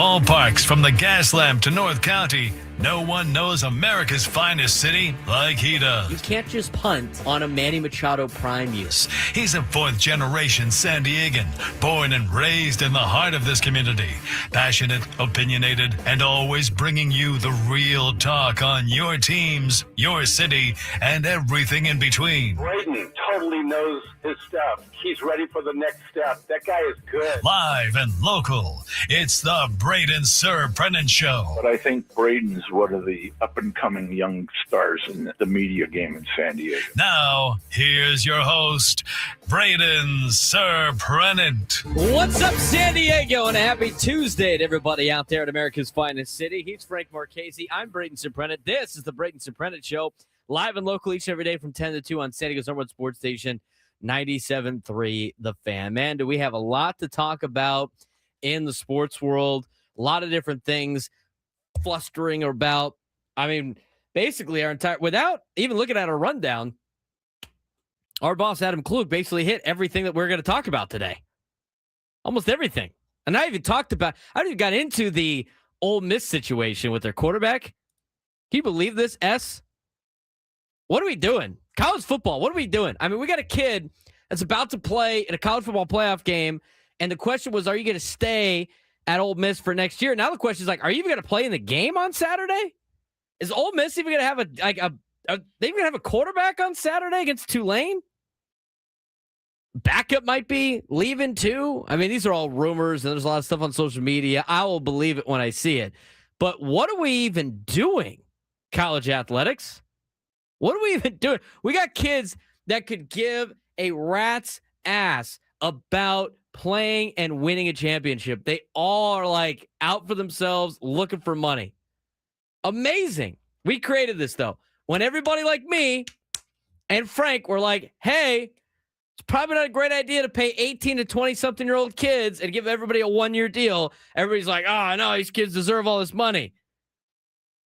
ballparks from the Gaslamp to North County, no one knows America's finest city like he does. You can't just punt on a Manny Machado prime use. He's a fourth-generation San Diegan, born and raised in the heart of this community. Passionate, opinionated, and always bringing you the real talk on your teams, your city, and everything in between. Braden totally knows his stuff. He's ready for the next step. That guy is good. Live and local, it's the Braden Surprenant Show. But I think Braden's one of the up-and-coming young stars in the media game in San Diego. Now, here's your host, Braden Surprenant. What's up, San Diego, and a happy Tuesday to everybody out there at America's finest city. He's Frank Marchese. I'm Braden Surprenant. This is the Braden Surprenant Show, live and local each and every day from 10 to 2 on San Diego's number one sports station, 97.3 The Fan. Man, do we have a lot to talk about in the sports world. A lot of different things flustering about. I mean, basically our entire, without even looking at a rundown, our boss Adam Klug basically hit everything that we're going to talk about today. Almost everything. And I even got into the Ole Miss situation with their quarterback. Can you believe this, S? What are we doing? College football, what are we doing? I mean, we got a kid that's about to play in a college football playoff game, and the question was, are you going to stay at Ole Miss for next year? Now the question is, like, are you even going to play in the game on Saturday? Is Ole Miss even going to have they even going to have a quarterback on Saturday against Tulane? Backup might be leaving too. I mean, these are all rumors, and there's a lot of stuff on social media. I will believe it when I see it. But what are we even doing, college athletics? What are we even doing? We got kids that could give a rat's ass about playing and winning a championship. They all are like out for themselves, looking for money. Amazing. We created this, though. When everybody like me and Frank were like, hey, it's probably not a great idea to pay 18 to 20-something-year-old kids and give everybody a one-year deal. Everybody's like, oh, no, these kids deserve all this money.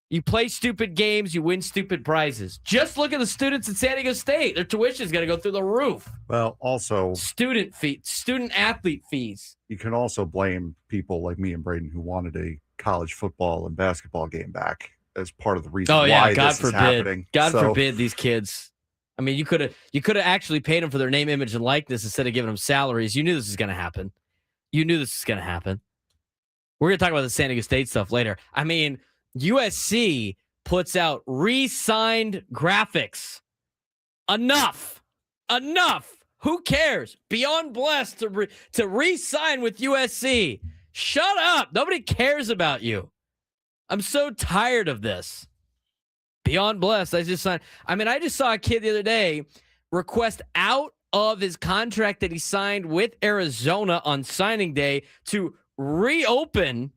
You play stupid games, you win stupid prizes. Just look at the students at San Diego State. Their tuition is going to go through the roof. Well, also, student athlete fees. You can also blame people like me and Braden who wanted a college football and basketball game back as part of the reason why God this forbid. is happening. God forbid these kids. I mean, you could have actually paid them for their name, image, and likeness instead of giving them salaries. You knew this was going to happen. We're going to talk about the San Diego State stuff later. I mean, USC puts out re-signed graphics. Enough. Who cares? Beyond blessed to re-sign with USC. Shut up. Nobody cares about you. I'm so tired of this. Beyond blessed. I just saw a kid the other day request out of his contract that he signed with Arizona on signing day to reopen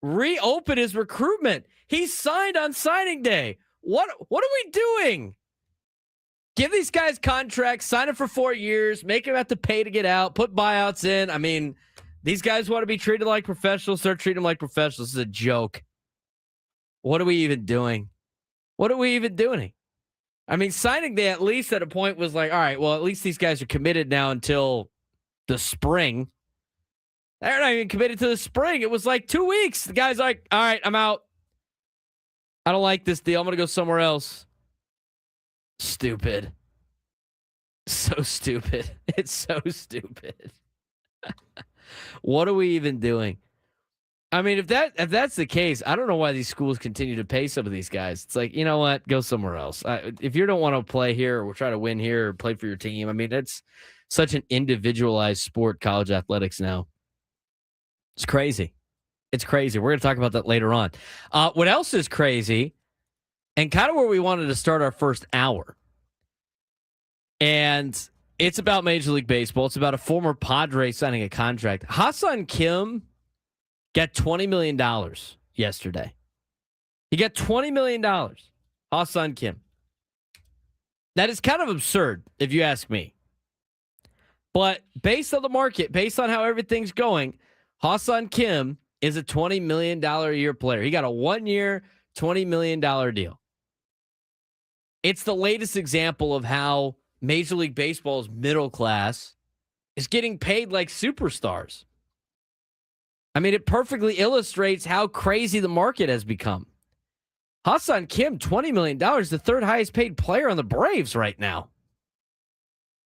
his recruitment. He signed on signing day. What are we doing? Give these guys contracts, sign them for 4 years, make them have to pay to get out, put buyouts in. I mean, these guys want to be treated like professionals, start treating them like professionals. This is a joke. What are we even doing? I mean, signing day at least at a point was like, all right, well, at least these guys are committed now until the spring. They're not even committed to the spring. It was like 2 weeks. The guy's like, all right, I'm out. I don't like this deal. I'm going to go somewhere else. Stupid. So stupid. It's so stupid. What are we even doing? I mean, if that's the case, I don't know why these schools continue to pay some of these guys. It's like, you know what? Go somewhere else. If you don't want to play here or try to win here or play for your team, I mean, it's such an individualized sport, college athletics now. It's crazy. We're going to talk about that later on. What else is crazy, and kind of where we wanted to start our first hour, and it's about Major League Baseball. It's about a former Padre signing a contract. Ha-Seong Kim got $20 million yesterday. He got $20 million. Ha-Seong Kim. That is kind of absurd, if you ask me. But based on the market, based on how everything's going, Ha-Seong Kim is a $20 million a year player. He got a 1-year, $20 million deal. It's the latest example of how Major League Baseball's middle class is getting paid like superstars. I mean, it perfectly illustrates how crazy the market has become. Ha-Seong Kim, $20 million, the third highest paid player on the Braves right now.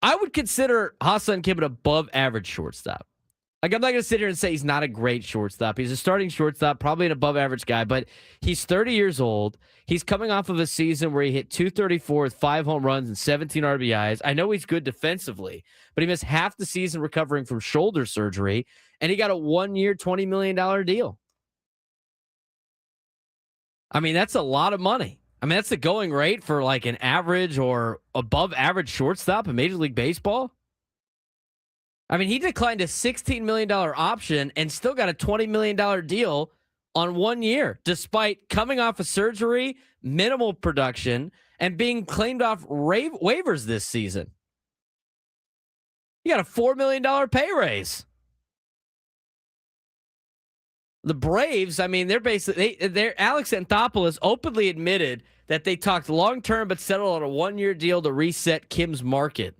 I would consider Ha-Seong Kim an above average shortstop. Like, I'm not going to sit here and say he's not a great shortstop. He's a starting shortstop, probably an above average guy, but he's 30 years old. He's coming off of a season where he hit 234 with 5 home runs and 17 RBIs. I know he's good defensively, but he missed half the season recovering from shoulder surgery, and he got a 1-year, $20 million deal. I mean, that's a lot of money. I mean, that's the going rate for like an average or above average shortstop in Major League Baseball. I mean, he declined a $16 million option and still got a $20 million deal on 1 year, despite coming off of surgery, minimal production, and being claimed off waivers this season. He got a $4 million pay raise. The Braves, I mean, they're basically, they're Alex Anthopoulos openly admitted that they talked long-term but settled on a 1-year deal to reset Kim's market.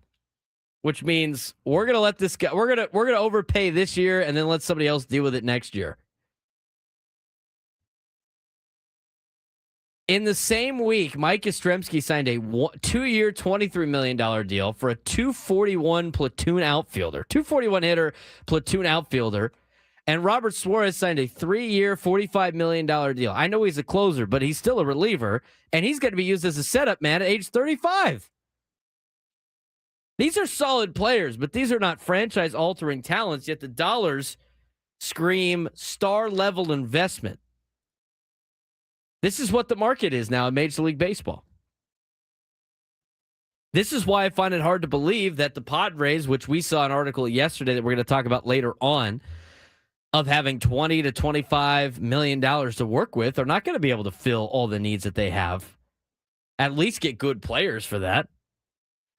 Which means we're gonna let this guy. We're gonna overpay this year and then let somebody else deal with it next year. In the same week, Mike Yastrzemski signed a 2-year, $23 million deal for a 241 platoon outfielder, 241 hitter, platoon outfielder, and Robert Suarez signed a 3-year, $45 million deal. I know he's a closer, but he's still a reliever, and he's going to be used as a setup man at age 35. These are solid players, but these are not franchise-altering talents, yet the dollars scream star-level investment. This is what the market is now in Major League Baseball. This is why I find it hard to believe that the Padres, which we saw an article yesterday that we're going to talk about later on, of having $20 to $25 million to work with, are not going to be able to fill all the needs that they have. At least get good players for that.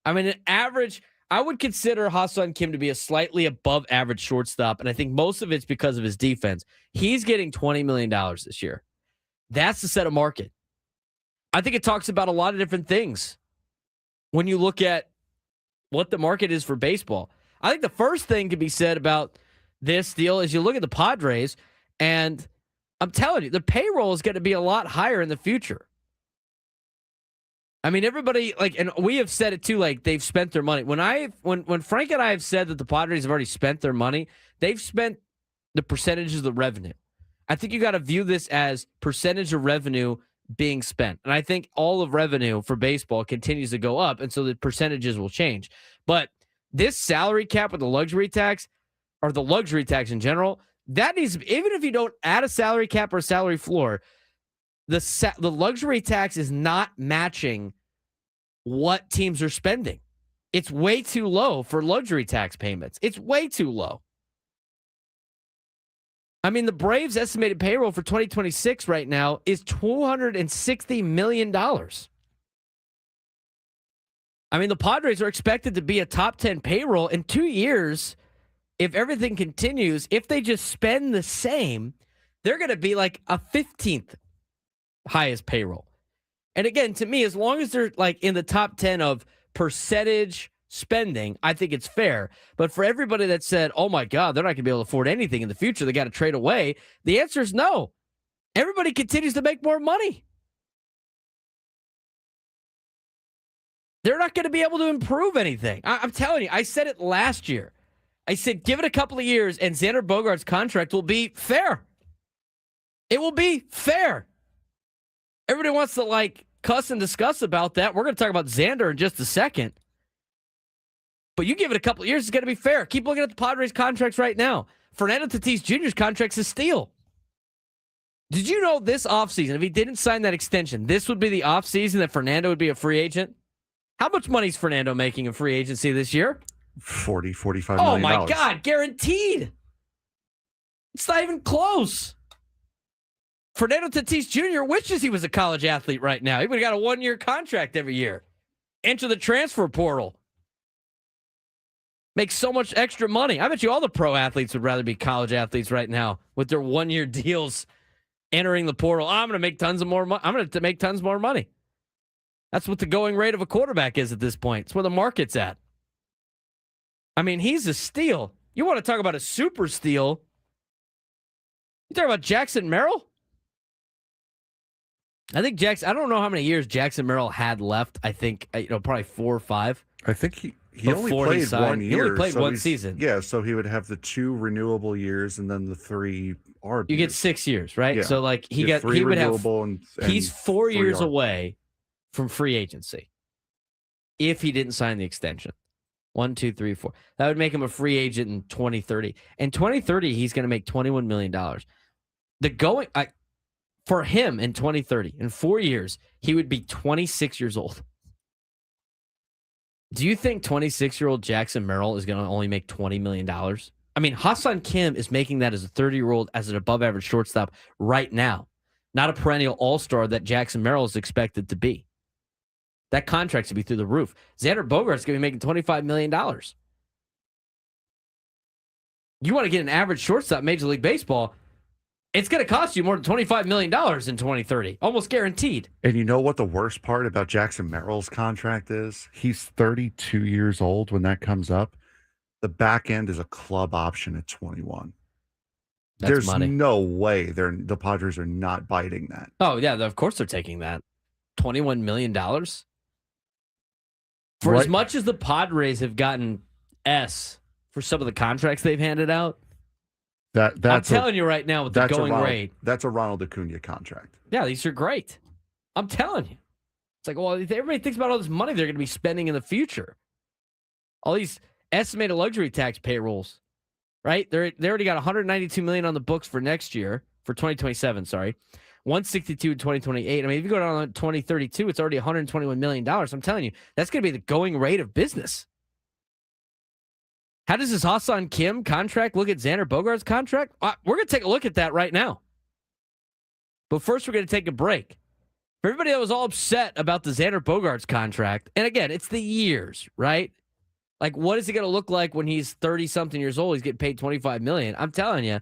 I mean, an average, I would consider Ha-Seong Kim to be a slightly above average shortstop, and I think most of it's because of his defense. He's getting $20 million this year. That's the set of market. I think it talks about a lot of different things when you look at what the market is for baseball. I think the first thing to be said about this deal is you look at the Padres, and I'm telling you, the payroll is going to be a lot higher in the future. I mean, everybody, like, and we have said it too, like, they've spent their money. When Frank and I have said that the Padres have already spent their money, they've spent the percentages of the revenue. I think you got to view this as percentage of revenue being spent. And I think all of revenue for baseball continues to go up, and so the percentages will change. But this salary cap with the luxury tax, or the luxury tax in general, that needs, even if you don't add a salary cap or a salary floor, the luxury tax is not matching what teams are spending. It's way too low for luxury tax payments. It's way too low. I mean, the Braves' estimated payroll for 2026 right now is $260 million. I mean, the Padres are expected to be a top 10 payroll in 2 years. If everything continues, if they just spend the same, they're going to be like a 15th highest payroll. And again, to me, as long as they're like in the top 10 of percentage spending, I think it's fair. But for everybody that said, oh my God, they're not going to be able to afford anything in the future, they got to trade away, the answer is no. Everybody continues to make more money. They're not going to be able to improve anything. I'm telling you, I said it last year. I said, give it a couple of years and Xander Bogaerts' contract will be fair. It will be fair. Everybody wants to like cuss and discuss about that. We're going to talk about Xander in just a second. But you give it a couple of years, it's going to be fair. Keep looking at the Padres contracts right now. Fernando Tatis Jr.'s contract's a steal. Did you know this offseason, if he didn't sign that extension, this would be the offseason that Fernando would be a free agent? How much money is Fernando making in free agency this year? $45 million. Oh my God, guaranteed. It's not even close. Fernando Tatis Jr. wishes he was a college athlete right now. He would have got a 1-year contract every year. Enter the transfer portal. Makes so much extra money. I bet you all the pro athletes would rather be college athletes right now with their 1-year deals entering the portal. I'm going to make tons more money. I'm going to make tons more money. That's what the going rate of a quarterback is at this point. It's where the market's at. I mean, he's a steal. You want to talk about a super steal? You talking about Jackson Merrill? I think Jackson. I don't know how many years Jackson Merrill had left. I think probably 4 or 5. I think he only Before he played signed. 1 He year. only played so one he's- season. Yeah, so he would have the 2 renewable years and then the 3 ARB. You get years. 6 years, right? Yeah. So like You get 3 he would have. renewable and He's 4 3 years ARB. away from free agency if he didn't sign the extension. 1, 2, 3, 4. That would make him a free agent in 2030. In 2030, he's going to make $21 million. For him in 2030, in 4 years, he would be 26 years old. Do you think 26-year-old Jackson Merrill is going to only make $20 million? I mean, Ha-Seong Kim is making that as a 30-year-old, as an above-average shortstop right now. Not a perennial all-star that Jackson Merrill is expected to be. That contract's going to be through the roof. Xander Bogaerts going to be making $25 million. You want to get an average shortstop in Major League Baseball, it's going to cost you more than $25 million in 2030. Almost guaranteed. And you know what the worst part about Jackson Merrill's contract is? He's 32 years old when that comes up. The back end is a club option at 21. That's There's money. no way the Padres are not biting that. Oh, yeah, of course they're taking that. $21 million? For Right. as much as the Padres have gotten S for some of the contracts they've handed out, That's I'm telling you right now with the that's going rate. That's a Ronald Acuna contract. Yeah, these are great. I'm telling you. It's like, well, everybody thinks about all this money they're going to be spending in the future. All these estimated luxury tax payrolls, right? They already got $192 million on the books for next year, for 2027, sorry. 162 in 2028. I mean, if you go down to 2032, it's already $121 million. I'm telling you, that's going to be the going rate of business. How does this Ha-Seong Kim contract look at Xander Bogaerts' contract? We're going to take a look at that right now. But first, we're going to take a break. For everybody that was all upset about the Xander Bogaerts contract, and again, it's the years, right? Like, what is it going to look like when he's 30-something years old? He's getting paid $25 million. I'm telling you,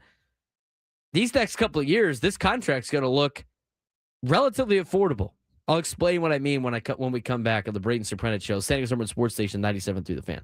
these next couple of years, this contract's going to look relatively affordable. I'll explain what I mean when we come back on the Braden Surprenant Show, San Diego Sports Station 97 through the Fan.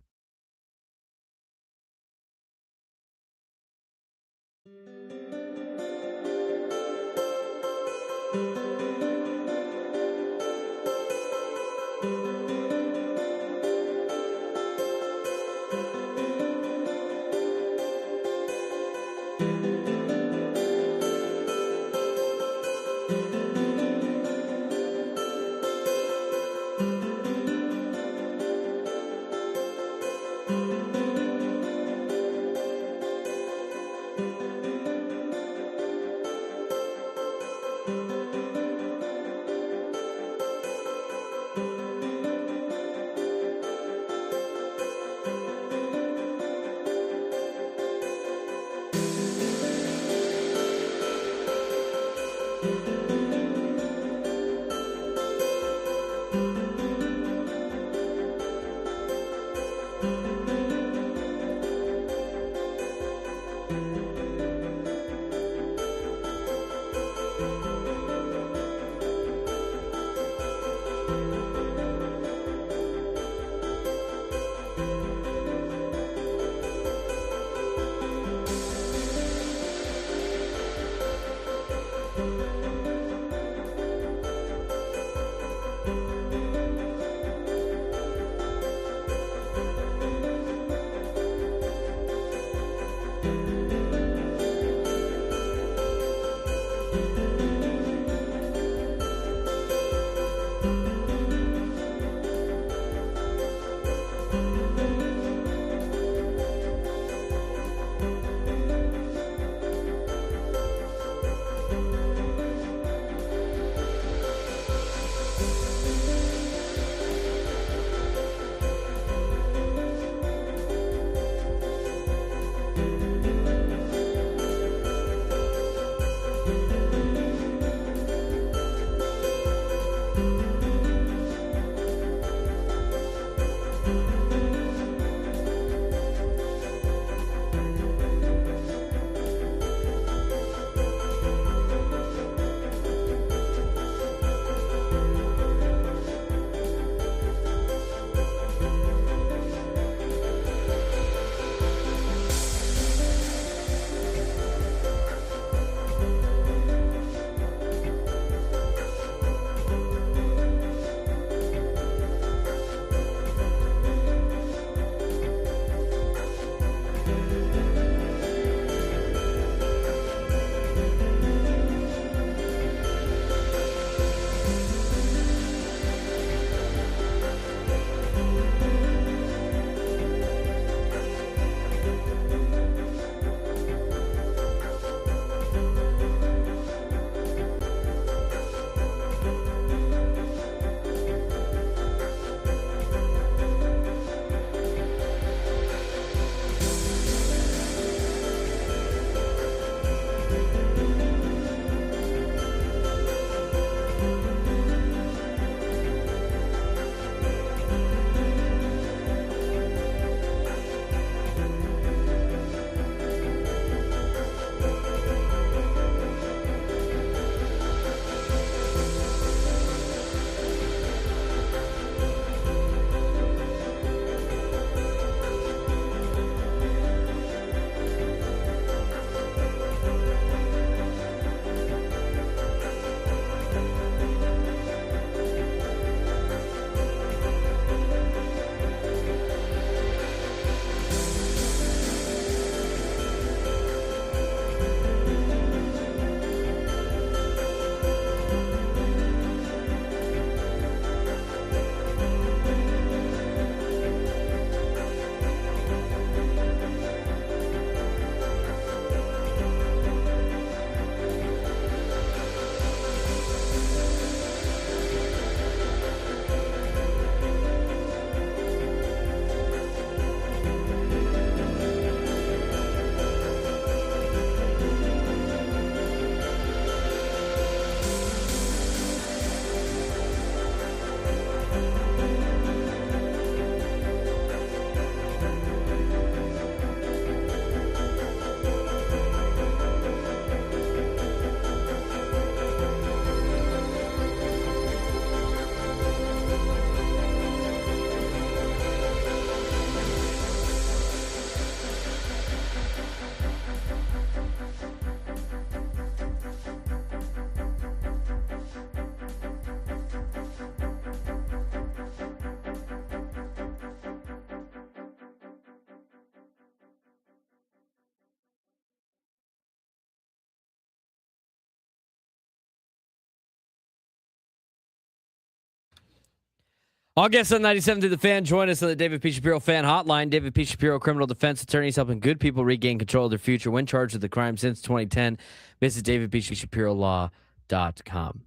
All guests on 97 through the Fan, join us on the David P. Shapiro Fan Hotline. David P. Shapiro, criminal defense attorneys helping good people regain control of their future when charged with the crime since 2010. Visit davidpshapirolaw.com.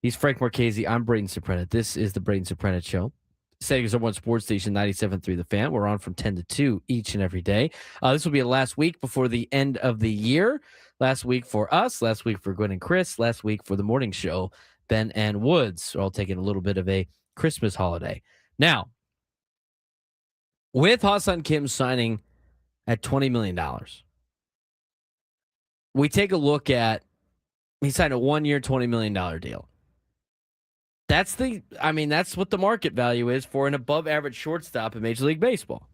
He's Frank Marchese. I'm Braden Surprenant. This is the Braden Surprenant Show. Settings are one sports station, 97 through the Fan. We're on from 10 to 2 each and every day. This will be the last week before the end of the year. Last week for us, last week for Gwen and Chris, last week for the morning show, Ben and Woods. We're all taking a little bit of a Christmas holiday. Now, with Ha-Seong Kim signing at $20 million, we take a look at, he signed a 1-year, $20 million deal. That's what the market value is for an above average shortstop in Major League Baseball.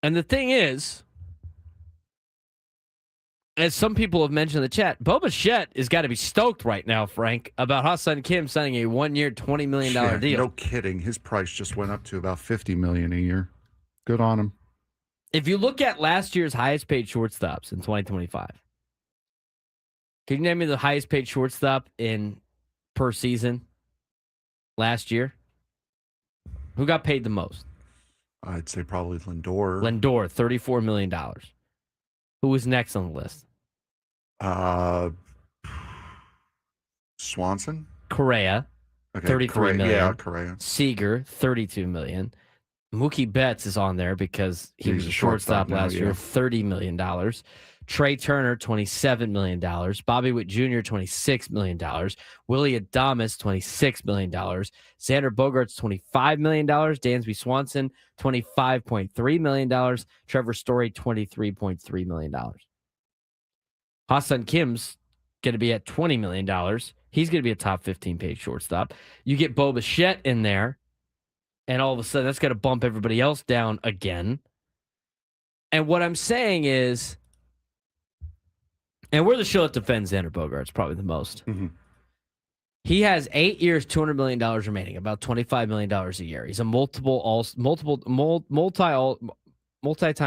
And the thing is, as some people have mentioned in the chat, Bo Bichette has got to be stoked right now, Frank, about Ha-Seong Kim signing a 1-year, $20 million deal. No kidding. His price just went up to about $50 million a year. Good on him. If you look at last year's highest paid shortstops in 2025, can you name me the highest paid shortstop per season last year? Who got paid the most? I'd say probably Lindor. Lindor, $34 million. Who was next on the list? Swanson? Correa, Okay, $33 million. Yeah, Correa. Seager, $32 million. Mookie Betts is on there because he was a shortstop last year, $30 million. Trey Turner, $27 million. Bobby Witt Jr., $26 million. Willie Adames, $26 million. Xander Bogaerts, $25 million. Dansby Swanson, $25.3 million. Trevor Story, $23.3 million. Ha-Seong Kim's going to be at $20 million. He's going to be a top 15 paid shortstop. You get Bo Bichette in there, and all of a sudden that's going to bump everybody else down again. And what I'm saying is, and we're the show that defends Xander Bogaerts probably the most. Mm-hmm. He has 8 years, $200 million remaining, about $25 million a year. He's a multi-time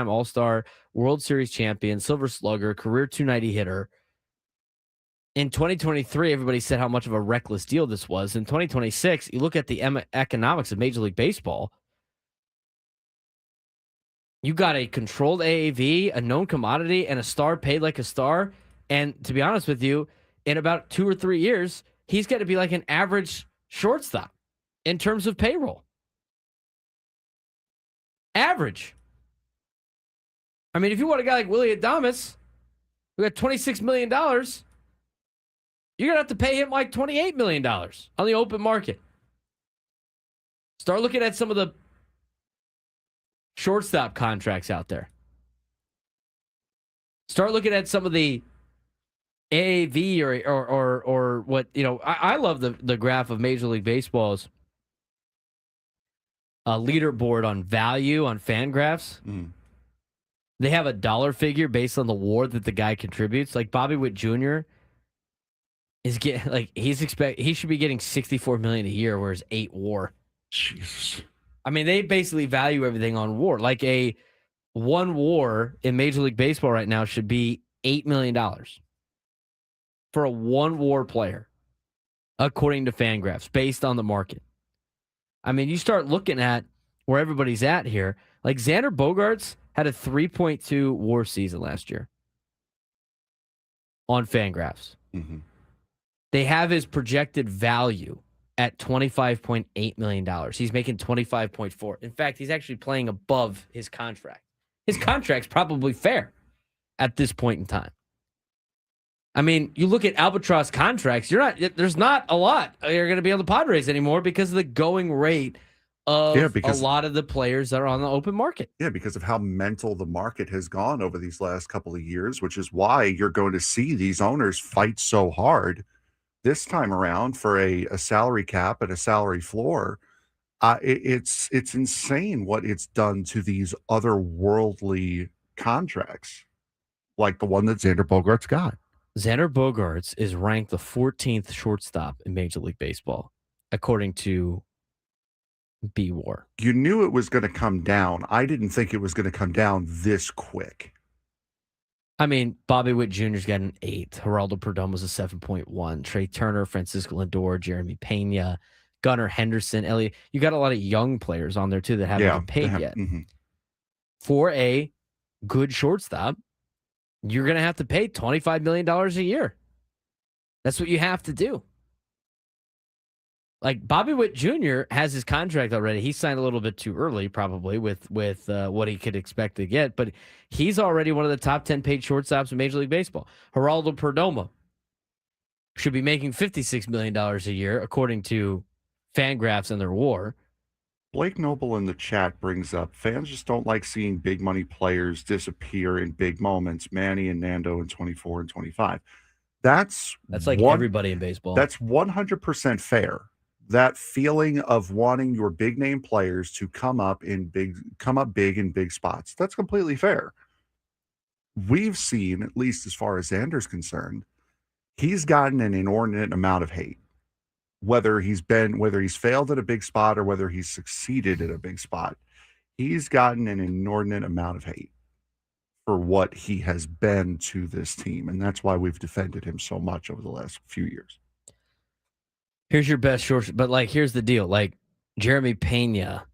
All-Star, World Series champion, Silver Slugger, career 290 hitter. In 2023, everybody said how much of a reckless deal this was. In 2026, you look at the economics of Major League Baseball. You got a controlled AAV, a known commodity, and a star paid like a star. And to be honest with you, in about 2 or 3 years, he's going to be like an average shortstop in terms of payroll. Average. I mean, if you want a guy like Willie Adames, who got $26 million, you're going to have to pay him like $28 million on the open market. Start looking at some of the shortstop contracts out there. Start looking at some of the AAV or what, I love the graph of Major League Baseball's leaderboard on value on Fangraphs. They have a dollar figure based on the WAR that the guy contributes. Like Bobby Witt Jr. is getting he should be getting $64 million a year, whereas 8 WAR. Jesus. I mean, they basically value everything on WAR. Like a 1 WAR in Major League Baseball right now should be $8 million for a 1 WAR player, according to Fangraphs, based on the market. I mean, you start looking at where everybody's at here. Like Xander Bogaerts had a 3.2 WAR season last year on Fangraphs. Mm-hmm. They have his projected value at $25.8 million. He's making $25.4. In fact, he's actually playing above his contract. His contract's probably fair at this point in time. I mean, you look at Albatross contracts, there's not a lot you're going to be on the Padres anymore because of the going rate of a lot of the players that are on the open market. Yeah, because of how mental the market has gone over these last couple of years, which is why you're going to see these owners fight so hard this time around for a salary cap and a salary floor. It's insane what it's done to these otherworldly contracts, like the one that Xander Bogaerts got. Xander Bogaerts is ranked the 14th shortstop in Major League Baseball, according to B-WAR. You knew it was going to come down. I didn't think it was going to come down this quick. I mean, Bobby Witt Jr.'s got an 8. Geraldo Perdomo's a 7.1. Trey Turner, Francisco Lindor, Jeremy Pena, Gunnar Henderson, Elliott. You got a lot of young players on there too that haven't been paid yet. Mhm. For a good shortstop, you're going to have to pay $25 million a year. That's what you have to do. Like Bobby Witt Jr. has his contract already. He signed a little bit too early, probably with what he could expect to get, but he's already one of the top 10 paid shortstops in Major League Baseball. Geraldo Perdomo should be making $56 million a year, according to Fangraphs and their WAR. Blake Noble in the chat brings up fans just don't like seeing big money players disappear in big moments. Manny and Nando in 24 and 25. That's like everybody in baseball. That's 100% fair. That feeling of wanting your big name players to come up big in big spots. That's completely fair. We've seen, at least as far as Xander's concerned, he's gotten an inordinate amount of hate. Whether he's failed at a big spot or whether he's succeeded at a big spot, he's gotten an inordinate amount of hate for what he has been to this team. And that's why we've defended him so much over the last few years. Here's your best short, but like, here's the deal. Like Jeremy Pena,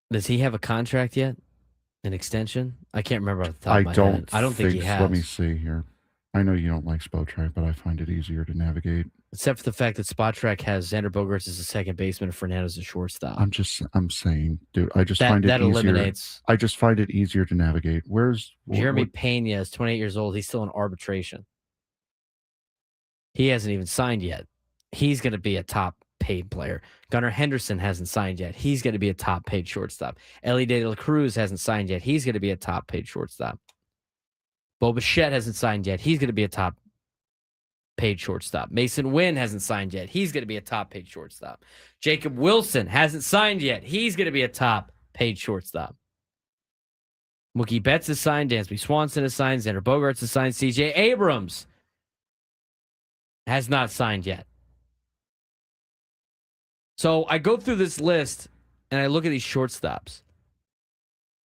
does he have a contract yet? An extension? I can't remember off the top of my head. I don't think he has. Let me see here. I know you don't like Spotrac, but I find it easier to navigate. Except for the fact that Spotrac has Xander Bogaerts as a second baseman and Fernando as a shortstop. I'm saying, dude, I just find it that easier. Eliminates. I just find it easier to navigate. Jeremy Pena is 28 years old. He's still in arbitration. He hasn't even signed yet. He's going to be a top paid player. Gunnar Henderson hasn't signed yet. He's going to be a top paid shortstop. Ellie De La Cruz hasn't signed yet. He's going to be a top paid shortstop. Bo Bichette hasn't signed yet. He's going to be a top paid shortstop. Mason Wynn hasn't signed yet. He's going to be a top paid shortstop. Jacob Wilson hasn't signed yet. He's going to be a top paid shortstop. Mookie Betts is signed. Dansby Swanson is signed. Xander Bogaerts is signed. CJ Abrams has not signed yet. So I go through this list and I look at these shortstops.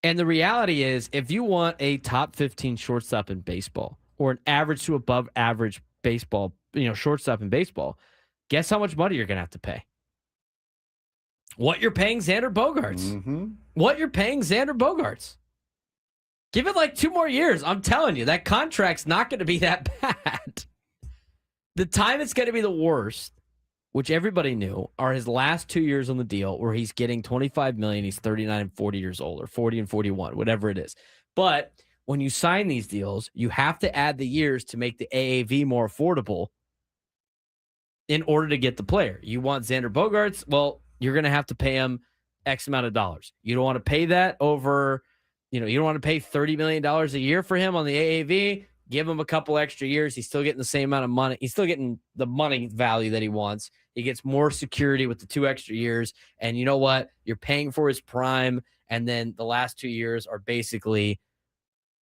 And the reality is, if you want a top 15 shortstop in baseball or an average to above average baseball, shortstop in baseball, guess how much money you're going to have to pay? What you're paying Xander Bogaerts. Mm-hmm. What you're paying Xander Bogaerts. Give it like 2 more years. I'm telling you, that contract's not going to be that bad. The time it's going to be the worst, which everybody knew, are his last 2 years on the deal where he's getting $25 million. He's 39 and 40 years old, or 40 and 41, whatever it is. But when you sign these deals, you have to add the years to make the AAV more affordable in order to get the player. You want Xander Bogaerts? Well, you're going to have to pay him X amount of dollars. You don't want to pay that over, you don't want to pay $30 million a year for him on the AAV. Give him a couple extra years. He's still getting the same amount of money. He's still getting the money value that he wants. He gets more security with the 2 extra years. And you know what? You're paying for his prime. And then the last 2 years are basically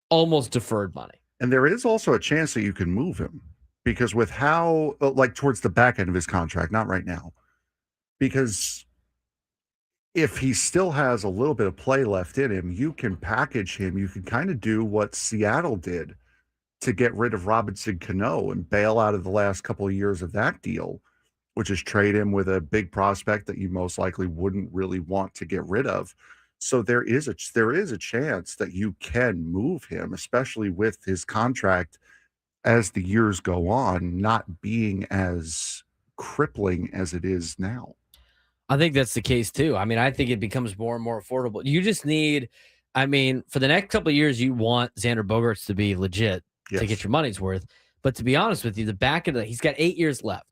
almost deferred money. And there is also a chance that you can move him because with how, like towards the back end of his contract, not right now, because if he still has a little bit of play left in him, you can package him. You can kind of do what Seattle did to get rid of Robinson Cano and bail out of the last couple of years of that deal, which is trade him with a big prospect that you most likely wouldn't really want to get rid of. So there is a chance that you can move him, especially with his contract as the years go on, not being as crippling as it is now. I think that's the case too. I mean, I think it becomes more and more affordable. You just need, for the next couple of years, you want Xander Bogaerts to be legit to get your money's worth. But to be honest with you, the back end of he's got 8 years left.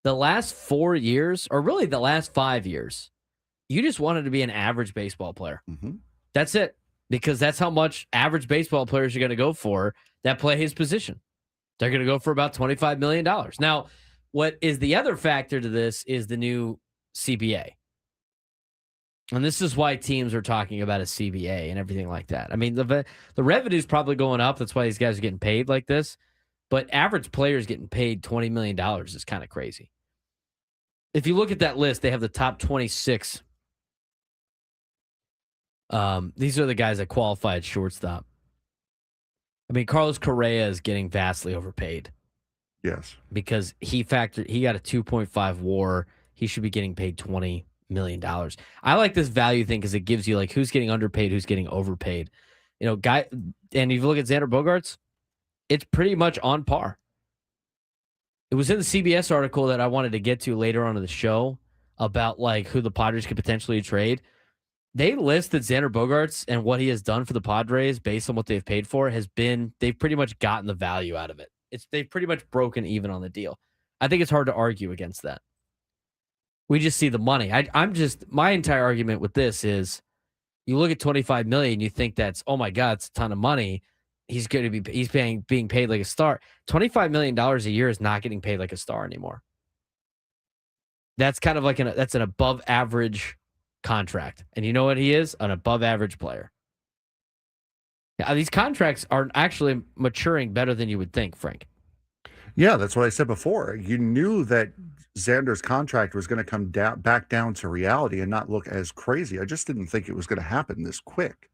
The last 4 years, or really the last 5 years, you just wanted to be an average baseball player. Mm-hmm. That's it. Because that's how much average baseball players are going to go for that play his position. They're going to go for about $25 million. Now, what is the other factor to this is the new CBA. And this is why teams are talking about a CBA and everything like that. I mean, the revenue's probably going up. That's why these guys are getting paid like this. But average players getting paid $20 million is kind of crazy. If you look at that list, they have the top 26. These are the guys that qualify at shortstop. I mean, Carlos Correa is getting vastly overpaid. Yes. Because he got a 2.5 WAR. he should be getting paid $20 million. I like this value thing because it gives you like who's getting underpaid, who's getting overpaid. And if you look at Xander Bogaerts, it's pretty much on par. It was in the CBS article that I wanted to get to later on in the show about like who the Padres could potentially trade. They listed Xander Bogaerts and what he has done for the Padres based on what they've paid for they've pretty much gotten the value out of it. They've pretty much broken even on the deal. I think it's hard to argue against that. We just see the money. My entire argument with this is you look at $25 million, you think that's, oh my God, it's a ton of money. He's being paid like a star. $25 million a year is not getting paid like a star anymore. That's kind of like that's an above average contract. And you know what he is? An above average player. Yeah, these contracts are actually maturing better than you would think, Frank. Yeah, that's what I said before. You knew that Xander's contract was going to come back down to reality and not look as crazy. I just didn't think it was going to happen this quick.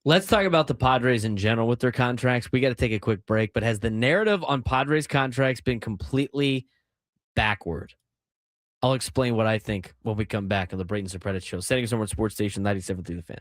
Let's talk about the Padres in general with their contracts. We got to take a quick break, but has the narrative on Padres contracts been completely backward? I'll explain what I think when we come back on the Braden Surprenant Show. Setting us over at Sports Station 97.3 The Fan.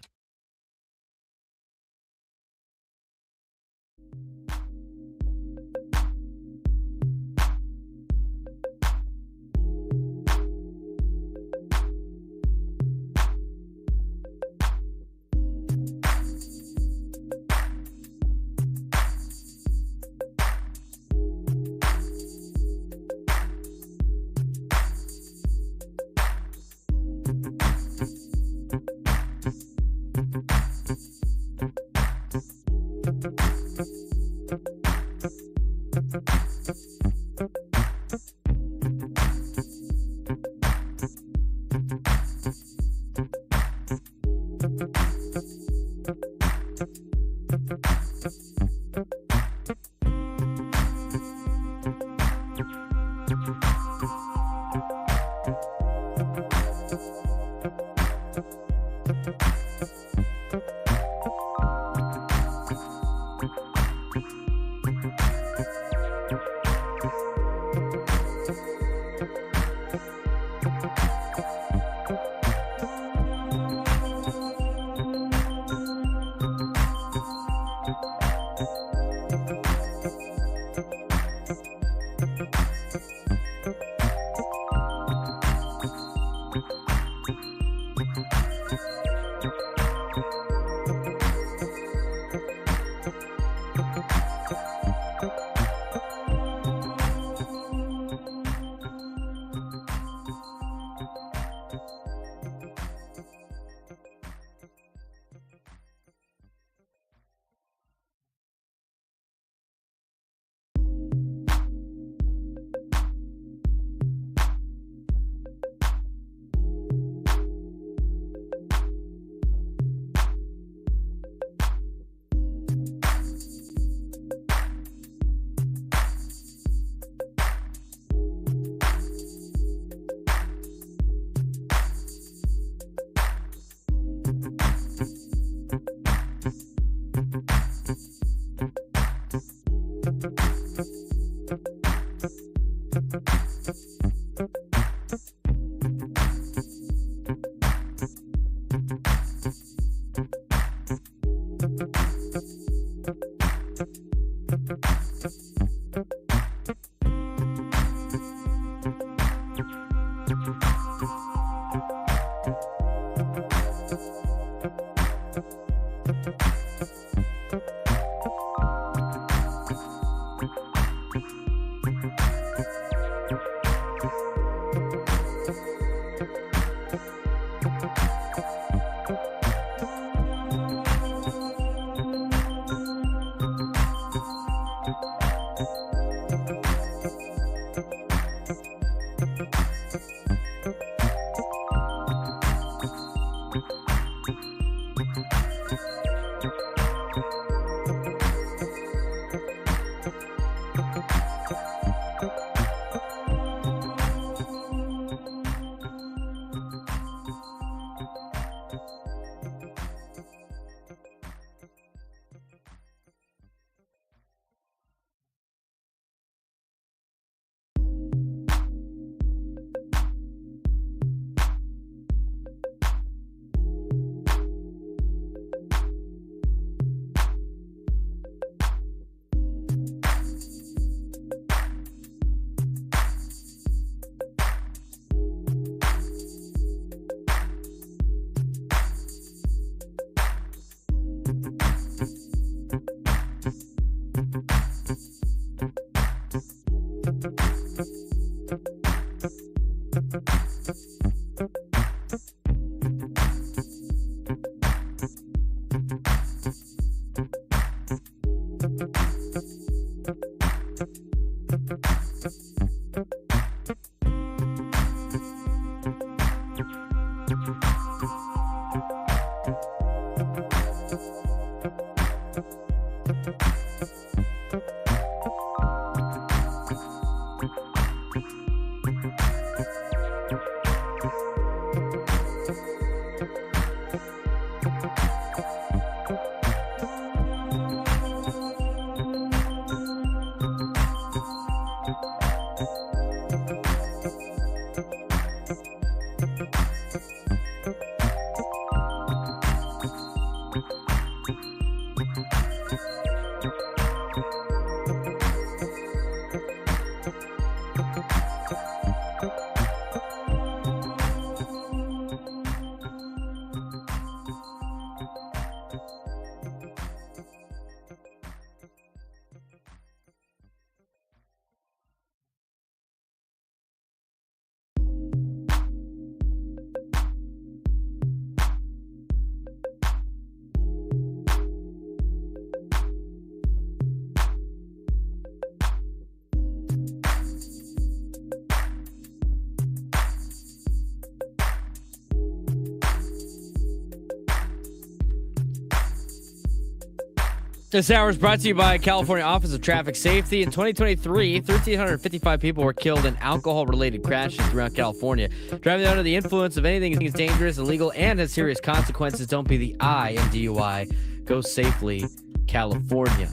This hour is brought to you by California Office of Traffic Safety. In 2023, 1,355 people were killed in alcohol-related crashes throughout California. Driving under the influence of anything is dangerous, illegal, and has serious consequences. Don't be the I in DUI. Go safely, California.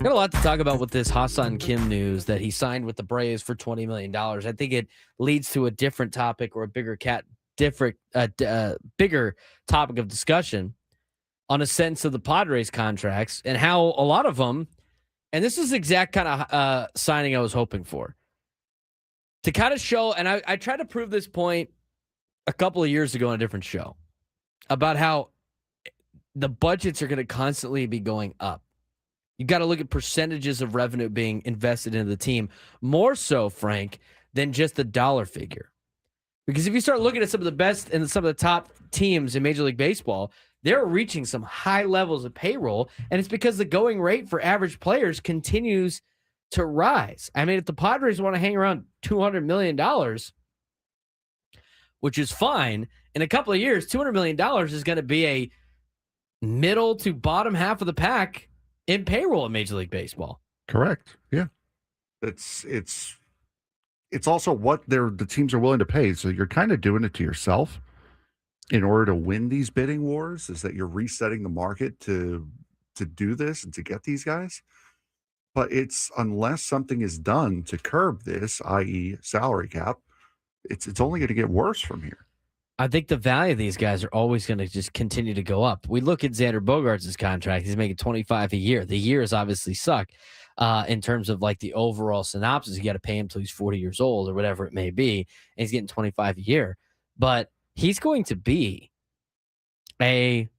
Got a lot to talk about with this Ha-Seong Kim news that he signed with the Braves for $20 million. I think it leads to a different topic or a bigger bigger topic of discussion on a sense of the Padres contracts and how a lot of them, and this is the exact kind of signing I was hoping for, to kind of show, and I tried to prove this point a couple of years ago on a different show, about how the budgets are going to constantly be going up. You got to look at percentages of revenue being invested into the team, more so, Frank, than just the dollar figure. Because if you start looking at some of the best and some of the top teams in Major League Baseball, they're reaching some high levels of payroll, and it's because the going rate for average players continues to rise. I mean, if the Padres want to hang around $200 million, which is fine, in a couple of years, $200 million is going to be a middle to bottom half of the pack in payroll in Major League Baseball. Correct. Yeah. It's also what the teams are willing to pay. So you're kind of doing it to yourself. In order to win these bidding wars, is that you're resetting the market to do this and to get these guys. But it's unless something is done to curb this, i.e. salary cap, it's only going to get worse from here. I think the value of these guys are always going to just continue to go up. We look at Xander Bogaerts' contract. He's making $25 a year. The years obviously suck in terms of like the overall synopsis. You got to pay him till he's 40 years old or whatever it may be. And he's getting $25 a year. But he's going to be a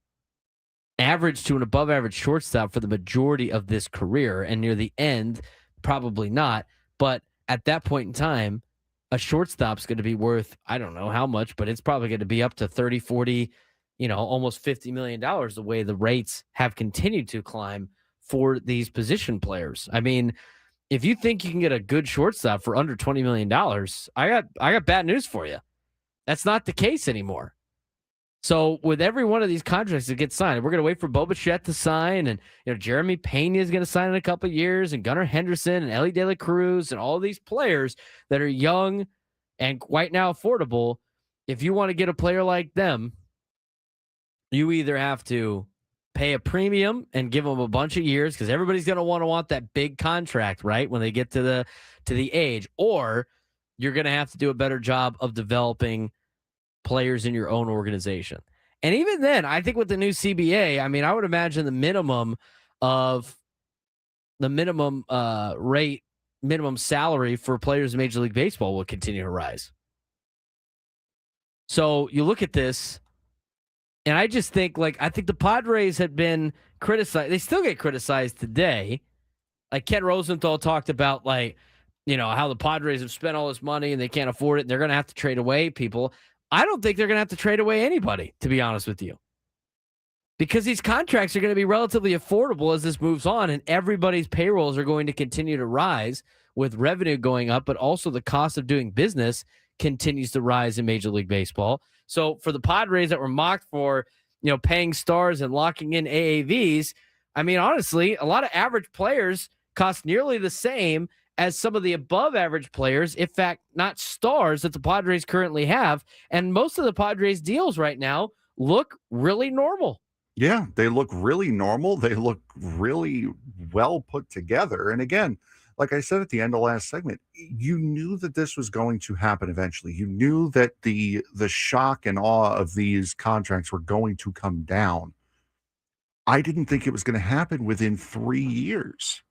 average to an above average shortstop for the majority of this career. And near the end, probably not. But at that point in time, a shortstop's going to be worth, I don't know how much, but it's probably going to be up to 30, 40, almost $50 million the way the rates have continued to climb for these position players. I mean, if you think you can get a good shortstop for under $20 million, I got bad news for you. That's not the case anymore. So with every one of these contracts that gets signed, we're going to wait for Bo Bichette to sign, and Jeremy Pena is going to sign in a couple of years, and Gunnar Henderson and Ellie De La Cruz and all these players that are young and right now affordable. If you want to get a player like them, you either have to pay a premium and give them a bunch of years because everybody's going to want that big contract, right, when they get to the age, or you're going to have to do a better job of developing players in your own organization. And even then, I think with the new CBA, I mean, I would imagine the minimum salary for players in Major League Baseball will continue to rise. So you look at this, and I just think, I think the Padres had been criticized. They still get criticized today. Like Ken Rosenthal talked about, how the Padres have spent all this money and they can't afford it. And they're going to have to trade away people. I don't think they're going to have to trade away anybody, to be honest with you, because these contracts are going to be relatively affordable as this moves on, and everybody's payrolls are going to continue to rise with revenue going up, but also the cost of doing business continues to rise in Major League Baseball. So for the Padres that were mocked for, paying stars and locking in AAVs, I mean, honestly, a lot of average players cost nearly the same as some of the above average players, in fact, not stars that the Padres currently have. And most of the Padres deals right now look really normal. Yeah, they look really normal. They look really well put together. And again, like I said at the end of last segment, you knew that this was going to happen eventually. You knew that the shock and awe of these contracts were going to come down. I didn't think it was going to happen within 3 years.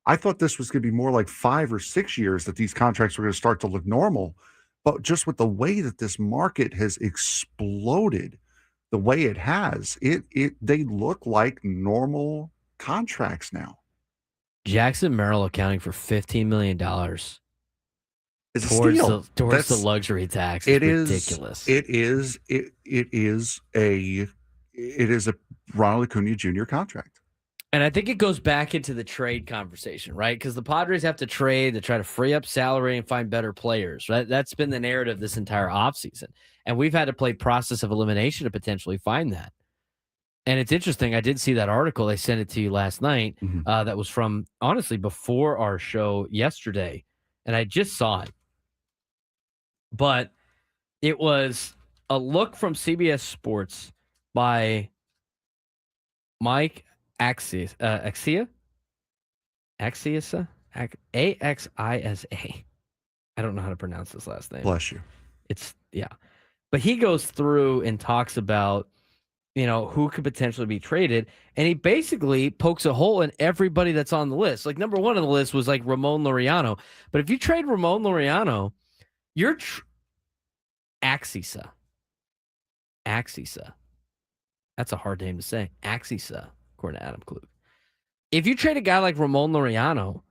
I thought this was going to be more like 5 or 6 years that these contracts were going to start to look normal. But just with the way that this market has exploded, the way it has, they look like normal contracts now. Jackson Merrill accounting for $15 million It's a towards steal. the luxury tax. It It's is ridiculous. It is a Ronald Acuna Jr. contract. And I think it goes back into the trade conversation, right? Because the Padres have to trade to try to free up salary and find better players, right? That's been the narrative this entire offseason. And we've had to play process of elimination to potentially find that. And it's interesting. I did see that article. I sent it to you last night. That was from, honestly, before our show yesterday. And I just saw it. But it was a look from CBS Sports by Mike Axisa, Axisa, A-X-I-S-A. I don't know how to pronounce this last name. Bless you. Yeah. But he goes through and talks about, who could potentially be traded. And he basically pokes a hole in everybody that's on the list. Like, number one on the list was like Ramon Laureano. But if you trade Ramon Laureano, you're Axisa. That's a hard name to say. Axisa, according to Adam Klug. If you trade a guy like Ramon Laureano,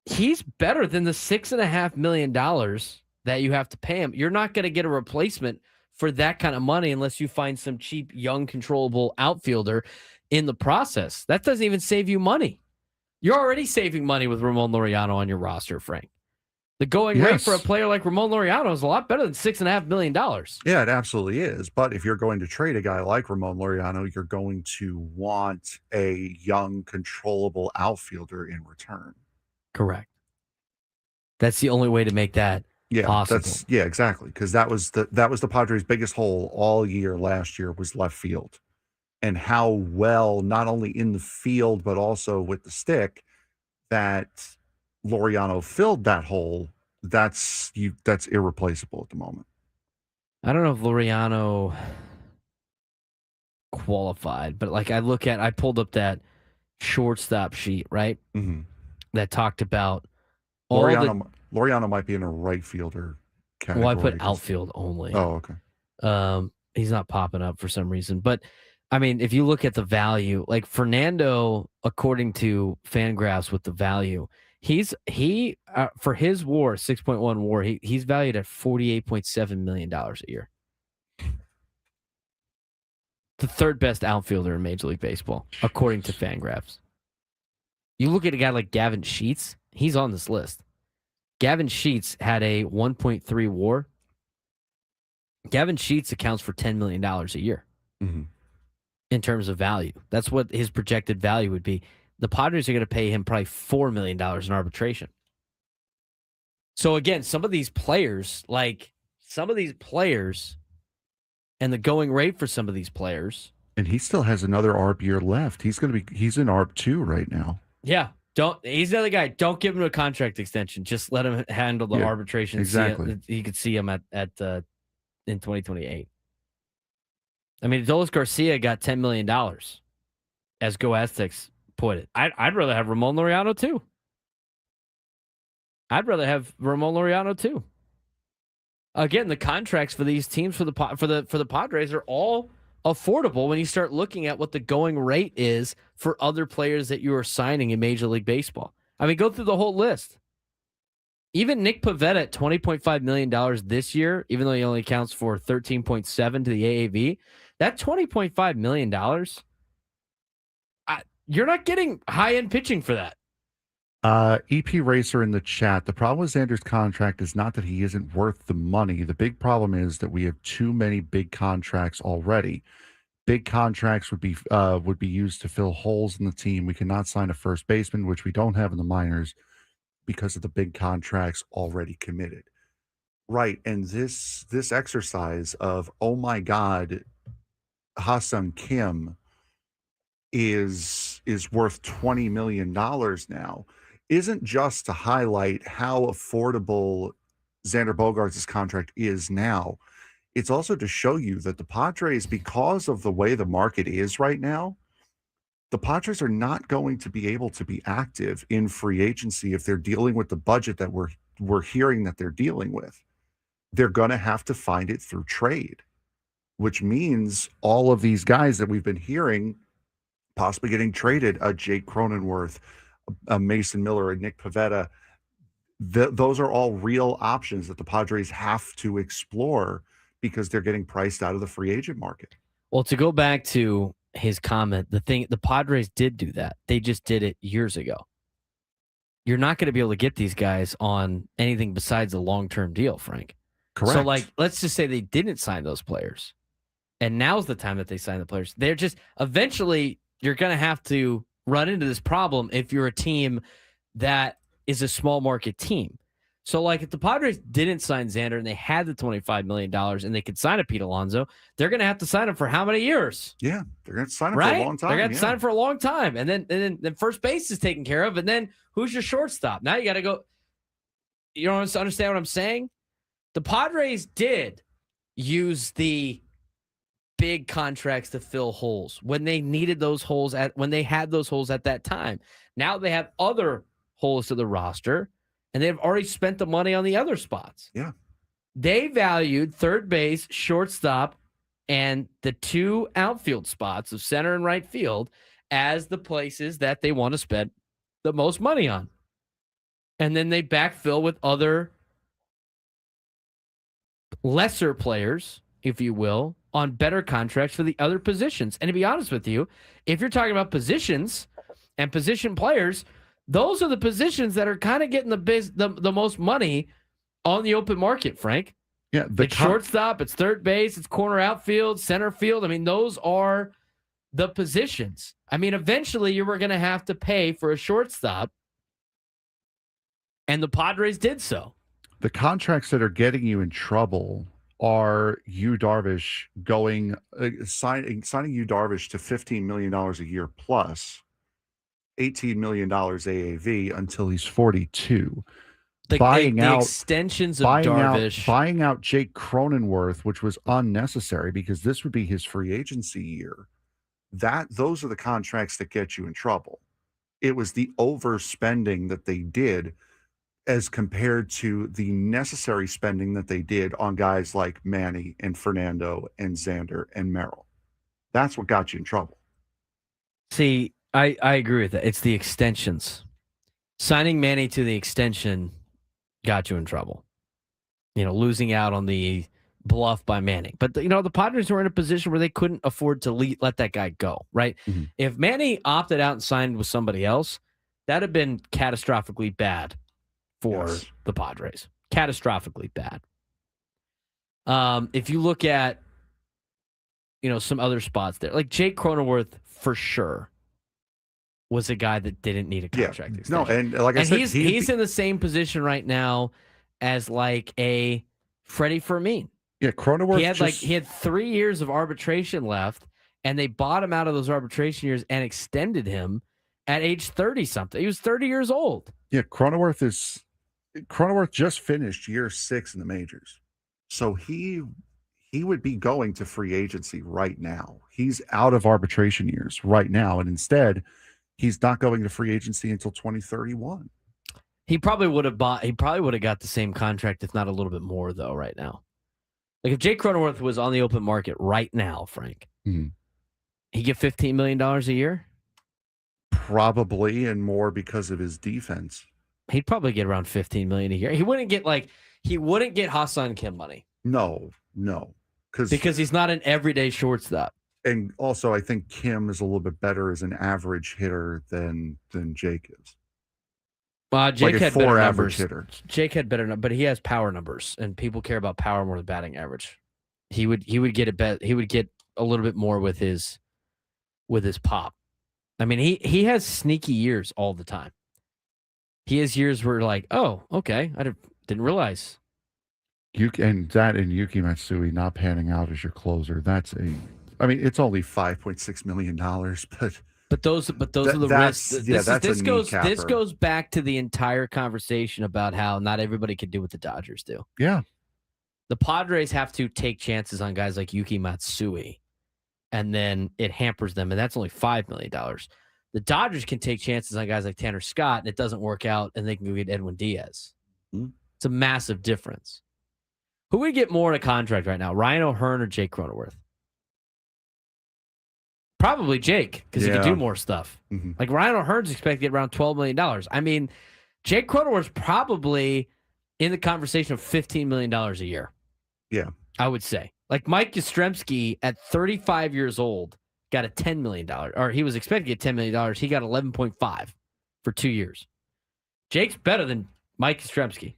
he's better than the $6.5 million that you have to pay him. You're not going to get a replacement for that kind of money unless you find some cheap, young, controllable outfielder in the process. That doesn't even save you money. You're already saving money with Ramon Laureano on your roster, Frank. The going rate for a player like Ramon Laureano is a lot better than $6.5 million. Yeah, it absolutely is. But if you're going to trade a guy like Ramon Laureano, you're going to want a young, controllable outfielder in return. Correct. That's the only way to make that possible. Exactly. Because that was the Padres' biggest hole all year last year was left field. And how well, not only in the field, but also with the stick, that Laureano filled that hole. That's irreplaceable at the moment. I don't know if Laureano qualified, but like I pulled up that shortstop sheet, right? Mm-hmm. That talked about Laureano might be in a right fielder category. Well, I put outfield only. Oh, okay. He's not popping up for some reason, but I mean, if you look at the value, like Fernando, according to Fangraphs, with the value, he for his WAR 6.1 WAR, he's valued at $48.7 million a year. The third best outfielder in Major League Baseball, according to Fangraphs. You look at a guy like Gavin Sheets, he's on this list. Gavin Sheets had a 1.3 WAR. Gavin Sheets accounts for $10 million a year in terms of value. That's what his projected value would be. The Padres are going to pay him probably $4 million in arbitration. So again, some of these players and the going rate for some of these players. And he still has another ARB year left. He's in ARB 2 right now. Yeah. He's the other guy. Don't give him a contract extension. Just let him handle the arbitration. Exactly. He could see him in 2028. I mean, Adolis Garcia got $10 million, as Go Aztecs put it. I'd rather have Ramon Laureano too. Again, the contracts for these teams for the Padres are all affordable when you start looking at what the going rate is for other players that you are signing in Major League Baseball. I mean, go through the whole list. Even Nick Pivetta at $20.5 million this year, even though he only accounts for 13.7 to the AAV, that $20.5 million, you're not getting high-end pitching for that. EP Racer in the chat. The problem with Xander's contract is not that he isn't worth the money. The big problem is that we have too many big contracts already. Big contracts would be used to fill holes in the team. We cannot sign a first baseman, which we don't have in the minors, because of the big contracts already committed. Right. And this exercise of, oh my God, Ha-Seong Kim is worth $20 million now isn't just to highlight how affordable Xander Bogaerts' contract is now. It's also to show you that the Padres, because of the way the market is right now, the Padres are not going to be able to be active in free agency if they're dealing with the budget that we're hearing that they're dealing with. They're going to have to find it through trade, which means all of these guys that we've been hearing possibly getting traded, a Jake Cronenworth, a Mason Miller, a Nick Pivetta, those are all real options that the Padres have to explore because they're getting priced out of the free agent market. Well, to go back to his comment, the Padres did do that. They just did it years ago. You're not going to be able to get these guys on anything besides a long-term deal, Frank. Correct. So, like, let's just say they didn't sign those players, and now's the time that they sign the players. They're just eventually you're going to have to run into this problem if you're a team that is a small market team. So, like, if the Padres didn't sign Xander and they had the $25 million and they could sign a Pete Alonso, they're going to have to sign him for how many years? Yeah, they're going to sign him right? for a long time. They're going to sign him for a long time. And then first base is taken care of. And then who's your shortstop? Now you got to go. You don't understand what I'm saying? The Padres did use the big contracts to fill holes when they needed those holes when they had those holes at that time. Now they have other holes to the roster, and they've already spent the money on the other spots. Yeah. They valued third base, shortstop, and the two outfield spots of center and right field as the places that they want to spend the most money on. And then they backfill with other lesser players, if you will, on better contracts for the other positions. And to be honest with you, if you're talking about positions and position players, those are the positions that are kind of getting the most money on the open market, Frank. Yeah, it's shortstop, it's third base, it's corner outfield, center field. I mean, those are the positions. I mean, eventually you were going to have to pay for a shortstop, and the Padres did so. The contracts that are getting you in trouble are Yu Darvish signing Yu Darvish to $15 million a year plus $18 million AAV until he's 42. The extensions of Darvish. Buying out Jake Cronenworth, which was unnecessary because this would be his free agency year. Those are the contracts that get you in trouble. It was the overspending that they did as compared to the necessary spending that they did on guys like Manny and Fernando and Xander and Merrill. That's what got you in trouble. See, I agree with that. It's the extensions. Signing Manny to the extension got you in trouble. You know, losing out on the bluff by Manning. But, the Padres were in a position where they couldn't afford to let that guy go, right? Mm-hmm. If Manny opted out and signed with somebody else, that would have been catastrophically bad for the Padres. Catastrophically bad. If you look at, some other spots there, like Jake Cronenworth for sure was a guy that didn't need a contract extension. No, and like I said, he's in the same position right now as like a Freddie Fermin. Yeah, Cronenworth he had 3 years of arbitration left, and they bought him out of those arbitration years and extended him at age 30 something. He was 30 years old. Yeah, Cronenworth just finished year 6 in the majors. So he would be going to free agency right now. He's out of arbitration years right now, and instead he's not going to free agency until 2031. He probably would have got the same contract, if not a little bit more, though, right now. Like if Jake Cronenworth was on the open market right now, Frank, he'd get $15 million a year? Probably, and more because of his defense. He'd probably get around $15 million a year. He wouldn't get Ha-Seong Kim money. No. Because he's not an everyday shortstop. And also, I think Kim is a little bit better as an average hitter than Jake is. Jake had better numbers. Hitter. Jake had better, but he has power numbers, and people care about power more than batting average. He would get He would get a little bit more with his pop. I mean, he has sneaky years all the time. He has years where like, oh, okay, I didn't realize. And Yuki Matsui not panning out as your closer. That's I mean, it's only $5.6 million, But those are the that's risks. a kneecapper. This goes back to the entire conversation about how not everybody can do what the Dodgers do. Yeah. The Padres have to take chances on guys like Yuki Matsui, and then it hampers them, and that's only $5 million. The Dodgers can take chances on guys like Tanner Scott, and it doesn't work out, and they can go get Edwin Diaz. Mm-hmm. It's a massive difference. Who would get more in a contract right now, Ryan O'Hearn or Jake Cronenworth? Probably Jake, because he can do more stuff. Mm-hmm. Like Ryan O'Hearn's expected to get around $12 million. I mean, Jake Cronenworth's probably in the conversation of $15 million a year. Yeah. I would say. Like Mike Yastrzemski at 35 years old got a $10 million, or he was expected to get $10 million. He got 11.5 for 2 years. Jake's better than Mike Yastrzemski.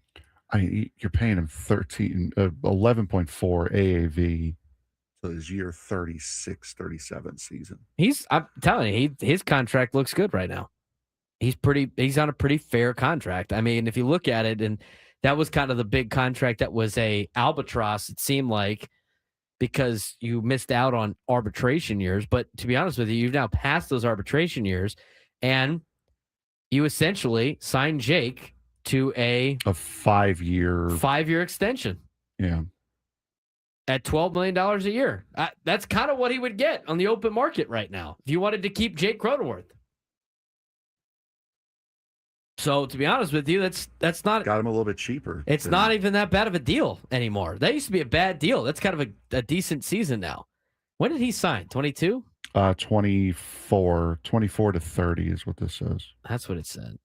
I mean, you're paying him 11.4 AAV. So his year 36, 37 season. I'm telling you, his contract looks good right now. He's on a pretty fair contract. I mean, if you look at it, and that was kind of the big contract that was a albatross, it seemed like, because you missed out on arbitration years. But to be honest with you, you've now passed those arbitration years, and you essentially signed Jake to a 5-year extension. Yeah. At $12 million a year. That's kind of what he would get on the open market right now if you wanted to keep Jake Cronenworth. So to be honest with you, that's not got him a little bit cheaper. It's not even that bad of a deal anymore. That used to be a bad deal. That's kind of a decent season now. When did he sign? 22? 24 to 30 is what this says. That's what it said.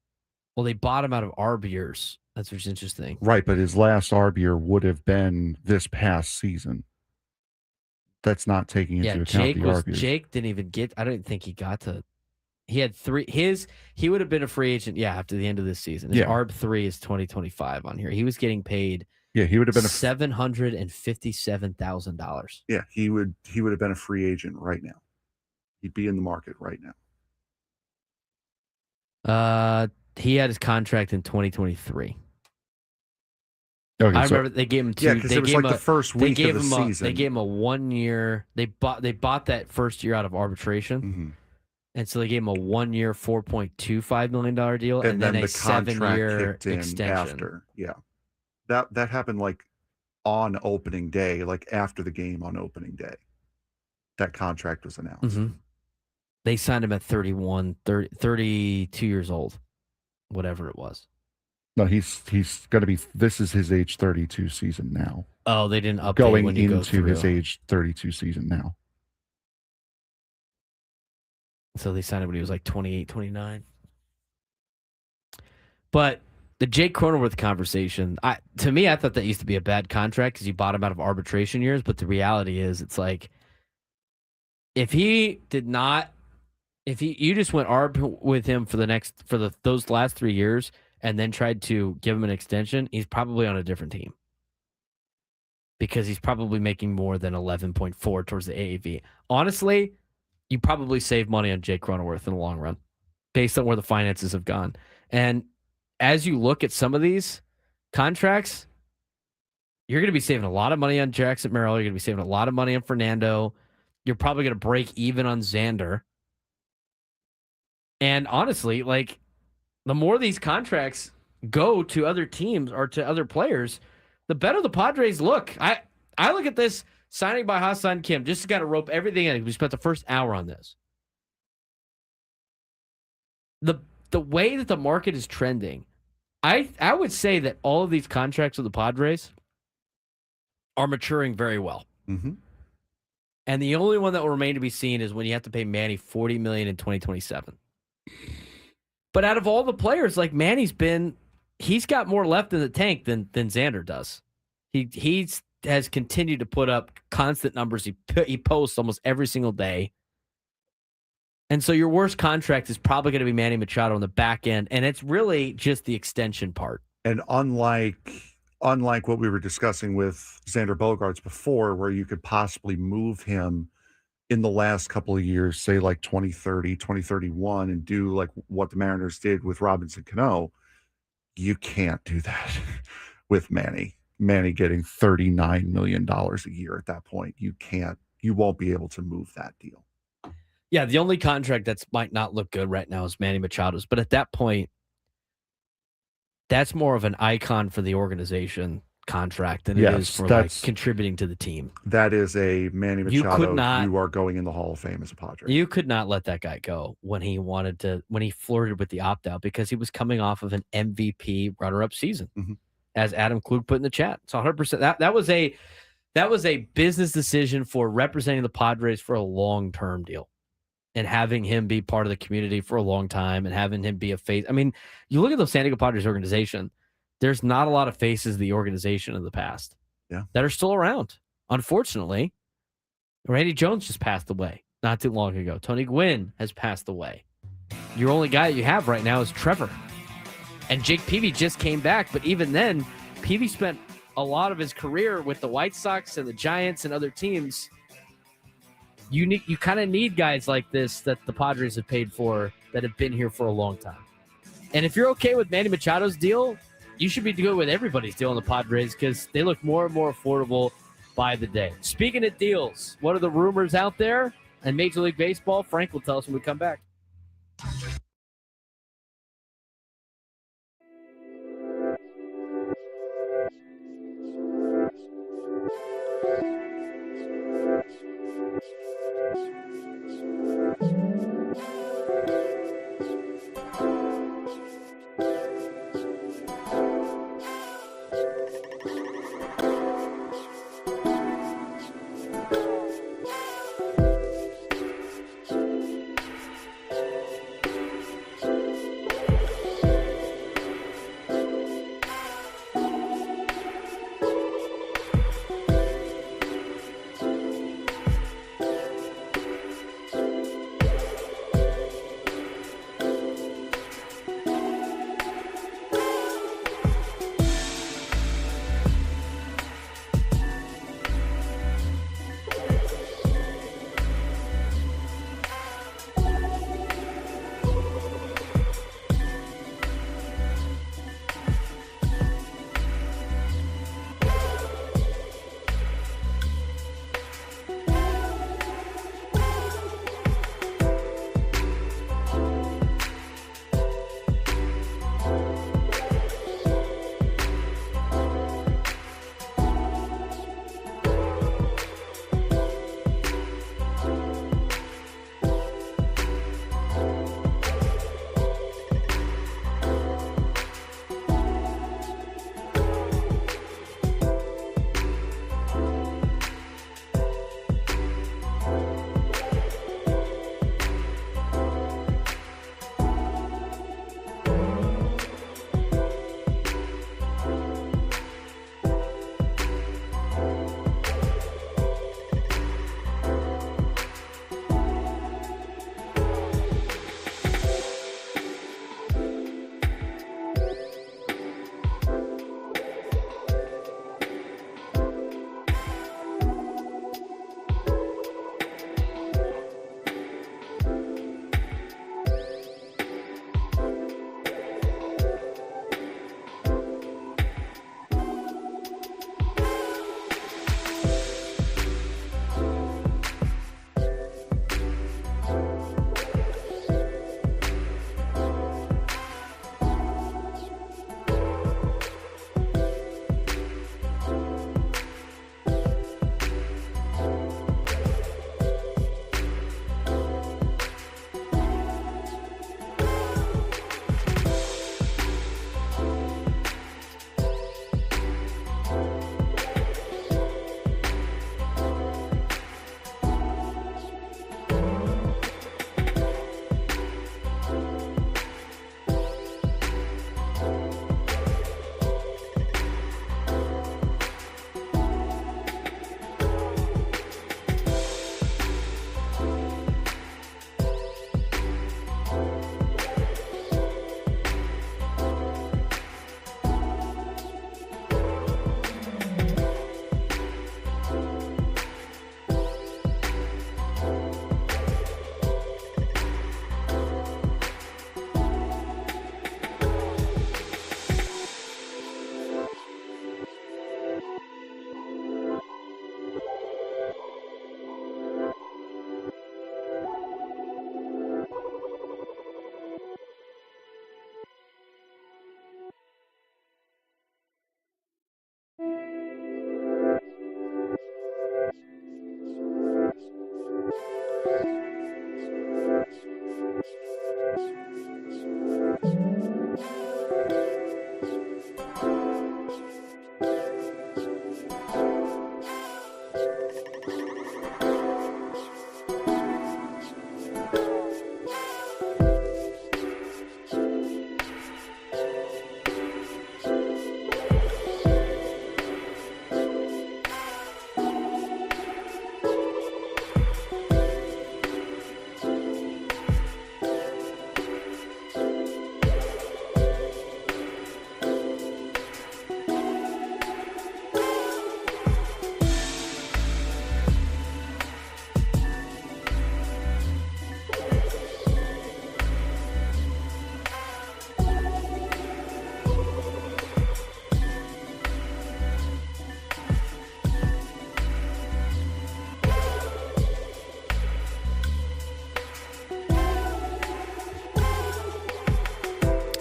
Well, they bought him out of ARB years. That's what's interesting. Right, but his last ARB year would have been this past season. That's not taking into account the ARB years. Jake didn't even get. I don't think he got to. He had three. He would have been a free agent. Yeah, after the end of this season. His ARB 3 is 2025 on here. He was getting paid. Yeah, he would have been $757,000. Yeah, he would have been a free agent right now. He'd be in the market right now. He had his contract in 2023. Okay, I remember they gave him two. Yeah, because it was like the first week of the season. They gave him a 1 year. They bought that first year out of arbitration, mm-hmm. and so they gave him a 1 year, $4.25 million deal, and then a the 7-year extension. After, yeah, that happened like on opening day, like after the game on opening day. That contract was announced. Mm-hmm. They signed him at 32 years old, whatever it was. No, he's going to be. This is his age 32 season now. Oh, they didn't update going when you into his age 32 season now. So they signed him when he was like 28, 29. But the Jake Cronenworth conversation, to me, I thought that used to be a bad contract because you bought him out of arbitration years. But the reality is, it's like if you just went ARB with him for those last 3 years and then tried to give him an extension, he's probably on a different team because he's probably making more than 11.4 towards the AAV. Honestly, you probably save money on Jake Cronenworth in the long run based on where the finances have gone. And as you look at some of these contracts, you're going to be saving a lot of money on Jackson Merrill. You're going to be saving a lot of money on Fernando. You're probably going to break even on Xander. And honestly, like, the more these contracts go to other teams or to other players, the better the Padres look. I look at this signing by Ha-Seong Kim, just got to rope everything in. We spent the first hour on this. The way that the market is trending, I would say that all of these contracts with the Padres are maturing very well. Mm-hmm. And the only one that will remain to be seen is when you have to pay Manny $40 million in 2027. But out of all the players, like Manny's he's got more left in the tank than Xander does. He has continued to put up constant numbers. He posts almost every single day. And so your worst contract is probably going to be Manny Machado on the back end, and it's really just the extension part. And unlike what we were discussing with Xander Bogaerts before, where you could possibly move him in the last couple of years, say like 2030, 2031, and do like what the Mariners did with Robinson Cano, you can't do that with Manny. Manny getting $39 million a year at that point. You can't you won't be able to move that deal. Yeah, the only contract that might not look good right now is Manny Machado's. But at that point, that's more of an icon for the organization contract than it is for like contributing to the team. That is a Manny Machado. You are going in the Hall of Fame as a Padre. You could not let that guy go when he flirted with the opt-out because he was coming off of an MVP runner-up season, as Adam Klug put in the chat. It's 100%. That was a business decision for representing the Padres for a long-term deal and having him be part of the community for a long time and having him be a face. I mean, you look at the San Diego Padres organization, there's not a lot of faces of the organization in the past that are still around. Unfortunately, Randy Jones just passed away not too long ago. Tony Gwynn has passed away. Your only guy that you have right now is Trevor. And Jake Peavy just came back, but even then, Peavy spent a lot of his career with the White Sox and the Giants and other teams. You kind of need guys like this that the Padres have paid for that have been here for a long time. And if you're okay with Manny Machado's deal, you should be good with everybody's deal on the Padres because they look more and more affordable by the day. Speaking of deals, what are the rumors out there in Major League Baseball? Frank will tell us when we come back.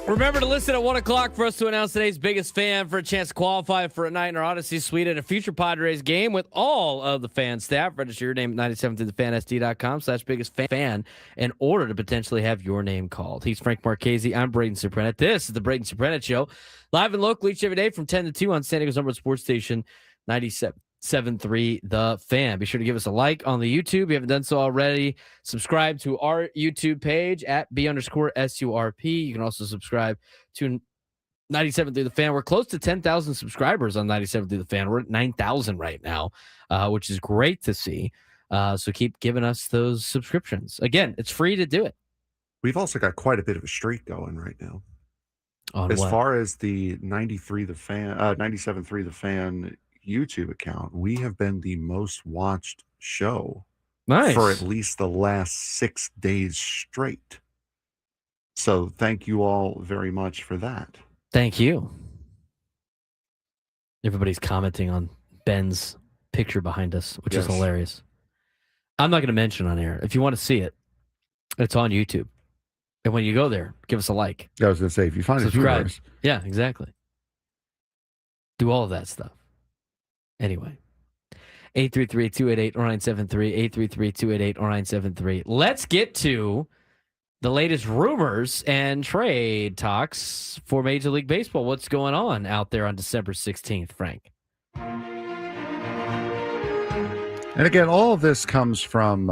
Remember to listen at 1 o'clock for us to announce today's biggest fan for a chance to qualify for a night in our Odyssey suite at a future Padres game with all of the fan staff. Register your name at 97throughthefansd.com/biggest fan in order to potentially have your name called. He's Frank Marchese. I'm Braden Surprenant. This is the Braden Surprenant Show, live and local each every day from 10 to 2 on San Diego's number one sports station, 97.3 The Fan. Be sure to give us a like on the YouTube. If you haven't done so already, subscribe to our YouTube page at B_SURP. You can also subscribe to 97 Through the Fan. We're close to 10,000 subscribers on 97 Through the Fan. We're at 9,000 right now, which is great to see. So keep giving us those subscriptions. Again, it's free to do it. We've also got quite a bit of a streak going right now. As far as the 97.3 The Fan YouTube account, we have been the most watched show for at least the last 6 days straight. So thank you all very much for that. Thank you. Everybody's commenting on Ben's picture behind us, which is hilarious. I'm not going to mention on air. If you want to see it, it's on YouTube. And when you go there, give us a like. I was going to say, if you find subscribe. it, Yeah, exactly. Do all of that stuff. Anyway, 833-288-0973, 833-288-0973. Let's get to the latest rumors and trade talks for Major League Baseball. What's going on out there on December 16th, Frank? And again, all of this comes from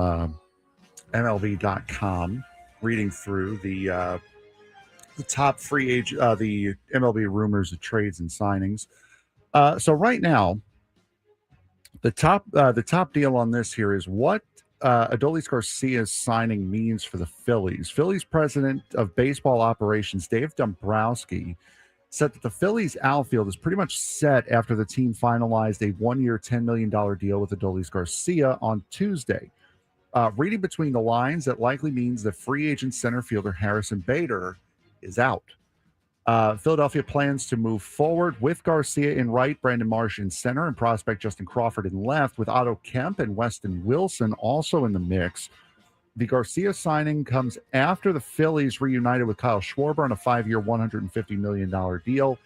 MLB.com, reading through the top free agent, the MLB rumors of trades and signings. So right now, the top deal on this here is what Adolis Garcia's signing means for the Phillies. Phillies president of baseball operations, Dave Dombrowski, said that the Phillies outfield is pretty much set after the team finalized a 1-year, $10 million deal with Adolis Garcia on Tuesday. Reading between the lines, that likely means that free agent center fielder Harrison Bader is out. Philadelphia plans to move forward with Garcia in right, Brandon Marsh in center, and prospect Justin Crawford in left, with Otto Kemp and Weston Wilson also in the mix. The Garcia signing comes after the Phillies reunited with Kyle Schwarber on a 5-year, $150 million deal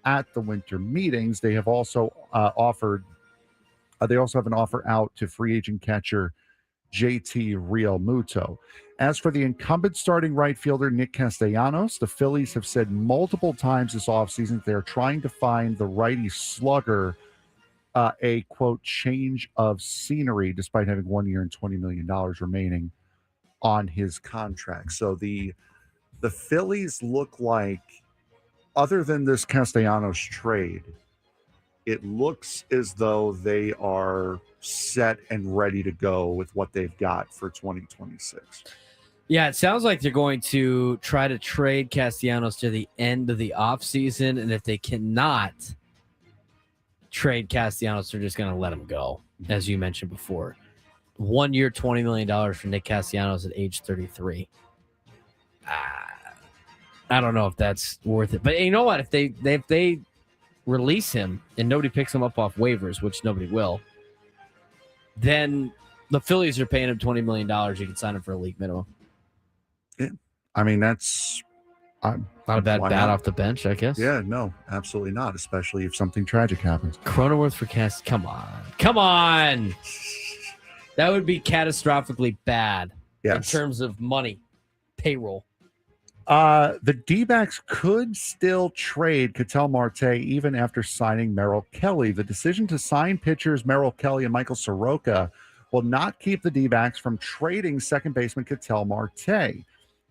at the winter meetings. They have also offered. They also have an offer out to free agent catcher JT Realmuto. As for the incumbent starting right fielder Nick Castellanos, the Phillies have said multiple times this offseason that they're trying to find the righty slugger a, quote, change of scenery, despite having 1 year and $20 million remaining on his contract. So the Phillies look like, other than this Castellanos trade, it looks as though they are set and ready to go with what they've got for 2026. Yeah, it sounds like they're going to try to trade Castellanos to the end of the offseason, and if they cannot trade Castellanos, they're just going to let him go, as you mentioned before. 1 year, $20 million for Nick Castellanos at age 33. I don't know if that's worth it. But you know what? If they release him and nobody picks him up off waivers, which nobody will, then the Phillies are paying him $20 million. You can sign him for a league minimum. Yeah. I mean, that's not a bad bat off the bench, I guess. Yeah, no, absolutely not, especially if something tragic happens. Cronenworth for Cast. Come on. That would be catastrophically bad in terms of money, payroll. The D-backs could still trade Ketel Marte even after signing Merrill Kelly. The decision to sign pitchers Merrill Kelly and Michael Soroka will not keep the D-backs from trading second baseman Ketel Marte.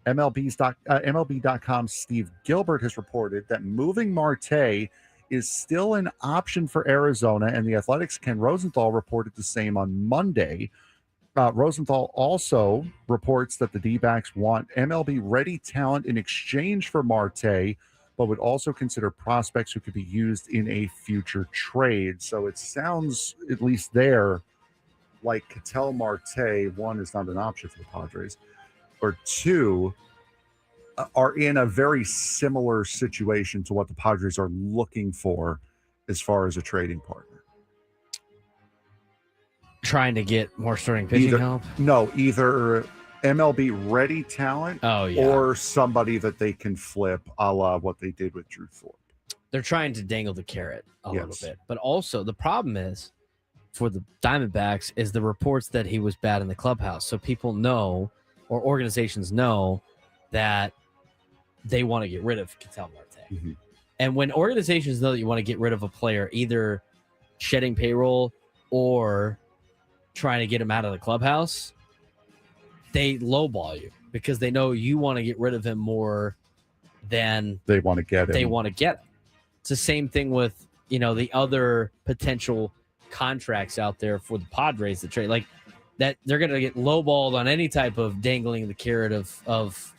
MLB.com's Steve Gilbert has reported that moving Marte is still an option for Arizona, and the Athletics' Ken Rosenthal reported the same on Monday. Rosenthal also reports that the D-backs want MLB-ready talent in exchange for Marte, but would also consider prospects who could be used in a future trade. So it sounds, at least there, like Ketel Marte, one, is not an option for the Padres, or two, are in a very similar situation to what the Padres are looking for as far as a trading partner. Trying to get more starting pitching help? No, either MLB ready talent, Oh, yeah. or somebody that they can flip, a la what they did with Drew Thorpe. They're trying to dangle the carrot a little Yes. bit. But also, the problem is for the Diamondbacks is the reports that he was bad in the clubhouse. So people know, or organizations know, that they want to get rid of Ketel Marte. Mhm. And when organizations know that you want to get rid of a player, either shedding payroll or trying to get him out of the clubhouse, they lowball you because they know you want to get rid of him more than They want to get him. they want to get him. It's the same thing with, the other potential contracts out there for the Padres to trade. Like that, they're going to get lowballed on any type of dangling the carrot of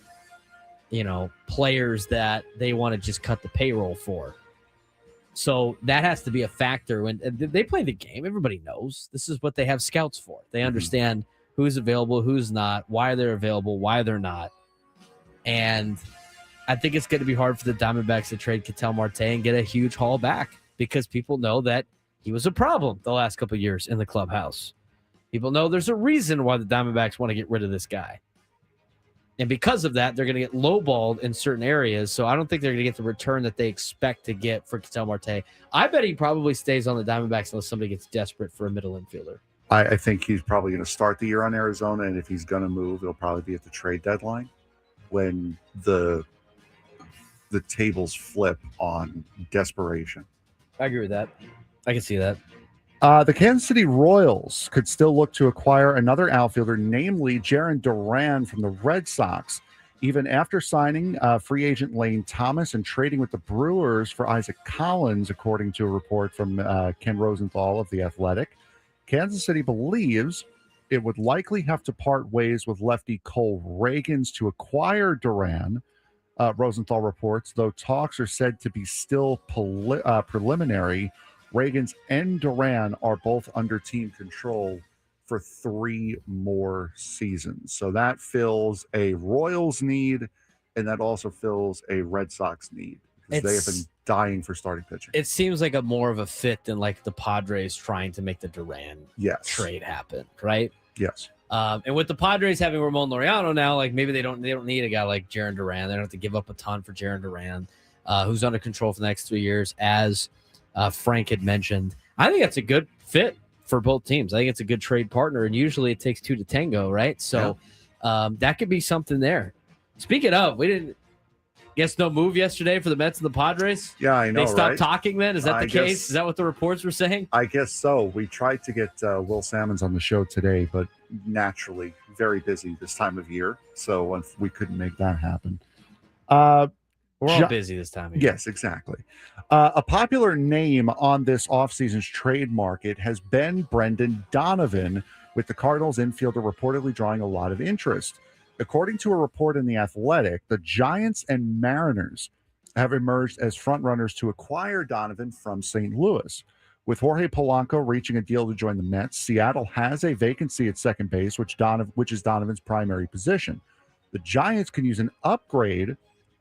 players that they want to just cut the payroll for. So that has to be a factor when they play the game. Everybody knows this is what they have scouts for. They understand who's available, who's not, why they're available, why they're not. And I think it's going to be hard for the Diamondbacks to trade Ketel Marte and get a huge haul back because people know that he was a problem the last couple of years in the clubhouse. People know there's a reason why the Diamondbacks want to get rid of this guy. And because of that, they're going to get lowballed in certain areas. So I don't think they're going to get the return that they expect to get for Ketel Marte. I bet he probably stays on the Diamondbacks unless somebody gets desperate for a middle infielder. I think he's probably going to start the year on Arizona, and if he's going to move, it'll probably be at the trade deadline when the tables flip on desperation. I agree with that. I can see that. The Kansas City Royals could still look to acquire another outfielder, namely Jarren Duran from the Red Sox, even after signing free agent Lane Thomas and trading with the Brewers for Isaac Collins, according to a report from Ken Rosenthal of The Athletic. Kansas City believes it would likely have to part ways with lefty Cole Reagans to acquire Duran. Rosenthal reports, though talks are said to be still preliminary. Reagans and Duran are both under team control for 3 more seasons. So that fills a Royals need, and that also fills a Red Sox need because they have been dying for starting pitching. It seems like a more of a fit than like the Padres trying to make the Duran trade happen, right? Yes. And with the Padres having Ramon Laureano now, like maybe they don't need a guy like Jarren Duran. They don't have to give up a ton for Jarren Duran, who's under control for the next 3 years, as Frank had mentioned. I think that's a good fit for both teams. I think it's a good trade partner, and usually it takes 2 to tango, right? So that could be something there. Speaking of, we didn't guess no move yesterday for the Mets and the Padres. Yeah, I know. They stopped right? talking then? Is that I the case? guess- Is that what the reports were saying? I guess so. We tried to get Will Salmons on the show today, but naturally very busy this time of year, so we couldn't make that happen. We're all busy this time of year. Yes, exactly. A popular name on this offseason's trade market has been Brendan Donovan, with the Cardinals infielder reportedly drawing a lot of interest. According to a report in The Athletic, the Giants and Mariners have emerged as frontrunners to acquire Donovan from St. Louis. With Jorge Polanco reaching a deal to join the Mets, Seattle has a vacancy at second base, which is Donovan's primary position. The Giants can use an upgrade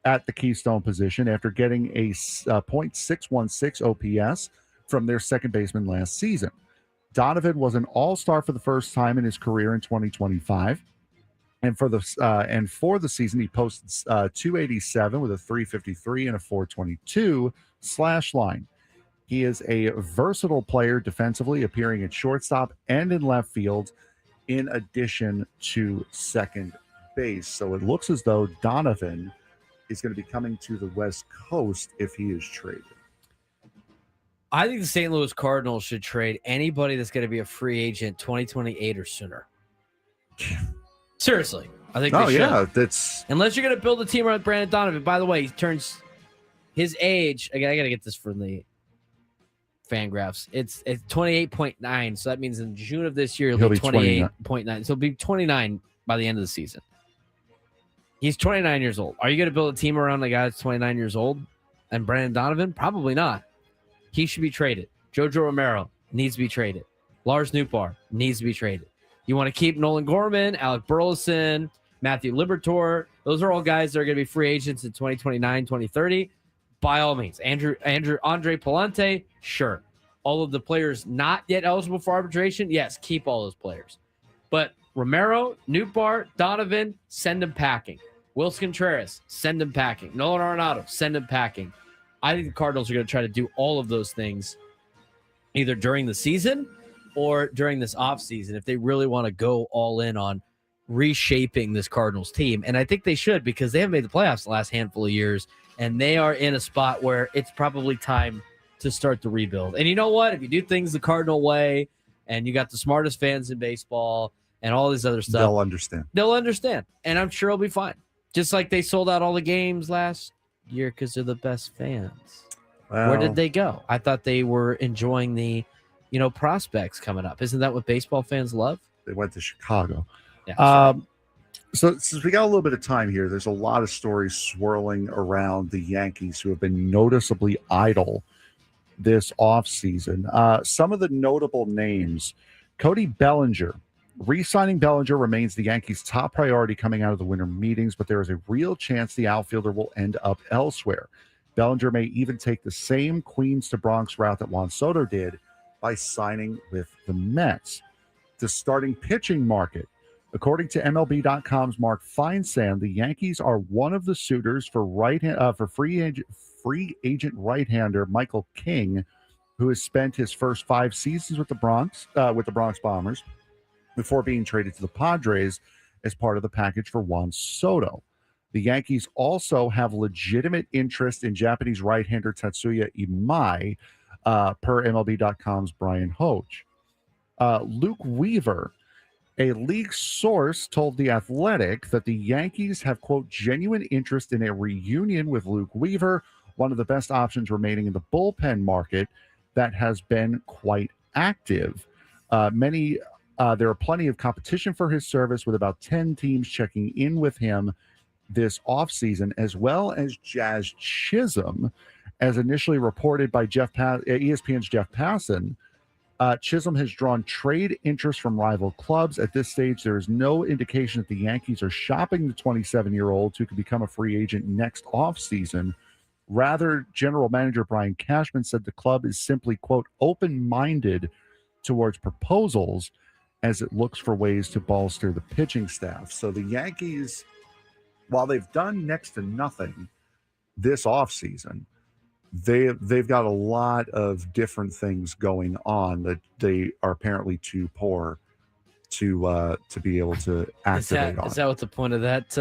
at the Keystone position after getting a .616 OPS from their second baseman last season. Donovan was an all-star for the first time in his career in 2025. And for the season, he posted 287 with a 353 and a 422 slash line. He is a versatile player defensively, appearing at shortstop and in left field, in addition to second base. So it looks as though Donovan is going to be coming to the West Coast if he is traded. I think the St. Louis Cardinals should trade anybody that's going to be a free agent 2028 or sooner. Seriously, I think they should. That's unless you're going to build a team around Brandon Donovan. By the way, he turns his age. I got to get this from the Fangraphs. It's 28.9, so that means in June of this year he'll be 28.9. So he'll be 29 by the end of the season. He's 29 years old. Are you going to build a team around a guy that's 29 years old and Brandon Donovan? Probably not. He should be traded. Jojo Romero needs to be traded. Lars Nootbaar needs to be traded. You want to keep Nolan Gorman, Alec Burleson, Matthew Liberatore. Those are all guys that are going to be free agents in 2029, 2030. By all means. Andre Palante, sure. All of the players not yet eligible for arbitration, yes, keep all those players. But Romero, Newbar, Donovan, send him packing. Wilson Contreras, send him packing. Nolan Arenado, send him packing. I think the Cardinals are going to try to do all of those things either during the season or during this offseason if they really want to go all in on reshaping this Cardinals team. And I think they should, because they haven't made the playoffs the last handful of years, and they are in a spot where it's probably time to start the rebuild. And you know what? If you do things the Cardinal way and you got the smartest fans in baseball and all this other stuff, They'll understand. They'll understand. And I'm sure it'll be fine. Just like they sold out all the games last year because they're the best fans. Well, Where did they go? I thought they were enjoying the, prospects coming up. Isn't that what baseball fans love? They went to Chicago. Yeah. So since we got a little bit of time here, there's a lot of stories swirling around the Yankees who have been noticeably idle this offseason. Some of the notable names: Cody Bellinger. Re-signing Bellinger remains the Yankees' top priority coming out of the winter meetings, but there is a real chance the outfielder will end up elsewhere. Bellinger may even take the same Queens to Bronx route that Juan Soto did by signing with the Mets. The starting pitching market. According to MLB.com's Mark Feinsand, the Yankees are one of the suitors for free agent right-hander Michael King, who has spent his first 5 seasons with the Bronx Bombers before being traded to the Padres as part of the package for Juan Soto. The Yankees also have legitimate interest in Japanese right-hander Tatsuya Imai, per MLB.com's Brian Hoge. Luke Weaver, a league source, told The Athletic that the Yankees have, quote, genuine interest in a reunion with Luke Weaver, one of the best options remaining in the bullpen market that has been quite active. There are plenty of competition for his service, with about 10 teams checking in with him this offseason, as well as Jazz Chisholm, as initially reported by ESPN's Jeff Passan. Chisholm has drawn trade interest from rival clubs. At this stage, there is no indication that the Yankees are shopping the 27-year-old who could become a free agent next offseason. Rather, general manager Brian Cashman said the club is simply, quote, open-minded towards proposals as it looks for ways to bolster the pitching staff. So the Yankees, while they've done next to nothing this offseason, they've got a lot of different things going on that they are apparently too poor to be able to activate on. Is that what the point of that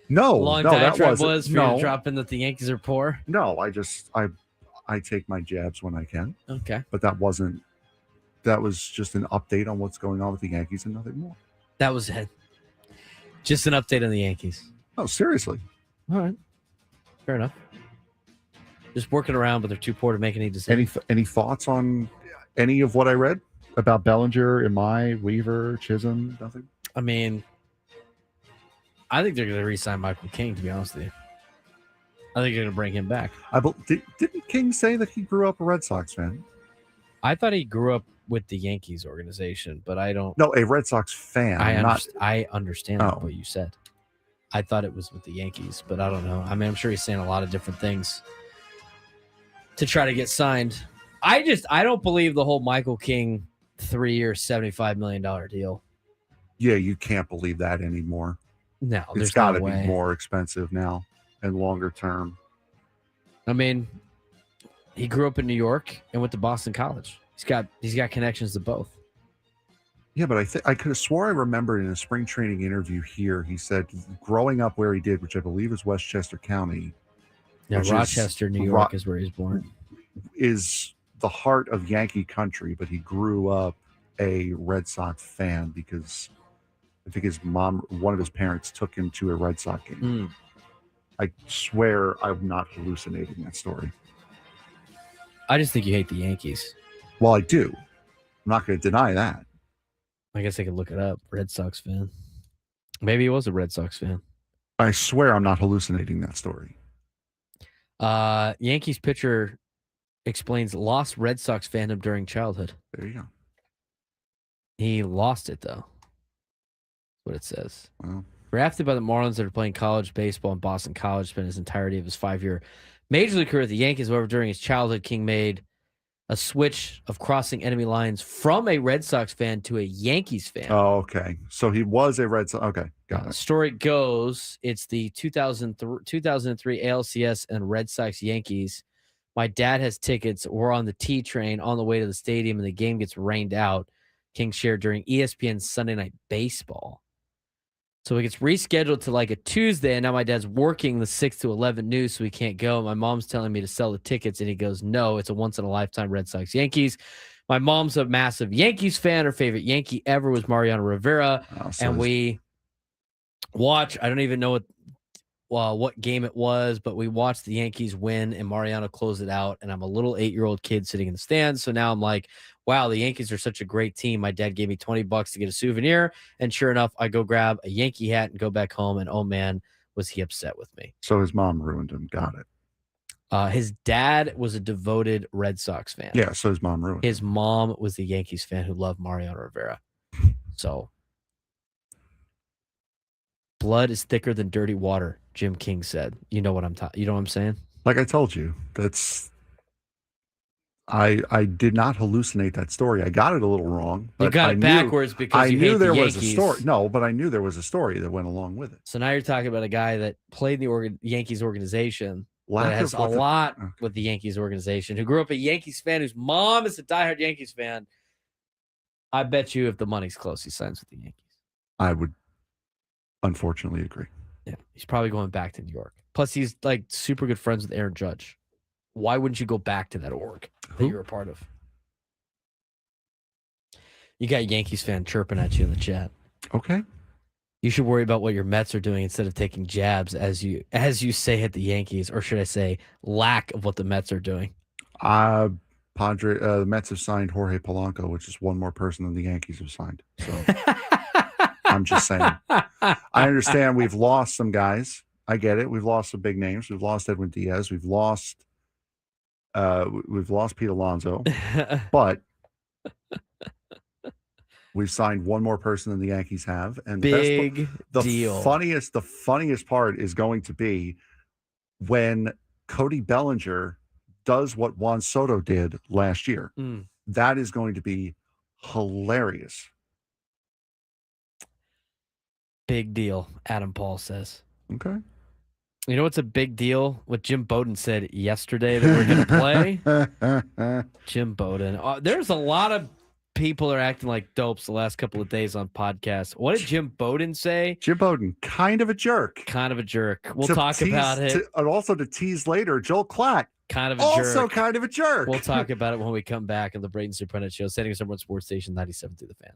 long diatribe was for you dropping that the Yankees are poor? No, I take my jabs when I can. Okay. But that was just an update on what's going on with the Yankees and nothing more. That was it. Just an update on the Yankees. Oh, seriously. All right. Fair enough. Just working around, but they're too poor to make any decisions. Any thoughts on any of what I read about Bellinger, Imai, Weaver, Chisholm? Nothing? I mean, I think they're going to re-sign Michael King, to be honest with you. I think they're going to bring him back. Didn't King say that he grew up a Red Sox fan? I thought he grew up with the Yankees organization, but I don't. No, a Red Sox fan. I understand what you said. I thought it was with the Yankees, but I don't know. I mean, I'm sure he's saying a lot of different things to try to get signed. I don't believe the whole Michael King 3-year, $75 million deal. Yeah, you can't believe that anymore. No, it's got to be more expensive now and longer term. I mean, he grew up in New York and went to Boston College. He's got connections to both. Yeah, but I could have swore I remembered in a spring training interview here, he said growing up where he did, which I believe is Westchester County. Yeah, Rochester, New York is where he's born. Is the heart of Yankee country, but he grew up a Red Sox fan because I think his mom, one of his parents, took him to a Red Sox game. I swear I'm not hallucinating that story. I just think you hate the Yankees. Well, I do. I'm not going to deny that. I guess I could look it up. Red Sox fan. Maybe he was a Red Sox fan. I swear I'm not hallucinating that story. Yankees pitcher explains lost Red Sox fandom during childhood. There you go. He lost it, though. That's what it says. Well, drafted by the Marlins that are playing college baseball in Boston College, spent his entirety of his 5-year Major League career at the Yankees. However, during his childhood, King made a switch of crossing enemy lines from a Red Sox fan to a Yankees fan. Oh, okay. So he was a Red Sox. Okay, got it. Story goes, it's the 2003 ALCS and Red Sox Yankees. My dad has tickets. We're on the T train on the way to the stadium, and the game gets rained out. King shared during ESPN's Sunday Night Baseball. So it gets rescheduled to like a Tuesday, and now my dad's working the 6 to 11 news, so he can't go. My mom's telling me to sell the tickets, and he goes, no, it's a once-in-a-lifetime Red Sox Yankees. My mom's a massive Yankees fan. Her favorite Yankee ever was Mariano Rivera, and we watch, I don't even know what game it was, but we watched the Yankees win, and Mariano closed it out, and I'm a little 8-year-old kid sitting in the stands, so now I'm like, wow, the Yankees are such a great team. My dad gave me $20 to get a souvenir, and sure enough, I go grab a Yankee hat and go back home, and oh man, was he upset with me. So his mom ruined him. Got it. His dad was a devoted Red Sox fan. Yeah, so his mom ruined him. His mom was the Yankees fan who loved Mariano Rivera. So, blood is thicker than dirty water, Jim King said. You know what you know what I'm saying? Like I told you, I did not hallucinate that story. I got it a little wrong. You got it backwards because I knew there was a story. No, but I knew there was a story that went along with it. So now you're talking about a guy that played in the Yankees organization, that has a lot with the Yankees organization, who grew up a Yankees fan, whose mom is a diehard Yankees fan. I bet you if the money's close, he signs with the Yankees. I would unfortunately agree. Yeah, he's probably going back to New York. Plus, he's like super good friends with Aaron Judge. Why wouldn't you go back to that org that you're a part of? You got a Yankees fan chirping at you in the chat. Okay. You should worry about what your Mets are doing instead of taking jabs as you say at the Yankees, or should I say lack of what the Mets are doing. The Mets have signed Jorge Polanco, which is one more person than the Yankees have signed. So I'm just saying. I understand we've lost some guys. I get it. We've lost some big names. We've lost Edwin Diaz. We've lost Pete Alonso, but we've signed one more person than the Yankees have. And the deal. The funniest part is going to be when Cody Bellinger does what Juan Soto did last year. That is going to be hilarious. Big deal, Adam Paul says. Okay. You know what's a big deal? What Jim Bowden said yesterday that we're going to play? Jim Bowden. There's a lot of people are acting like dopes the last couple of days on podcasts. What did Jim Bowden say? Jim Bowden, kind of a jerk. Kind of a jerk. We'll talk about it. And also to tease later, Joel Klatt. Kind of a also jerk. Also kind of a jerk. We'll talk about it when we come back on the Braden Surprenant Show, setting us up on Sports Station 97 through the Fan.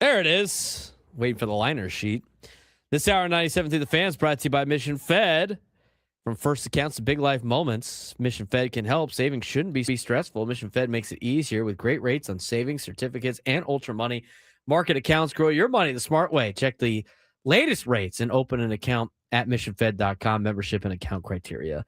There it is. Waiting for the liner sheet. This hour 97 through the fans brought to you by Mission Fed. From first accounts to big life moments, Mission Fed can help. Savings shouldn't be stressful. Mission Fed makes it easier with great rates on savings, certificates, and ultra money market accounts. Grow your money the smart way. Check the latest rates and open an account at missionfed.com. Membership and account criteria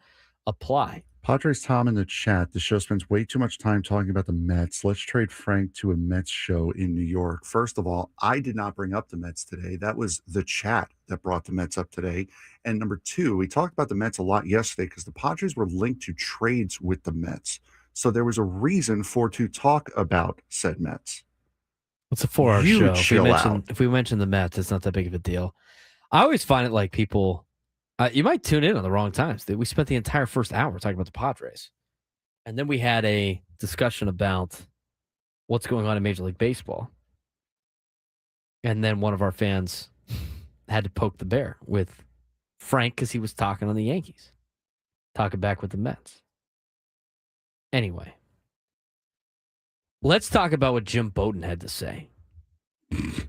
apply. Padres Tom in the chat. The show spends way too much time talking about the Mets. Let's trade Frank to a Mets show in New York. First of all, I did not bring up the Mets today. That was the chat that brought the Mets up today. And number two, we talked about the Mets a lot yesterday because the Padres were linked to trades with the Mets. So there was a reason to talk about said Mets. It's a 4-hour You show. chill out. If we mention the Mets, it's not that big of a deal. I always find it like people, you might tune in on the wrong times. We spent the entire first hour talking about the Padres. And then we had a discussion about what's going on in Major League Baseball. And then one of our fans had to poke the bear with Frank because he was talking on the Yankees, talking back with the Mets. Anyway, let's talk about what Jim Bowden had to say. This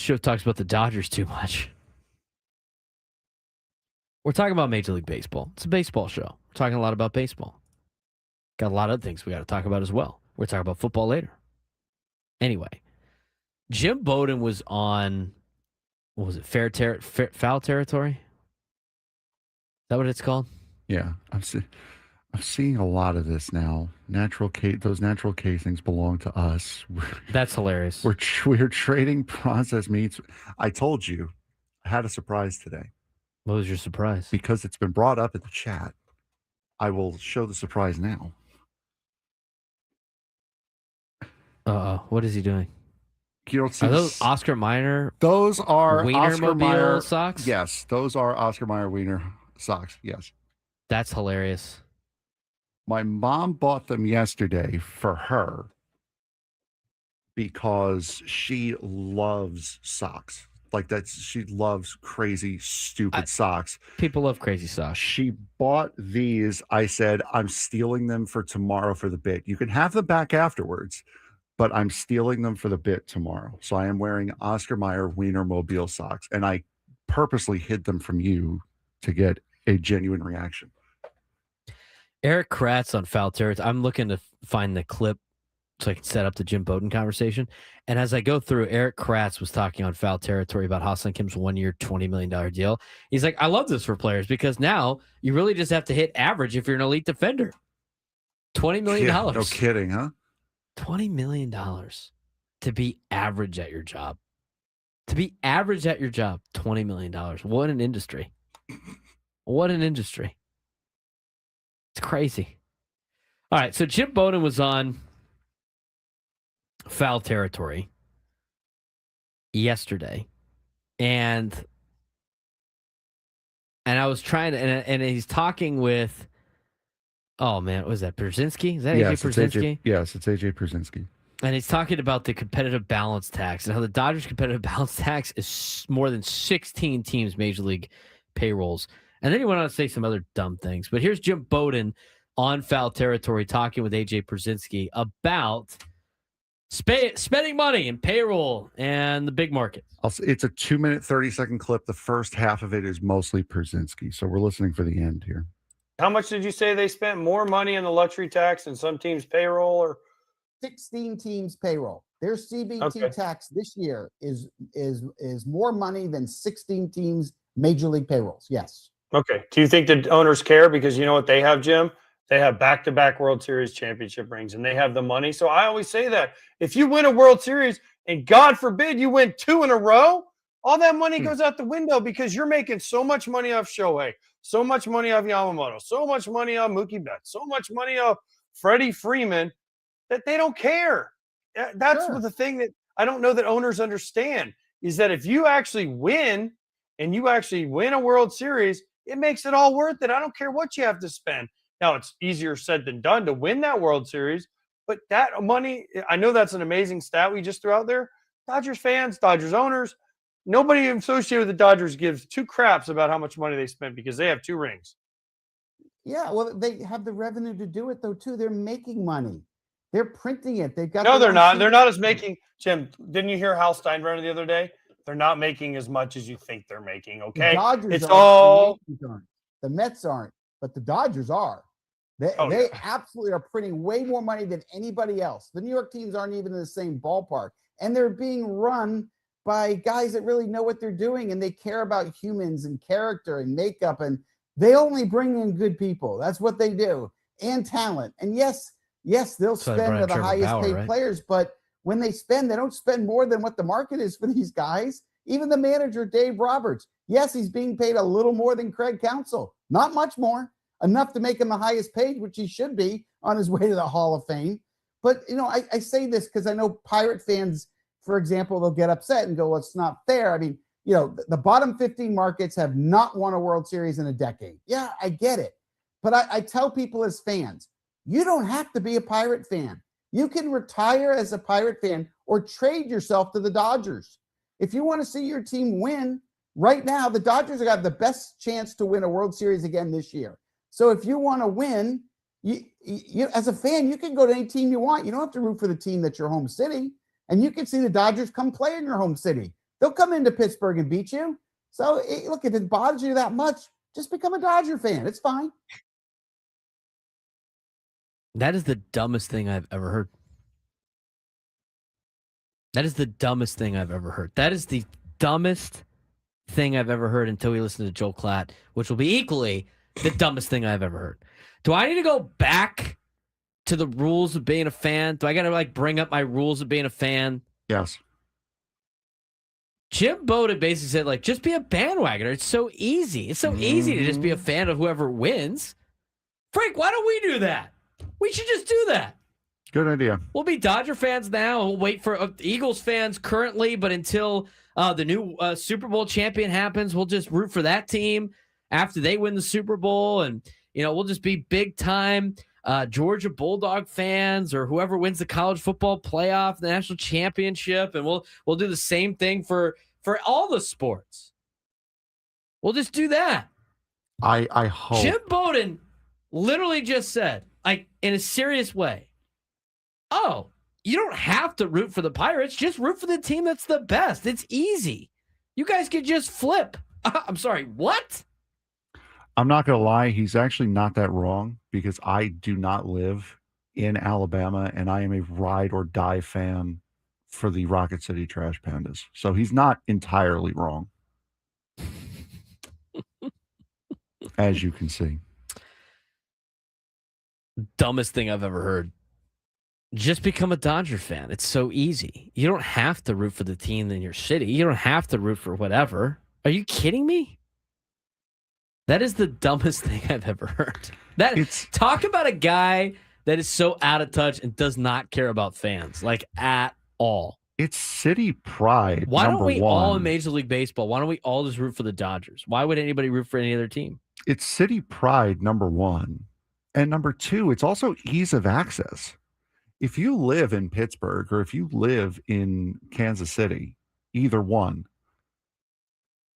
show talks about the Dodgers too much. We're talking about Major League Baseball. It's a baseball show. We're talking a lot about baseball. Got a lot of other things we got to talk about as well. We're talking about football later. Anyway, Jim Bowden was on, what was it, foul territory? Is that what it's called? Yeah, I'm seeing a lot of this now. Those natural casings belong to us. That's hilarious. We're trading processed meats. I told you, I had a surprise today. What was your surprise? Because it's been brought up in the chat. I will show the surprise now. What is he doing? You don't see Are those Oscar Mayer? Those are Oscar Wienermobile Mayer socks? Yes, those are Oscar Mayer Wiener socks. Yes. That's hilarious. My mom bought them yesterday for her because she loves socks. Like she loves crazy, stupid socks. People love crazy socks. She bought these. I said, I'm stealing them for tomorrow for the bit. You can have them back afterwards, but I'm stealing them for the bit tomorrow. So I am wearing Oscar Mayer Wienermobile socks, and I purposely hid them from you to get a genuine reaction. Eric Kratz on foul territory. I'm looking to find the clip so I can set up the Jim Bowden conversation. And as I go through, Eric Kratz was talking on foul territory about Ha-Seong Kim's 1-year, $20 million deal. He's like, I love this for players because now you really just have to hit average if you're an elite defender. $20 million. Yeah, no kidding, huh? $20 million to be average at your job. To be average at your job, $20 million. What an industry. What an industry. It's crazy. All right, so Jim Bowden was on foul territory yesterday, and I was trying to, and he's talking with, oh man, what was that Brzezinski? Is that Yes, AJ Brzezinski? Yes, it's AJ Brzezinski. And he's talking about the competitive balance tax and how the Dodgers competitive balance tax is more than 16 teams' major league payrolls. And then he went on to say some other dumb things. But here's Jim Bowden on Foul Territory talking with AJ Brzezinski about spending money and payroll and the big markets. It's a 2-minute, 30-second clip. The first half of it is mostly Brzezinski. So we're listening for the end here. How much did you say they spent more money on the luxury tax than some teams' payroll? Or 16 teams payroll. Their CBT tax this year is more money than 16 teams major league payrolls. Yes. Okay. Do you think the owners care? Because you know what they have, Jim? They have back-to-back World Series championship rings, and they have the money. So I always say that if you win a World Series and God forbid you win 2 in a row, all that money goes out the window because you're making so much money off Shohei, so much money off Yamamoto, so much money off Mookie Betts, so much money off Freddie Freeman that they don't care. That's the thing that I don't know that owners understand is that if you actually win and you actually win a World Series, it makes it all worth it. I don't care what you have to spend. Now, it's easier said than done to win that World Series, but that money, I know that's an amazing stat we just threw out there. Dodgers fans, Dodgers owners, nobody associated with the Dodgers gives 2 craps about how much money they spent because they have 2 rings. Yeah, well, they have the revenue to do it, though, too. They're making money. They're printing it. They've got. No, they're not. They're not as making. Jim, didn't you hear Hal Steinbrenner the other day? They're not making as much as you think they're making. Okay, the Dodgers it's aren't, all. The Mets aren't, but the Dodgers are. They absolutely are printing way more money than anybody else. The New York teams aren't even in the same ballpark, and they're being run by guys that really know what they're doing and they care about humans and character and makeup, and they only bring in good people. That's what they do, and talent. And yes, they'll spend to the highest paid players, but when they spend, they don't spend more than what the market is for these guys. Even the manager, Dave Roberts, yes, he's being paid a little more than Craig Counsell, not much more, enough to make him the highest paid, which he should be on his way to the Hall of Fame. But, I say this because I know Pirate fans, for example, they'll get upset and go, well, it's not fair. I mean, the bottom 15 markets have not won a World Series in a decade. Yeah, I get it. But I tell people as fans, you don't have to be a Pirate fan. You can retire as a Pirate fan or trade yourself to the Dodgers. If you want to see your team win, right now, the Dodgers have got the best chance to win a World Series again this year. So if you want to win, you as a fan, you can go to any team you want. You don't have to root for the team that's your home city. And you can see the Dodgers come play in your home city. They'll come into Pittsburgh and beat you. So, look, if it bothers you that much, just become a Dodger fan. It's fine. That is the dumbest thing I've ever heard. That is the dumbest thing I've ever heard. That is the dumbest thing I've ever heard until we listen to Joel Klatt, which will be equally the dumbest thing I've ever heard. Do I need to go back to the rules of being a fan? Do I got to bring up my rules of being a fan? Yes. Jim Bowden basically said, just be a bandwagoner. It's so easy. It's so easy to just be a fan of whoever wins. Frank, why don't we do that? We should just do that. Good idea. We'll be Dodger fans now. We'll wait for Eagles fans currently, but until the new Super Bowl champion happens, we'll just root for that team after they win the Super Bowl. And, we'll just be big time Georgia Bulldog fans or whoever wins the college football playoff, the national championship. And we'll do the same thing for all the sports. We'll just do that. I hope. Jim Bowden literally just said, in a serious way, oh, you don't have to root for the Pirates. Just root for the team that's the best. It's easy. You guys could just flip. I'm sorry, what? I'm not going to lie. He's actually not that wrong because I do not live in Alabama and I am a ride or die fan for the Rocket City Trash Pandas. So he's not entirely wrong. As you can see. Dumbest thing I've ever heard. Just become a Dodger fan. It's so easy. You don't have to root for the team in your city. You don't have to root for whatever. Are you kidding me? That is the dumbest thing I've ever heard. Talk about a guy that is so out of touch and does not care about fans, at all. It's city pride. Why don't number we one. all in Major League Baseball? Why don't we all just root for the Dodgers? Why would anybody root for any other team? It's city pride, number one. And number two, it's also ease of access. If you live in Pittsburgh or if you live in Kansas City, either one,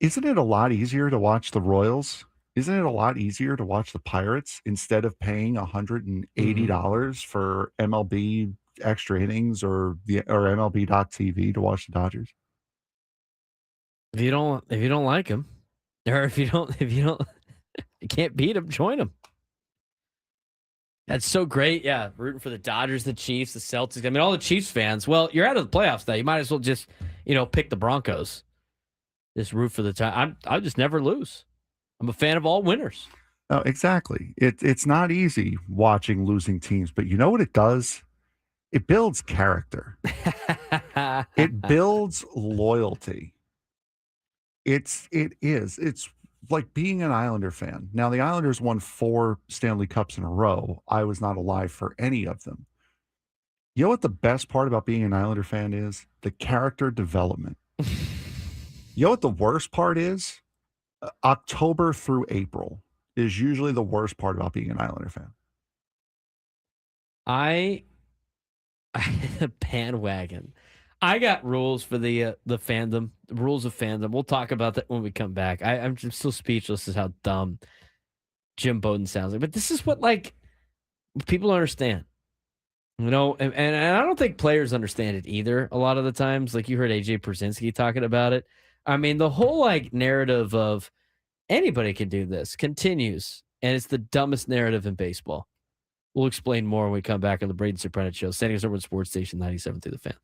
isn't it a lot easier to watch the Royals? Isn't it a lot easier to watch the Pirates instead of paying $180 for MLB extra innings or MLB.TV to watch the Dodgers? If you don't like them, or if you can't beat them, join them. That's so great. Yeah, rooting for the Dodgers, the Chiefs, the Celtics. I mean, all the Chiefs fans. Well, you're out of the playoffs now. You might as well just pick the Broncos. Just root for the time. I just never lose. I'm a fan of all winners. Oh, exactly. It's not easy watching losing teams, but you know what it does? It builds character. It builds loyalty. It's like being an Islander fan. Now, the Islanders won 4 Stanley Cups in a row. I was not alive for any of them. You know what the best part about being an Islander fan is? The character development. You know what the worst part is? October through April is usually the worst part about being an Islander fan. I bandwagon. I got rules for the fandom, the rules of fandom. We'll talk about that when we come back. I'm just still speechless as how dumb Jim Bowden sounds like. But this is what people understand. And I don't think players understand it either a lot of the times. Like you heard AJ Pierzynski talking about it. I mean, the whole narrative of anybody can do this continues, and it's the dumbest narrative in baseball. We'll explain more when we come back on the Braden Surprenant Show. Standing us over at Sports Station 97 through the Fan.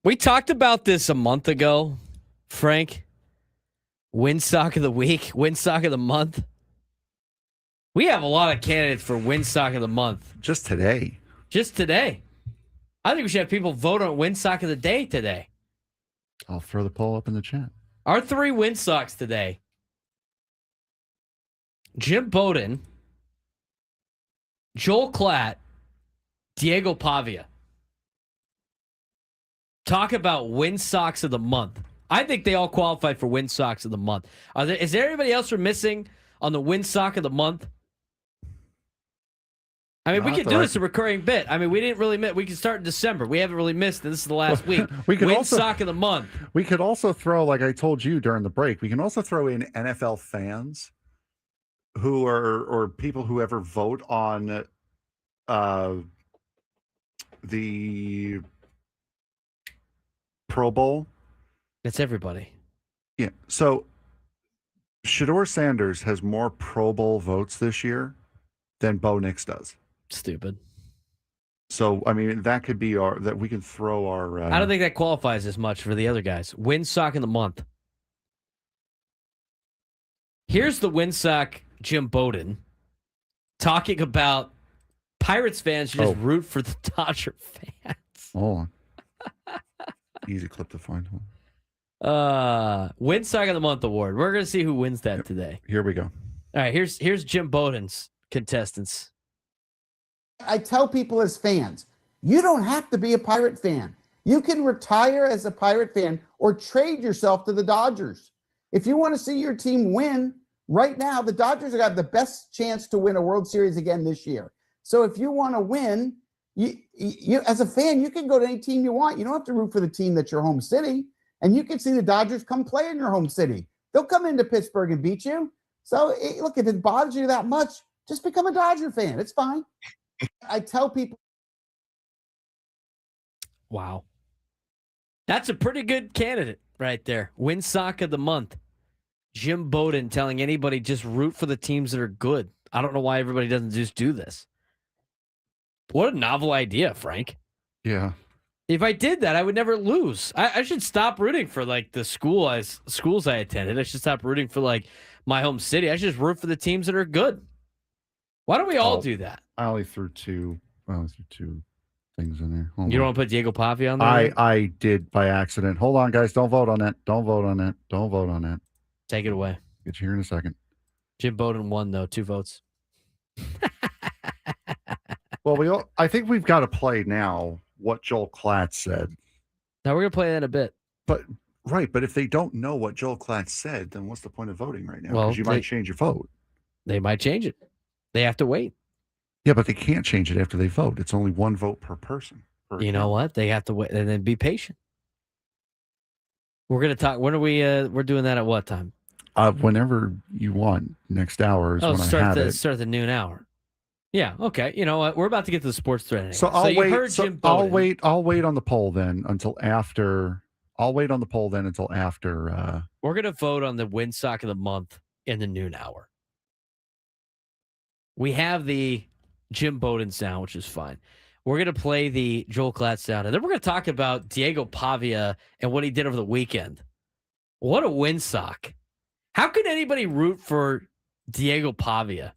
We talked about this a month ago, Frank. Win sock of the week, win sock of the month. We have a lot of candidates for win sock of the month. Just today. I think we should have people vote on win sock of the day today. I'll throw the poll up in the chat. Our 3 win socks today: Jim Bowden, Joel Klatt, Diego Pavia. Talk about win socks of the month. I think they all qualify for win socks of the month. Is there anybody else we're missing on the win sock of the month? I mean, we could do this a recurring bit. I mean, we didn't really miss. We can start in December. We haven't really missed it. This is the last week. We could win also, sock of the month. We could also throw, like I told you during the break, we can also throw in NFL fans who are, or people who ever vote on the Pro Bowl. It's everybody. Yeah. So Shedeur Sanders has more Pro Bowl votes this year than Bo Nix does. Stupid. So, I mean, that could be that we can throw our... I don't think that qualifies as much for the other guys. Win sock of the month. Here's the win sock, Jim Bowden, talking about Pirates fans should just root for the Dodger fans. Hold on. Easy clip to find. Win sock of the month award. We're going to see who wins that today. Here we go. All right, here's Jim Bowden's contestants. I tell people as fans, you don't have to be a Pirate fan. You can retire as a Pirate fan or trade yourself to the Dodgers. If you want to see your team win, right now, the Dodgers have got the best chance to win a World Series again this year. So if you want to win, you as a fan, you can go to any team you want. You don't have to root for the team that's your home city. And you can see the Dodgers come play in your home city. They'll come into Pittsburgh and beat you. So, look, if it bothers you that much, just become a Dodger fan. It's fine. I tell people. Wow. That's a pretty good candidate right there. Win sock of the month. Jim Bowden telling anybody just root for the teams that are good. I don't know why everybody doesn't just do this. What a novel idea, Frank. Yeah. If I did that, I would never lose. I should stop rooting for like the schools I attended. I should stop rooting for like my home city. I should just root for the teams that are good. Why don't we all do that? I only threw two things in there. You don't want to put Diego Pavia on there? I did by accident. Hold on, guys. Don't vote on that. Don't vote on that. Don't vote on that. Take it away. Get you here in a second. Jim Bowden won, though. 2 votes. Well, I think we've got to play now what Joel Klatt said. Now we're going to play that in a bit. But if they don't know what Joel Klatt said, then what's the point of voting right now? Well, Because you might change your vote. They might change it. They have to wait. Yeah, but they can't change it after they vote. It's only 1 vote per person. You know what? They have to wait and then be patient. We're going to talk. When are we? We're doing that at what time? Whenever you want. Next hour is when I have it. Start the noon hour. Yeah. Okay. You know what? We're about to get to the sports thread. Anyway. So I'll wait. I'll wait on the poll then until after. I'll wait on the poll then until after. We're going to vote on the win sock of the month in the noon hour. We have the Jim Bowden sound, which is fine. We're going to play the Joel Klatt sound, and then we're going to talk about Diego Pavia and what he did over the weekend. What a win sock. How could anybody root for Diego Pavia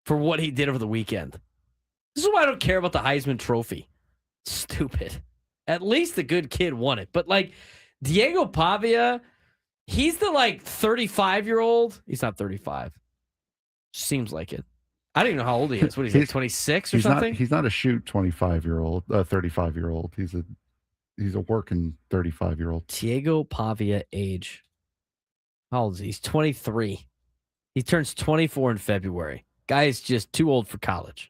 for what he did over the weekend? This is why I don't care about the Heisman Trophy. Stupid. At least the good kid won it. But, like, Diego Pavia, he's the, 35-year-old. He's not 35. Seems like it. I don't even know how old he is. What is he, 26 or something? He's not a shoot 25-year-old, 35-year-old. He's a working 35-year-old. Diego Pavia age. How old is he? He's 23. He turns 24 in February. Guy is just too old for college.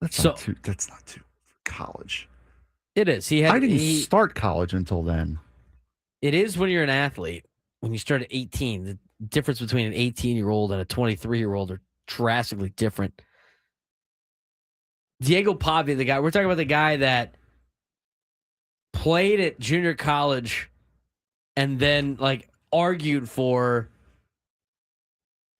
That's not too for college. It is. I didn't start college until then. It is when you're an athlete. When you start at 18, the difference between an 18-year-old and a 23-year-old are drastically different. Diego Pavia, we're talking about the guy that played at junior college and then argued for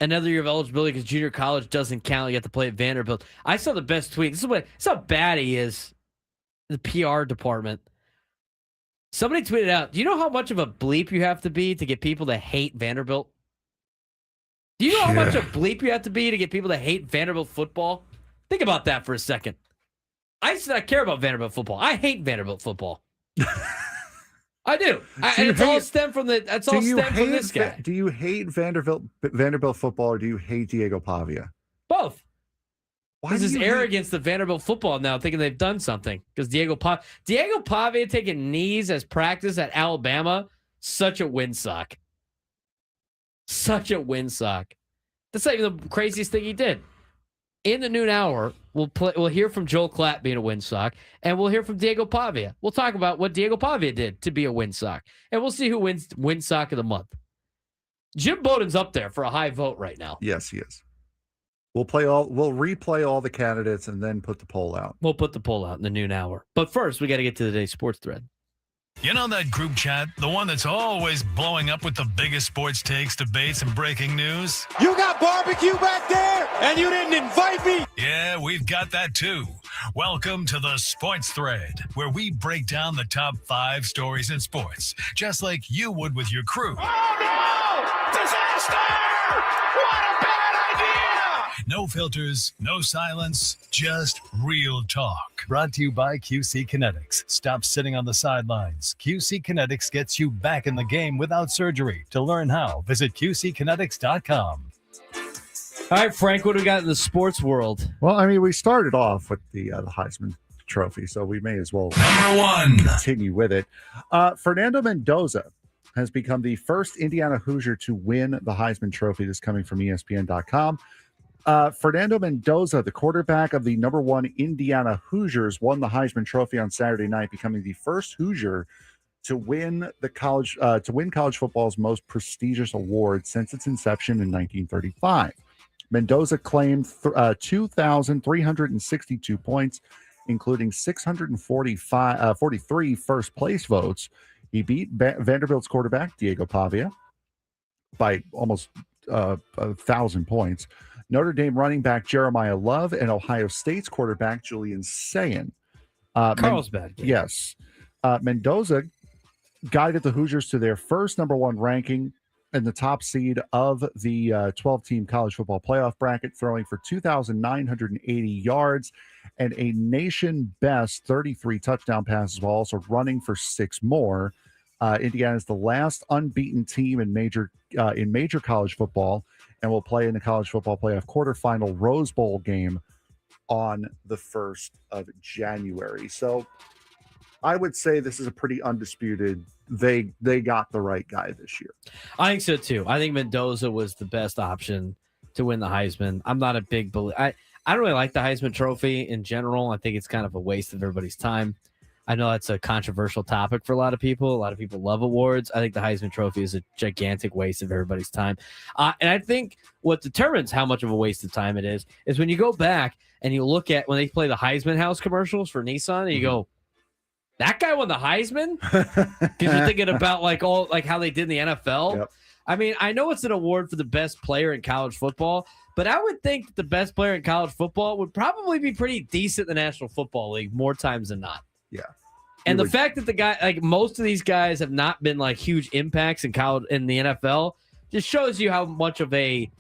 another year of eligibility because junior college doesn't count. You have to play at Vanderbilt. I saw the best tweet. This is how bad he is. the PR department. Somebody tweeted out, do you know how much of a bleep you have to be to get people to hate Vanderbilt? Do you know how much of a bleep you have to be to get people to hate Vanderbilt football? Think about that for a second. I said I care about Vanderbilt football. I hate Vanderbilt football. I do. It's all stemmed from this guy. Do you hate Vanderbilt football, or do you hate Diego Pavia? Both. Why This do is you arrogance to Vanderbilt football now, thinking they've done something. Because Diego Pavia taking knees as practice at Alabama, such a windsock. Such a windsock. That's not even the craziest thing he did. In the noon hour, we'll hear from Joel Klatt being a windsock, and we'll hear from Diego Pavia. We'll talk about what Diego Pavia did to be a windsock, and we'll see who wins windsock of the month. Jim Bowden's up there for a high vote right now. Yes, he is. We'll replay all the candidates and then put the poll out. We'll put the poll out in the noon hour. But first, we got to get to today's sports thread. You know that group chat? The one that's always blowing up with the biggest sports takes, debates, and breaking news? You got barbecue back there, and you didn't invite me? Yeah, we've got that too. Welcome to the Sports Thread, where we break down the top 5 stories in sports, just like you would with your crew. Oh, no! Disaster! What a bad idea! No filters, no silence, just real talk. Brought to you by QC Kinetics. Stop sitting on the sidelines. QC Kinetics gets you back in the game without surgery. To learn how, visit QCkinetics.com. All right, Frank, what do we got in the sports world? Well, I mean, we started off with the Heisman Trophy, so we may as well Number 1. continue with it. Fernando Mendoza has become the first Indiana Hoosier to win the Heisman Trophy. This coming from ESPN.com. Fernando Mendoza, the quarterback of the number 1 Indiana Hoosiers, won the Heisman Trophy on Saturday night, becoming the first Hoosier to win college football's most prestigious award since its inception in 1935. Mendoza claimed 2,362 points, including 643 first place votes. He beat Vanderbilt's quarterback Diego Pavia by almost 1,000 points. Notre Dame running back Jeremiah Love and Ohio State's quarterback Julian Sayin. Carlsbad. Yes. Mendoza guided the Hoosiers to their first number 1 ranking and the top seed of the 12-team college football playoff bracket, throwing for 2,980 yards and a nation-best 33 touchdown passes, while also running for 6 more. Indiana is the last unbeaten team in major college football, and will play in the college football playoff quarterfinal Rose Bowl game on the 1st of January. So I would say this is a pretty undisputed. They got the right guy this year. I think so too. I think Mendoza was the best option to win the Heisman. I'm not a big believer. I don't really like the Heisman Trophy in general. I think it's kind of a waste of everybody's time. I know that's a controversial topic for a lot of people. A lot of people love awards. I think the Heisman Trophy is a gigantic waste of everybody's time. And I think what determines how much of a waste of time it is when you go back and you look at when they play the Heisman House commercials for Nissan, and you go, that guy won the Heisman? Because you're thinking about how they did in the NFL. Yep. I mean, I know it's an award for the best player in college football, but I would think that the best player in college football would probably be pretty decent in the National Football League more times than not. Yeah. And the fact that the guy, most of these guys have not been huge impacts in college in the NFL, just shows you how much of a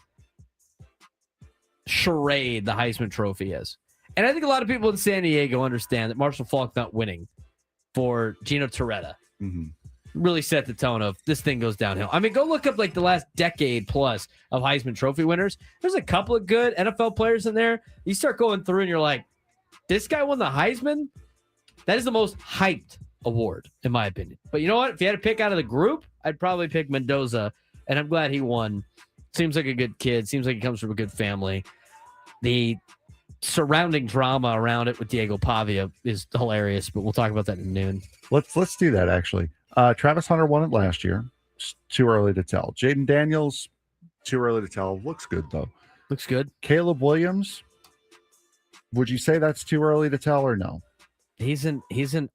charade the Heisman Trophy is. And I think a lot of people in San Diego understand that Marshall Faulk not winning for Gino Torretta really set the tone of this thing goes downhill. I mean, go look up the last decade plus of Heisman Trophy winners. There's a couple of good NFL players in there. You start going through and you're like, this guy won the Heisman? That is the most hyped award, in my opinion. But you know what? If you had to pick out of the group, I'd probably pick Mendoza, and I'm glad he won. Seems like a good kid. Seems like he comes from a good family. The surrounding drama around it with Diego Pavia is hilarious, but we'll talk about that at noon. Let's do that, actually. Travis Hunter won it last year. It's too early to tell. Jaden Daniels, too early to tell. Looks good, though. Looks good. Caleb Williams, would you say that's too early to tell or no? He's an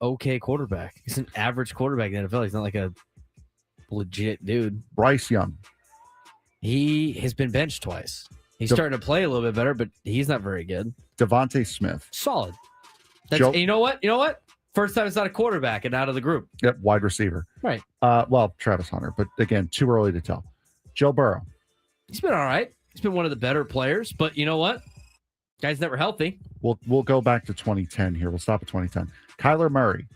okay quarterback. He's an average quarterback in the NFL. He's not like a legit dude. Bryce Young. He has been benched twice. He's starting to play a little bit better, but he's not very good. Devontae Smith. Solid. You know what? First time it's not a quarterback and out of the group. Yep, wide receiver. Right. Well, Travis Hunter, but again, too early to tell. Joe Burrow. He's been all right. He's been one of the better players, but you know what? Guy's never healthy. We'll go back to 2010 here. We'll stop at 2010. Kyler Murray.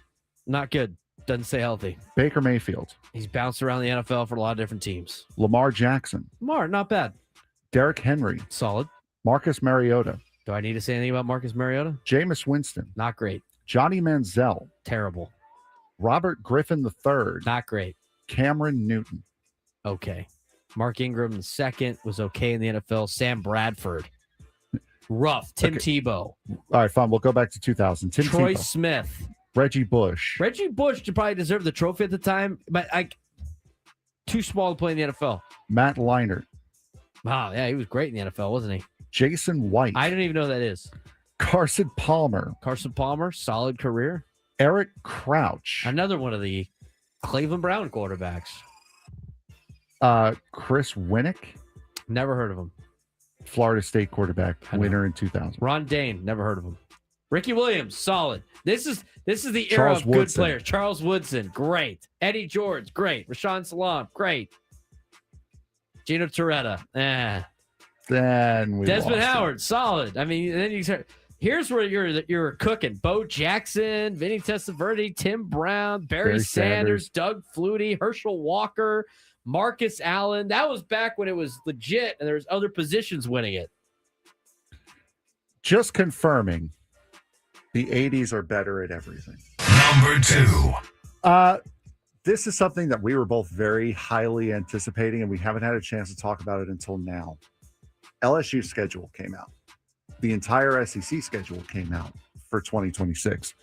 Not good. Doesn't stay healthy. Baker Mayfield. He's bounced around the NFL for a lot of different teams. Lamar Jackson. Lamar, not bad. Derrick Henry. Solid. Marcus Mariota. Do I need to say anything about Marcus Mariota? Jameis Winston. Not great. Johnny Manziel. Terrible. Robert Griffin III. Not great. Cameron Newton. Okay. Mark Ingram II was okay in the NFL. Sam Bradford. Rough. Tim Tebow. All right, fine. We'll go back to 2000. Troy Tebow. Smith. Reggie Bush. Reggie Bush should probably deserve the trophy at the time, but too small to play in the NFL. Matt Leinart. Wow, yeah, he was great in the NFL, wasn't he? Jason White. I don't even know who that is. Carson Palmer. Carson Palmer, solid career. Eric Crouch. Another one of the Cleveland Brown quarterbacks. Chris Winnick. Never heard of him. Florida State quarterback, winner in 2000. Ron Dane, never heard of him. Ricky Williams, solid. This is the era Charles of Woodson. good players. Charles Woodson, great. Eddie George, great. Rashawn Salam, great. Gino Torretta, Then we Desmond lost Howard, solid. I mean, then you start. Here's where you're cooking. Bo Jackson, Vinny Testaverde, Tim Brown, Barry Sanders, Doug Flutie, Herschel Walker, Marcus Allen. That was back when it was legit and there was other positions winning it. Just confirming, the 80s are better at everything. Number 2. This is something that we were both very highly anticipating, and we haven't had a chance to talk about it until now. LSU's schedule came out. The entire SEC schedule came out for 2026.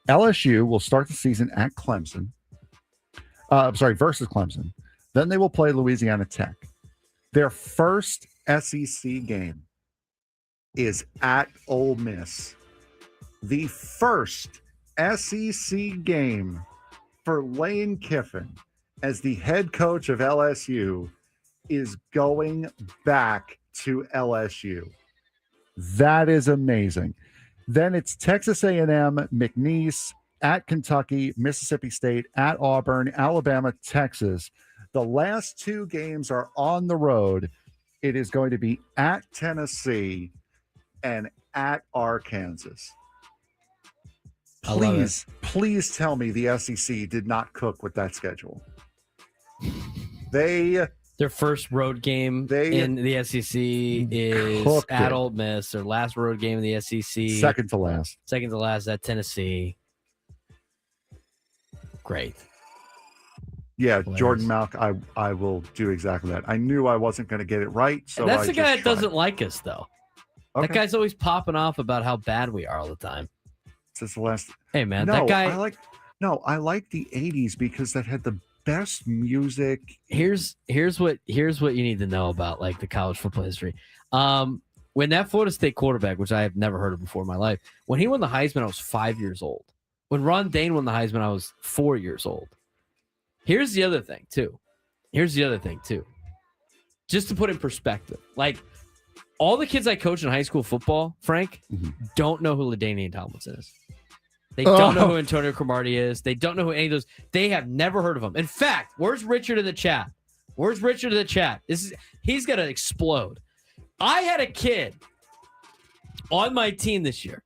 LSU will start the season at Clemson. Versus Clemson. Then they will play Louisiana Tech. Their first SEC game is at Ole Miss. The first SEC game for Lane Kiffin as the head coach of LSU is going back to LSU. That is amazing. Then it's Texas A&M, McNeese, at Kentucky, Mississippi State, at Auburn, Alabama, Texas. The last 2 games are on the road. It is going to be at Tennessee and at Arkansas. Please tell me the SEC did not cook with that schedule. Their first road game in the SEC is at Ole Miss. Their last road game in the SEC. Second to last at Tennessee. Great. Yeah, Hilarious. Jordan Malk, I will do exactly that. I knew I wasn't going to get it right. So And that's I the guy that just tried. doesn't like us, though. Okay. That guy's always popping off about how bad we are all the time. Since the last. Hey, man, No, that guy. I like the 80s because that had the best music. Here's what you need to know about like the college football history. When that Florida State quarterback, which I have never heard of before in my life, when he won the Heisman, I was 5 years old. When Ron Dane won the Heisman, I was 4 years old. Here's the other thing too. Just to put in perspective, like all the kids I coach in high school football, Frank, don't know who LaDainian Tomlinson is. They don't know who Antonio Cromartie is. They don't know who any of those. They have never heard of him. In fact, where's Richard in the chat? He's gonna explode. I had a kid on my team this year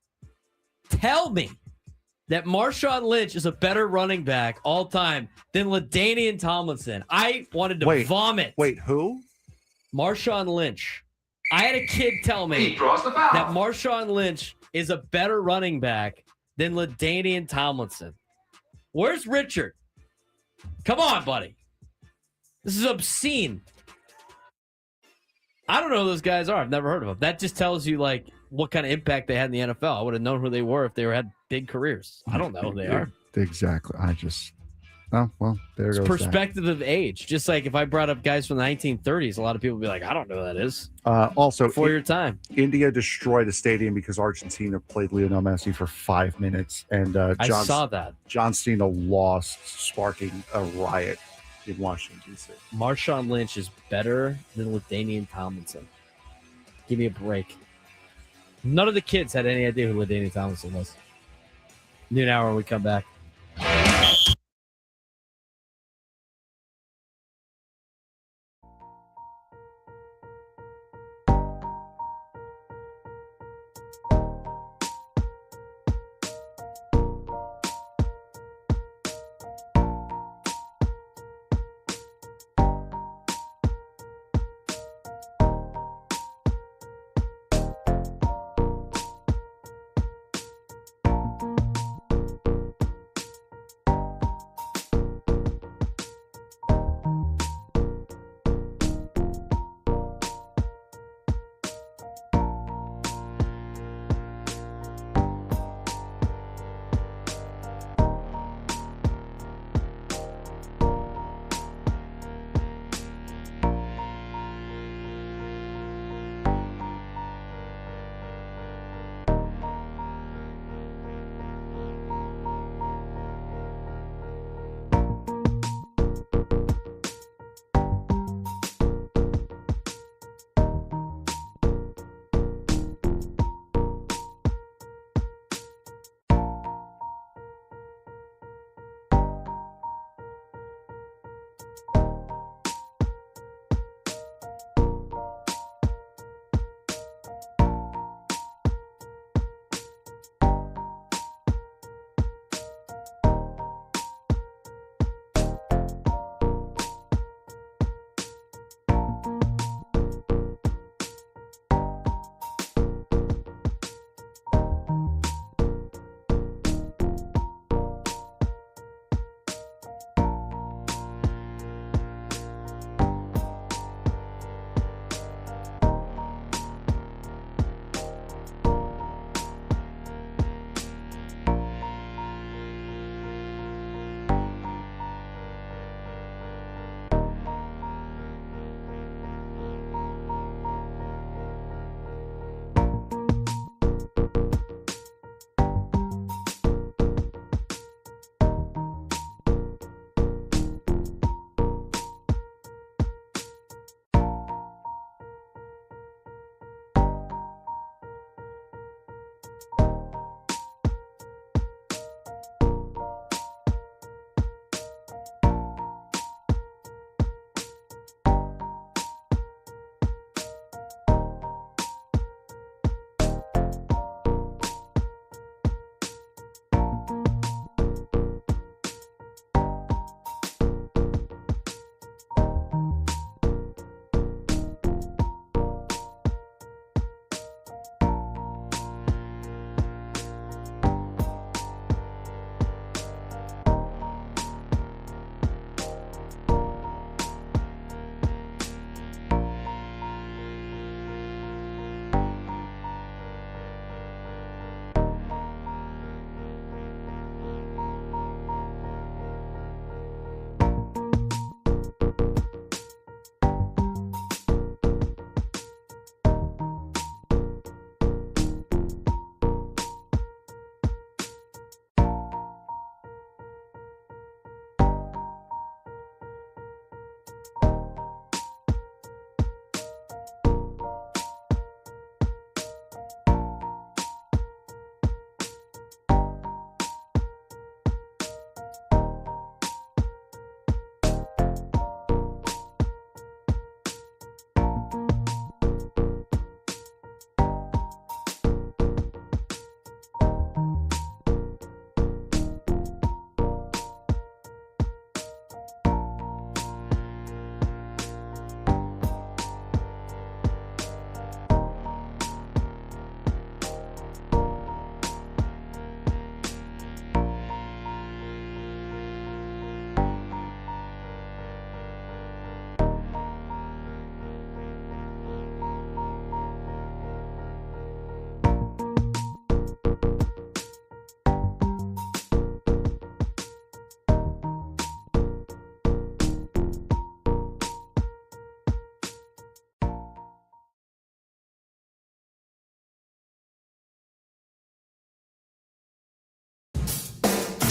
tell me that Marshawn Lynch is a better running back all time than LaDainian Tomlinson. I wanted to vomit. Wait, who? Marshawn Lynch. I had a kid tell me that Marshawn Lynch is a better running back than LaDainian Tomlinson. Where's Richard? Come on, buddy. This is obscene. I don't know who those guys are. I've never heard of them. That just tells you like what kind of impact they had in the NFL. I would have known who they were if they had big careers. I don't know who they are. Exactly. There goes Perspective of age. Just like if I brought up guys from the 1930s, a lot of people would be like, I don't know who that is. Also, before your time. India destroyed a stadium because Argentina played Lionel Messi for 5 minutes, and I saw that. John Cena lost, sparking a riot in Washington, D.C. Marshawn Lynch is better than LaDainian Tomlinson. Give me a break. None of the kids had any idea who LaDainian Tomlinson was. Noon hour when we come back.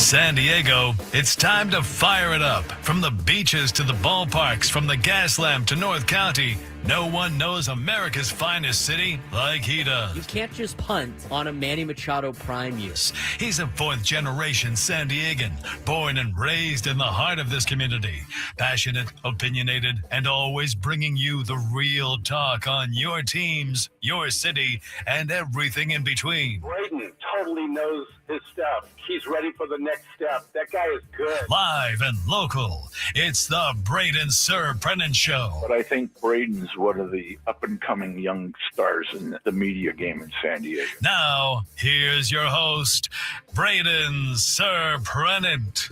San Diego, it's time to fire it up. From the beaches to the ballparks, from the Gaslamp to North County, No one knows America's finest city like he does. You can't just punt on a Manny Machado prime year. He's a fourth-generation San Diegan, born and raised in the heart of this community. Passionate, opinionated, and always bringing you the real talk on your teams, your city, and everything in between. Braden totally knows his stuff. He's ready for the next step. That guy is good. Live and local, it's the Braden Surprenant Show. But I think Braden's one of the up-and-coming young stars in the media game in San Diego. Now, here's your host, Braden Surprenant.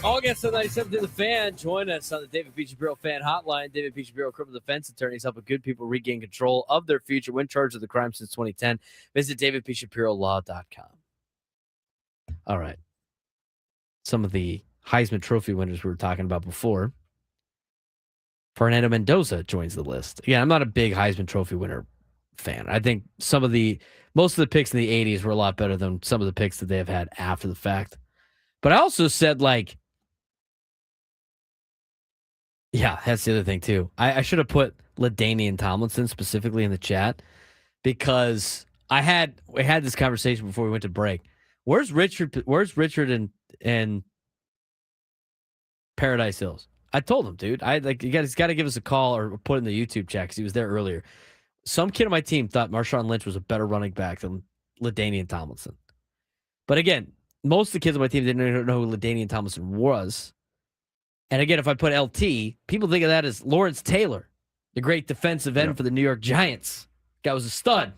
All guests on 97 to the Fan. Join us on the David P. Shapiro Fan Hotline. David P. Shapiro, criminal defense attorneys, helping good people regain control of their future when charged with a crime since 2010. Visit davidpshapirolaw.com. All right. Some of the Heisman Trophy winners we were talking about before. Fernando Mendoza joins the list. Again, I'm not a big Heisman Trophy winner fan. I think most of the picks in the 80s were a lot better than some of the picks that they have had after the fact. But I also said, yeah, that's the other thing, too. I should have put LaDainian Tomlinson specifically in the chat because we had this conversation before we went to break. Where's Richard and Paradise Hills? I told him, dude. You guys got to give us a call or put in the YouTube chat because he was there earlier. Some kid on my team thought Marshawn Lynch was a better running back than LaDainian Tomlinson. But again, most of the kids on my team didn't even know who LaDainian Tomlinson was. And again, if I put LT, people think of that as Lawrence Taylor, the great defensive end for the New York Giants. Guy was a stud.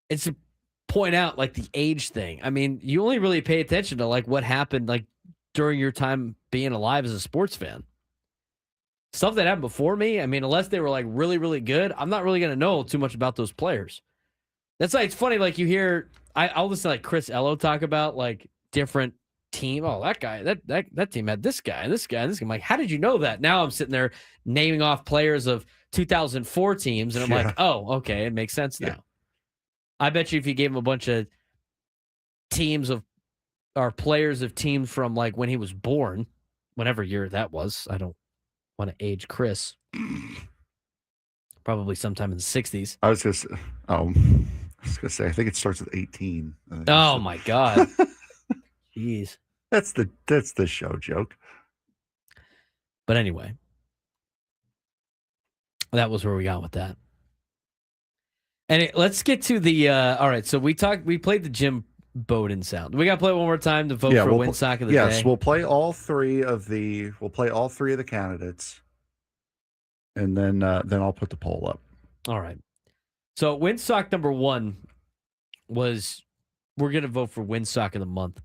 It's to point out the age thing. I mean, you only really pay attention to what happened during your time being alive as a sports fan. Stuff that happened before me, I mean, unless they were really, really good, I'm not really going to know too much about those players. That's it's funny, you hear, I'll listen to Chris Ello talk about different team. Oh, that guy, that team had this guy and this guy and this guy. I'm like, how did you know that? Now I'm sitting there naming off players of 2004 teams, and I'm like, oh, okay, it makes sense now. I bet you if you gave him a bunch of teams or players of teams from when he was born, whatever year that was, I don't want to age Chris. Probably sometime in the 60s. I was gonna say, I think it starts with 18. Oh my God. Jeez. That's the show joke. But anyway, that was where we got with that. And let's get to the all right. So we played the Jim Bowden sound. We got to play it one more time to vote for Win Sock of the Day. Yes, we'll play all three of the candidates, and then I'll put the poll up. All right. So Win Sock number 1 was we're gonna vote for Win Sock of the month.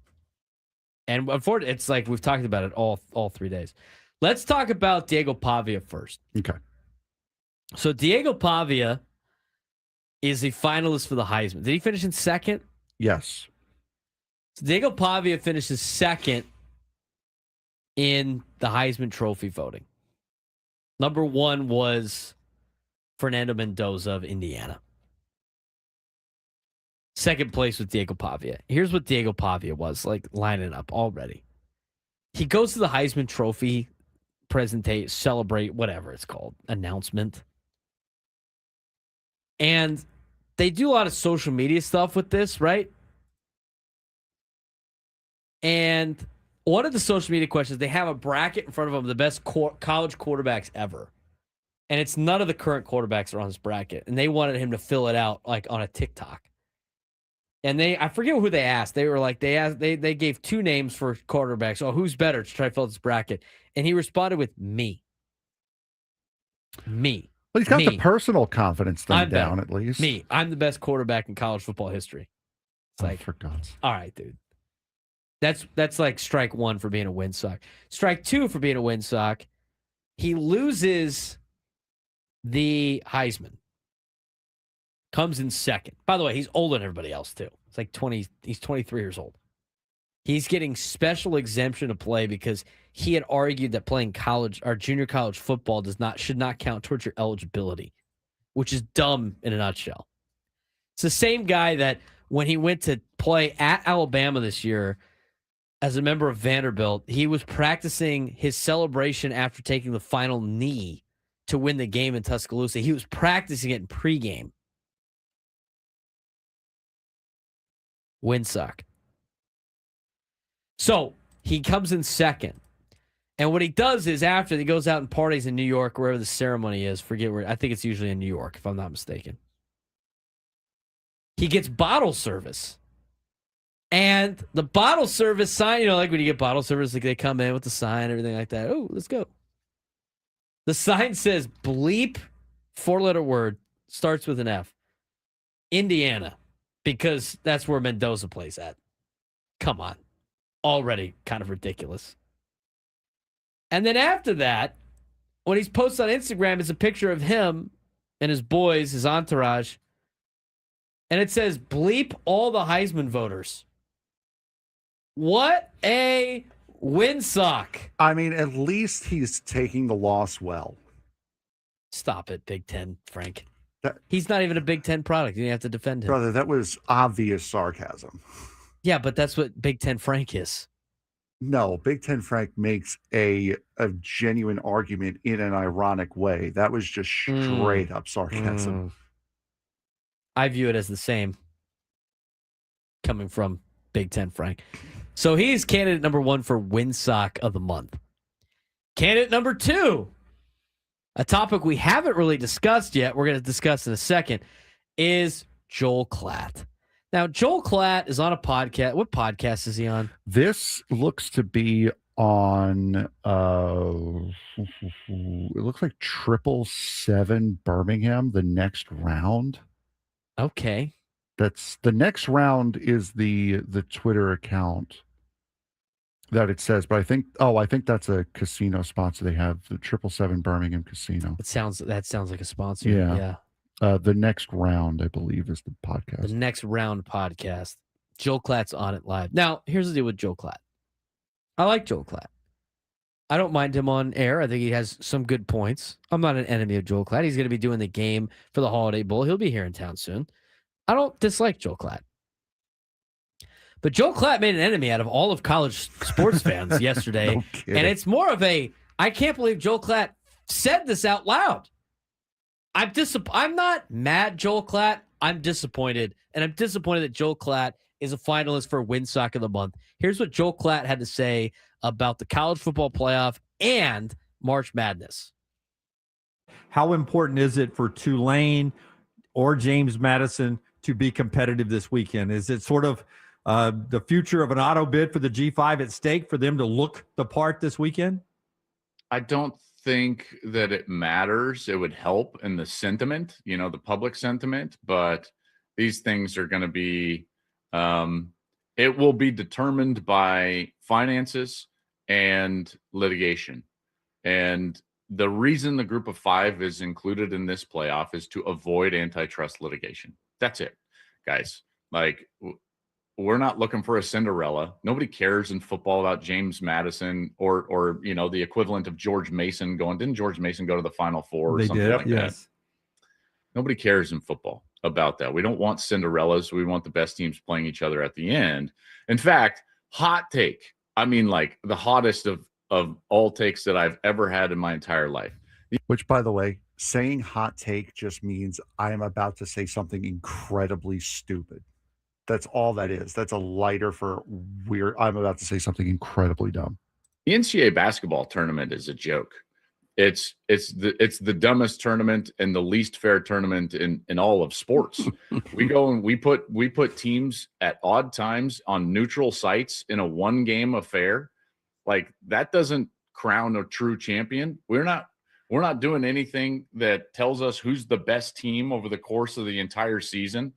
And unfortunately, it's we've talked about it all 3 days. Let's talk about Diego Pavia first. Okay. So Diego Pavia is a finalist for the Heisman. Did he finish in second? Yes. So Diego Pavia finishes second in the Heisman Trophy voting. Number 1 was Fernando Mendoza of Indiana. Second place with Diego Pavia. Here's what Diego Pavia was lining up already. He goes to the Heisman Trophy celebrate, whatever it's called, announcement. And they do a lot of social media stuff with this, right? And one of the social media questions, they have a bracket in front of them, the best college quarterbacks ever. And it's none of the current quarterbacks are on this bracket. And they wanted him to fill it out on a TikTok. And I forget who they asked. They were they gave 2 names for quarterbacks. Oh, who's better to try to fill this bracket? And he responded with me. Me. Well, he's got the personal confidence thing down at least. Me. I'm the best quarterback in college football history. It's for God's. All right, dude. That's strike 1 for being a Win Sock. Strike 2 for being a Win Sock. He loses the Heisman. Comes in second. By the way, he's older than everybody else, too. It's 20. He's 23 years old. He's getting special exemption to play because he had argued that playing college or junior college football should not count towards your eligibility, which is dumb in a nutshell. It's the same guy that when he went to play at Alabama this year, as a member of Vanderbilt, he was practicing his celebration after taking the final knee to win the game in Tuscaloosa. He was practicing it in pregame. Windsock. So he comes in second. And what he does is after he goes out and parties in New York, wherever the ceremony is, forget where, I think it's usually in New York, if I'm not mistaken. He gets bottle service. And the bottle service sign, like when you get bottle service, like they come in with the sign, everything like that. Oh, let's go. The sign says bleep, 4-letter word, starts with an F. Indiana, because that's where Mendoza plays at. Come on. Already kind of ridiculous. And then after that, when he's posted on Instagram, it's a picture of him and his boys, his entourage. And it says, bleep all the Heisman voters. What a windsock. I mean, at least he's taking the loss well. Stop it, Big Ten, Frank. He's not even a Big Ten product. You have to defend him. Brother, that was obvious sarcasm. Yeah, but that's what Big Ten Frank is. No, Big Ten Frank makes a genuine argument in an ironic way. That was just straight up sarcasm. I view it as the same coming from Big Ten Frank. So he's candidate number 1 for Windsock of the Month. Candidate number 2, a topic we haven't really discussed yet, we're going to discuss in a second, is Joel Klatt. Now, Joel Klatt is on a podcast. What podcast is he on? This looks to be on, it looks like 777 Birmingham, the next round. Okay. That's the next round is the Twitter account that it says, but I think that's a casino sponsor they have, the 777 Birmingham Casino. That sounds like a sponsor. Yeah. The next round, I believe, is the podcast. The next round podcast. Joel Klatt's on it live. Now, here's the deal with Joel Klatt. I like Joel Klatt. I don't mind him on air. I think he has some good points. I'm not an enemy of Joel Klatt. He's going to be doing the game for the Holiday Bowl. He'll be here in town soon. I don't dislike Joel Klatt. But Joel Klatt made an enemy out of all of college sports fans yesterday. No kidding. And it's more of I can't believe Joel Klatt said this out loud. I'm not mad, Joel Klatt. I'm disappointed. And I'm disappointed that Joel Klatt is a finalist for Windsock of the Month. Here's what Joel Klatt had to say about the college football playoff and March Madness. How important is it for Tulane or James Madison to be competitive this weekend? Is it sort of the future of an auto bid for the G5 at stake for them to look the part this weekend? I don't think that it matters. It would help in the sentiment, the public sentiment, but these things are going to be, it will be determined by finances and litigation. And the reason the group of 5 is included in this playoff is to avoid antitrust litigation. That's it, guys. Like, we're not looking for a Cinderella. Nobody cares in football about James Madison or the equivalent of George Mason going. Didn't George Mason go to the Final Four or something like that? Nobody cares in football about that. We don't want Cinderellas. We want the best teams playing each other at the end. In fact, hot take. I mean, like the hottest of all takes that I've ever had in my entire life. Which, by the way, saying hot take just means I am about to say something incredibly stupid. That's all that is. That's a lighter for weird. I'm about to say something incredibly dumb. The NCAA basketball tournament is a joke. It's the dumbest tournament and the least fair tournament in all of sports. We go and we put teams at odd times on neutral sites in a 1-game affair. Like, that doesn't crown a true champion. We're not doing anything that tells us who's the best team over the course of the entire season.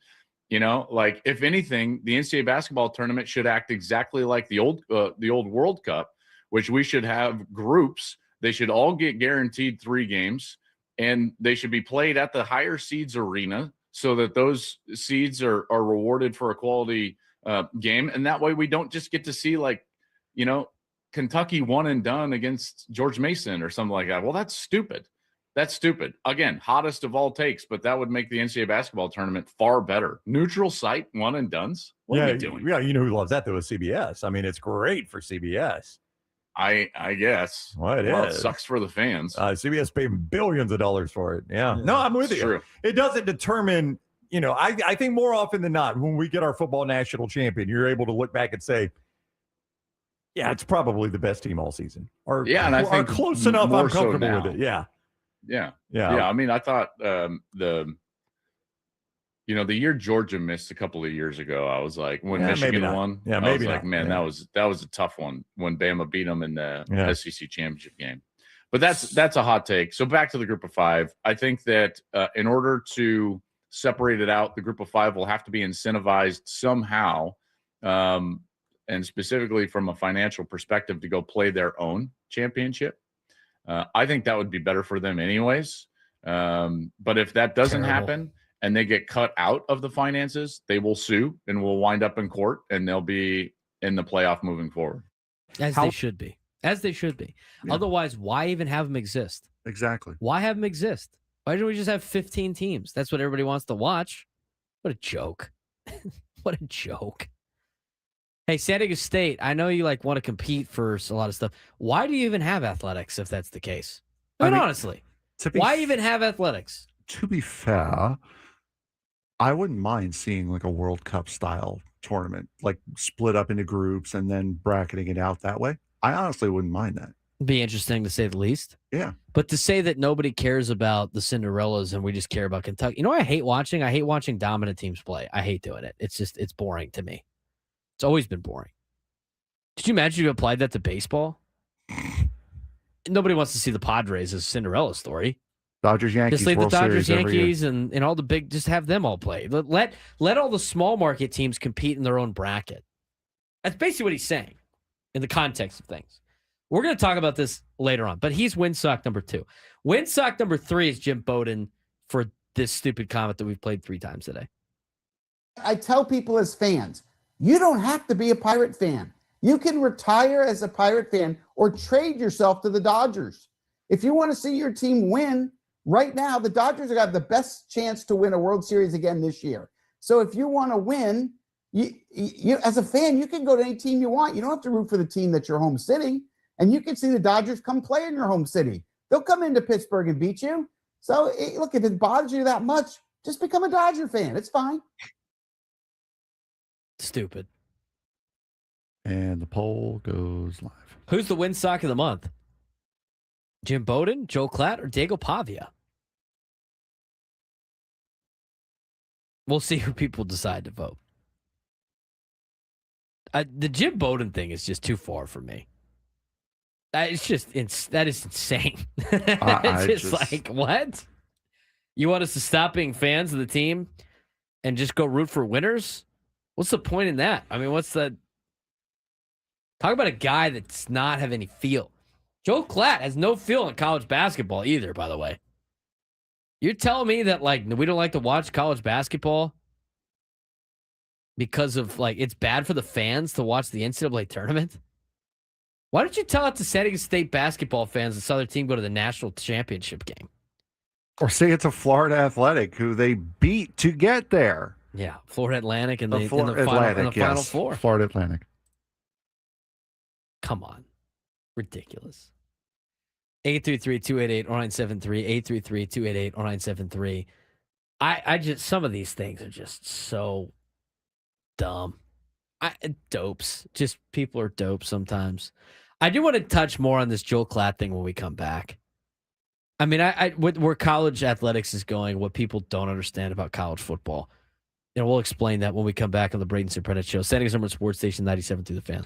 Like, if anything, the NCAA basketball tournament should act exactly like the old World Cup, which we should have groups. They should all get guaranteed 3 games, and they should be played at the higher seeds arena so that those seeds are rewarded for a quality game. And that way we don't just get to see, like, Kentucky one and done against George Mason or something like that. Well, that's stupid. That's stupid. Again, hottest of all takes, but that would make the NCAA basketball tournament far better. Neutral site, one and dones. What are we doing? Yeah, you know who loves that though is CBS. I mean, it's great for CBS. I guess. Well, It sucks for the fans. CBS paying billions of dollars for it. Yeah. No, I'm with you. True. It doesn't determine, I think more often than not, when we get our football national champion, you're able to look back and say, yeah, it's probably the best team all season. Or, and I think close enough I'm comfortable so with it. Yeah. Yeah. I mean, I thought the year Georgia missed a couple of years ago, I was like, when Michigan won, I was like, man, that was a tough one when Bama beat them in the SEC championship game. But that's a hot take. So back to the group of five. I think that in order to separate it out, the group of five will have to be incentivized somehow, and specifically from a financial perspective, to go play their own championship. I think that would be better for them anyways. But if that doesn't happen and they get cut out of the finances, they will sue and will wind up in court, and they'll be in the playoff moving forward. They should be. As they should be. Yeah. Otherwise, why even have them exist? Exactly. Why have them exist? Why don't we just have 15 teams? That's what everybody wants to watch. What a joke. What a joke. Hey, San Diego State, I know you want to compete for a lot of stuff. Why do you even have athletics if that's the case? I mean, honestly, why even have athletics? To be fair, I wouldn't mind seeing a World Cup style tournament, split up into groups and then bracketing it out that way. I honestly wouldn't mind that. Be interesting to say the least. Yeah. But to say that nobody cares about the Cinderellas and we just care about Kentucky. You know what I hate watching? I hate watching dominant teams play. I hate doing it. It's boring to me. It's always been boring. Did you imagine you applied that to baseball? Nobody wants to see the Padres as a Cinderella story. Dodgers, Yankees, just leave the World Dodgers, Series every Yankees, year. and all the big, just have them all play. Let all the small market teams compete in their own bracket. That's basically what he's saying in the context of things. We're going to talk about this later on, but he's windsock number 2. Windsock number 3 is Jim Bowden for this stupid comment that we've played 3 times today. I tell people as fans, you don't have to be a Pirate fan. You can retire as a Pirate fan or trade yourself to the Dodgers. If you want to see your team win, right now, the Dodgers have the best chance to win a World Series again this year. So if you want to win, you as a fan, you can go to any team you want. You don't have to root for the team that's your home city. And you can see the Dodgers come play in your home city. They'll come into Pittsburgh and beat you. So look, if it bothers you that much, just become a Dodger fan. It's fine. Stupid. And the poll goes live. Who's the windsock of the month? Jim Bowden, Joe Klatt, or Diego Pavia? We'll see who people decide to vote. The Jim Bowden thing is just too far for me. That is insane. It's just what? You want us to stop being fans of the team and just go root for winners? What's the point in that? I mean, what's the... Talk about a guy that's not have any feel. Joe Klatt has no feel in college basketball either, by the way. You're telling me that, we don't like to watch college basketball because of, it's bad for the fans to watch the NCAA tournament? Why don't you tell it to San Diego State basketball fans that saw their team go to the national championship game? Or say it's a Florida Athletic who they beat to get there. Yeah, Florida Atlantic in the Atlantic, Final Four. Florida Atlantic. Come on. Ridiculous. 833-288-0973, 833-288-0973. I just, some of these things are just so dumb. Dopes. Just people are dope sometimes. I do want to touch more on this Joe Klatt thing when we come back. I mean, where college athletics is going, what people don't understand about college football. We'll explain that when we come back on the Braden Surprenant Show. San Diego's number sports station 97 through the Fan.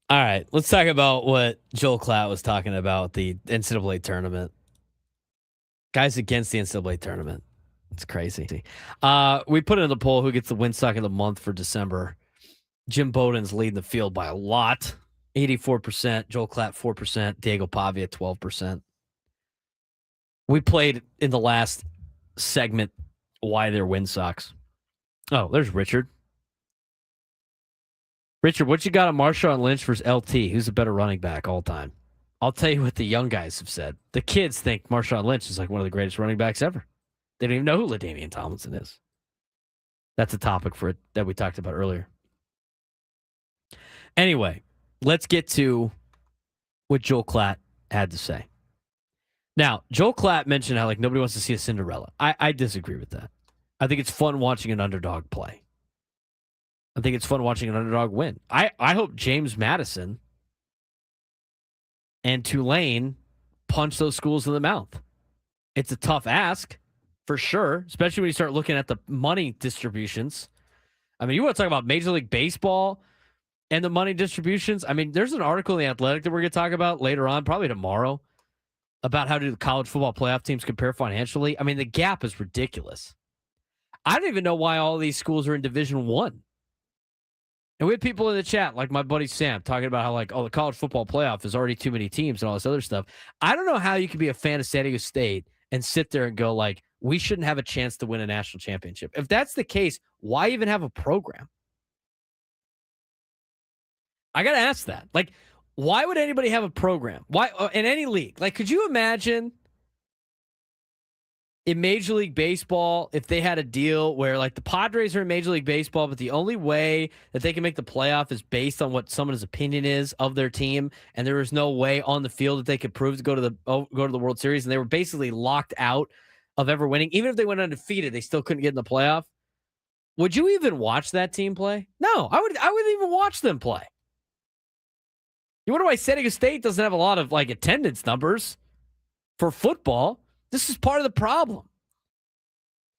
All right, let's talk about what Joel Klatt was talking about, the NCAA tournament. Guys against the NCAA tournament. It's crazy. We put in the poll who gets the win sock of the month for December. Jim Bowden's leading the field by a lot. 84%, Joel Klatt 4%, Diego Pavia 12%. We played in the last segment why they're win socks. Oh, there's Richard. Richard, what you got on Marshawn Lynch versus LT? Who's a better running back all time? I'll tell you what the young guys have said. The kids think Marshawn Lynch is like one of the greatest running backs ever. They don't even know who LaDainian Tomlinson is. That's a topic for it that we talked about earlier. Anyway, let's get to what Joel Klatt had to say. Now, Joel Klatt mentioned how like nobody wants to see a Cinderella. I disagree with that. I think it's fun watching an underdog play. I think it's fun watching an underdog win. I hope James Madison and Tulane punch those schools in the mouth. It's a tough ask, for sure, especially when you start looking at the money distributions. I mean, you want to talk about Major League Baseball and the money distributions? I mean, there's an article in The Athletic that we're going to talk about later on, probably tomorrow, about how do the college football playoff teams compare financially. I mean, the gap is ridiculous. I don't even know why all these schools are in Division I. And we have people in the chat, like my buddy Sam, talking about how, like, oh, the college football playoff is already too many teams and all this other stuff. I don't know how you can be a fan of San Diego State and sit there and go, like, we shouldn't have a chance to win a national championship. If that's the case, why even have a program? I got to ask that. Like, why would anybody have a program? Why in any league? Like, could you imagine in Major League Baseball if they had a deal where, like, the Padres are in Major League Baseball, but the only way that they can make the playoff is based on what someone's opinion is of their team, and there was no way on the field that they could prove to go to the World Series, and they were basically locked out of ever winning. Even if they went undefeated, they still couldn't get in the playoff. Would you even watch that team play? No, I wouldn't even watch them play. You wonder why San Diego State doesn't have a lot of, like, attendance numbers for football. This is part of the problem.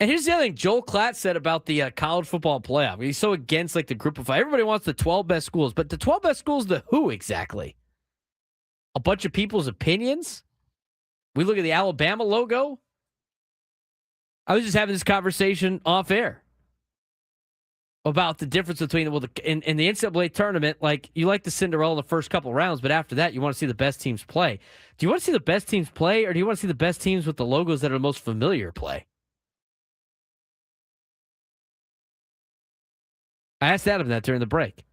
And here's the other thing Joel Klatt said about the college football playoff. He's so against, like, the group of five. Everybody wants the 12 best schools, but the 12 best schools, the who exactly? A bunch of people's opinions? We look at the Alabama logo. I was just having this conversation off air about the difference between, well, in the NCAA tournament, like, you like the Cinderella in the first couple rounds, but after that, you want to see the best teams play. Do you want to see the best teams play, or do you want to see the best teams with the logos that are the most familiar play? I asked Adam that during the break.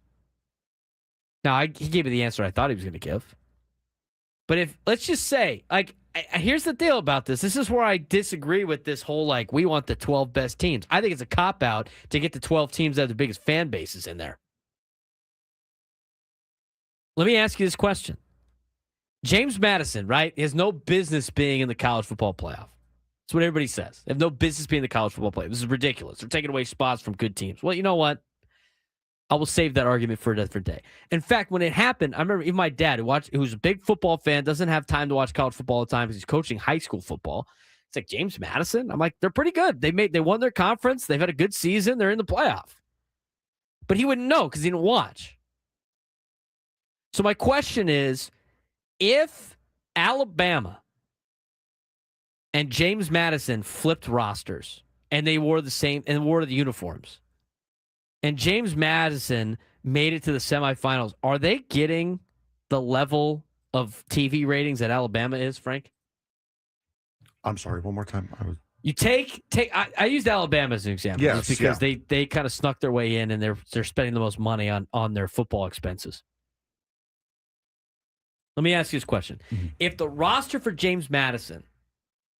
Now, he gave me the answer I thought he was going to give. But if, let's just say, like, here's the deal about this. This is where I disagree with this whole, like, we want the 12 best teams. I think it's a cop-out to get the 12 teams that have the biggest fan bases in there. Let me ask you this question. James Madison, right, has no business being in the college football playoff. That's what everybody says. They have no business being in the college football playoff. This is ridiculous. They're taking away spots from good teams. Well, you know what? I will save that argument for a different day. In fact, when it happened, I remember even my dad, who's a big football fan, doesn't have time to watch college football all the time because he's coaching high school football. It's like, James Madison? I'm like, they're pretty good. They won their conference. They've had a good season. They're in the playoff. But he wouldn't know because he didn't watch. So my question is, if Alabama and James Madison flipped rosters and they wore the same and wore the uniforms, and James Madison made it to the semifinals, are they getting the level of TV ratings that Alabama is, Frank? I'm sorry, one more time. You I used Alabama as an example, yes, just because they kind of snuck their way in and they're spending the most money on their football expenses. Let me ask you this question. Mm-hmm. If the roster for James Madison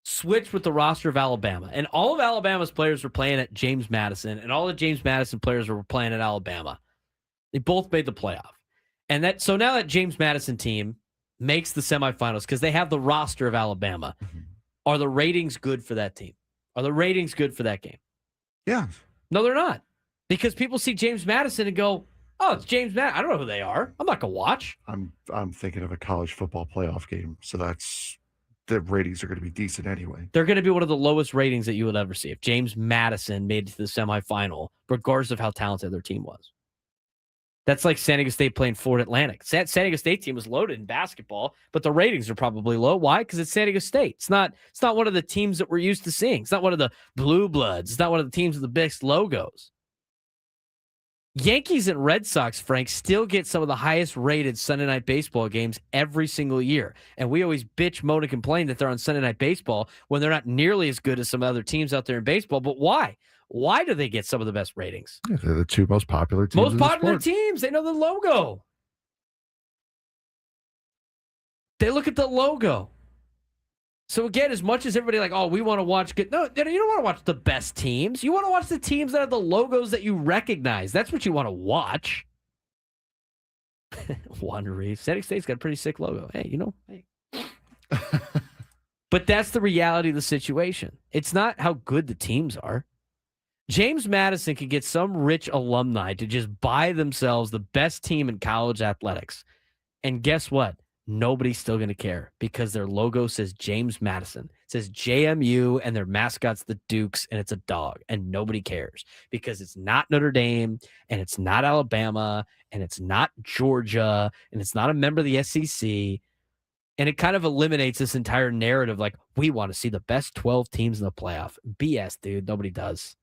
switched with the roster of Alabama, and all of Alabama's players were playing at James Madison, and all the James Madison players were playing at Alabama, they both made the playoff. And so now that James Madison team makes the semifinals because they have the roster of Alabama, mm-hmm. Are the ratings good for that team? Are the ratings good for that game? Yeah. No, they're not. Because people see James Madison and go, oh, it's James Madison. I don't know who they are. I'm not going to watch. I'm thinking of a college football playoff game, so the ratings are going to be decent anyway. They're going to be one of the lowest ratings that you would ever see if James Madison made it to the semifinal, regardless of how talented their team was. That's like San Diego State playing Florida Atlantic. San Diego State team was loaded in basketball, but the ratings are probably low. Why? Because it's San Diego State. It's not one of the teams that we're used to seeing. It's not one of the Blue Bloods. It's not one of the teams with the biggest logos. Yankees and Red Sox, Frank, still get some of the highest rated Sunday Night Baseball games every single year. And we always bitch, moan, and complain that they're on Sunday Night Baseball when they're not nearly as good as some other teams out there in baseball. But why? Why do they get some of the best ratings? Yeah, they're the two most popular teams. Most popular teams. They know the logo. They look at the logo. So again, as much as everybody like, oh, we want to watch good. No, you don't want to watch the best teams. You want to watch the teams that have the logos that you recognize. That's what you want to watch. Juan Reeves. San Diego State's got a pretty sick logo. Hey, hey. But that's the reality of the situation. It's not how good the teams are. James Madison could get some rich alumni to just buy themselves the best team in college athletics. And guess what? Nobody's still going to care because their logo says James Madison. It says JMU and their mascot's the Dukes and it's a dog. And nobody cares because it's not Notre Dame and it's not Alabama and it's not Georgia and it's not a member of the SEC. And it kind of eliminates this entire narrative like, we want to see the best 12 teams in the playoff. BS, dude. Nobody does.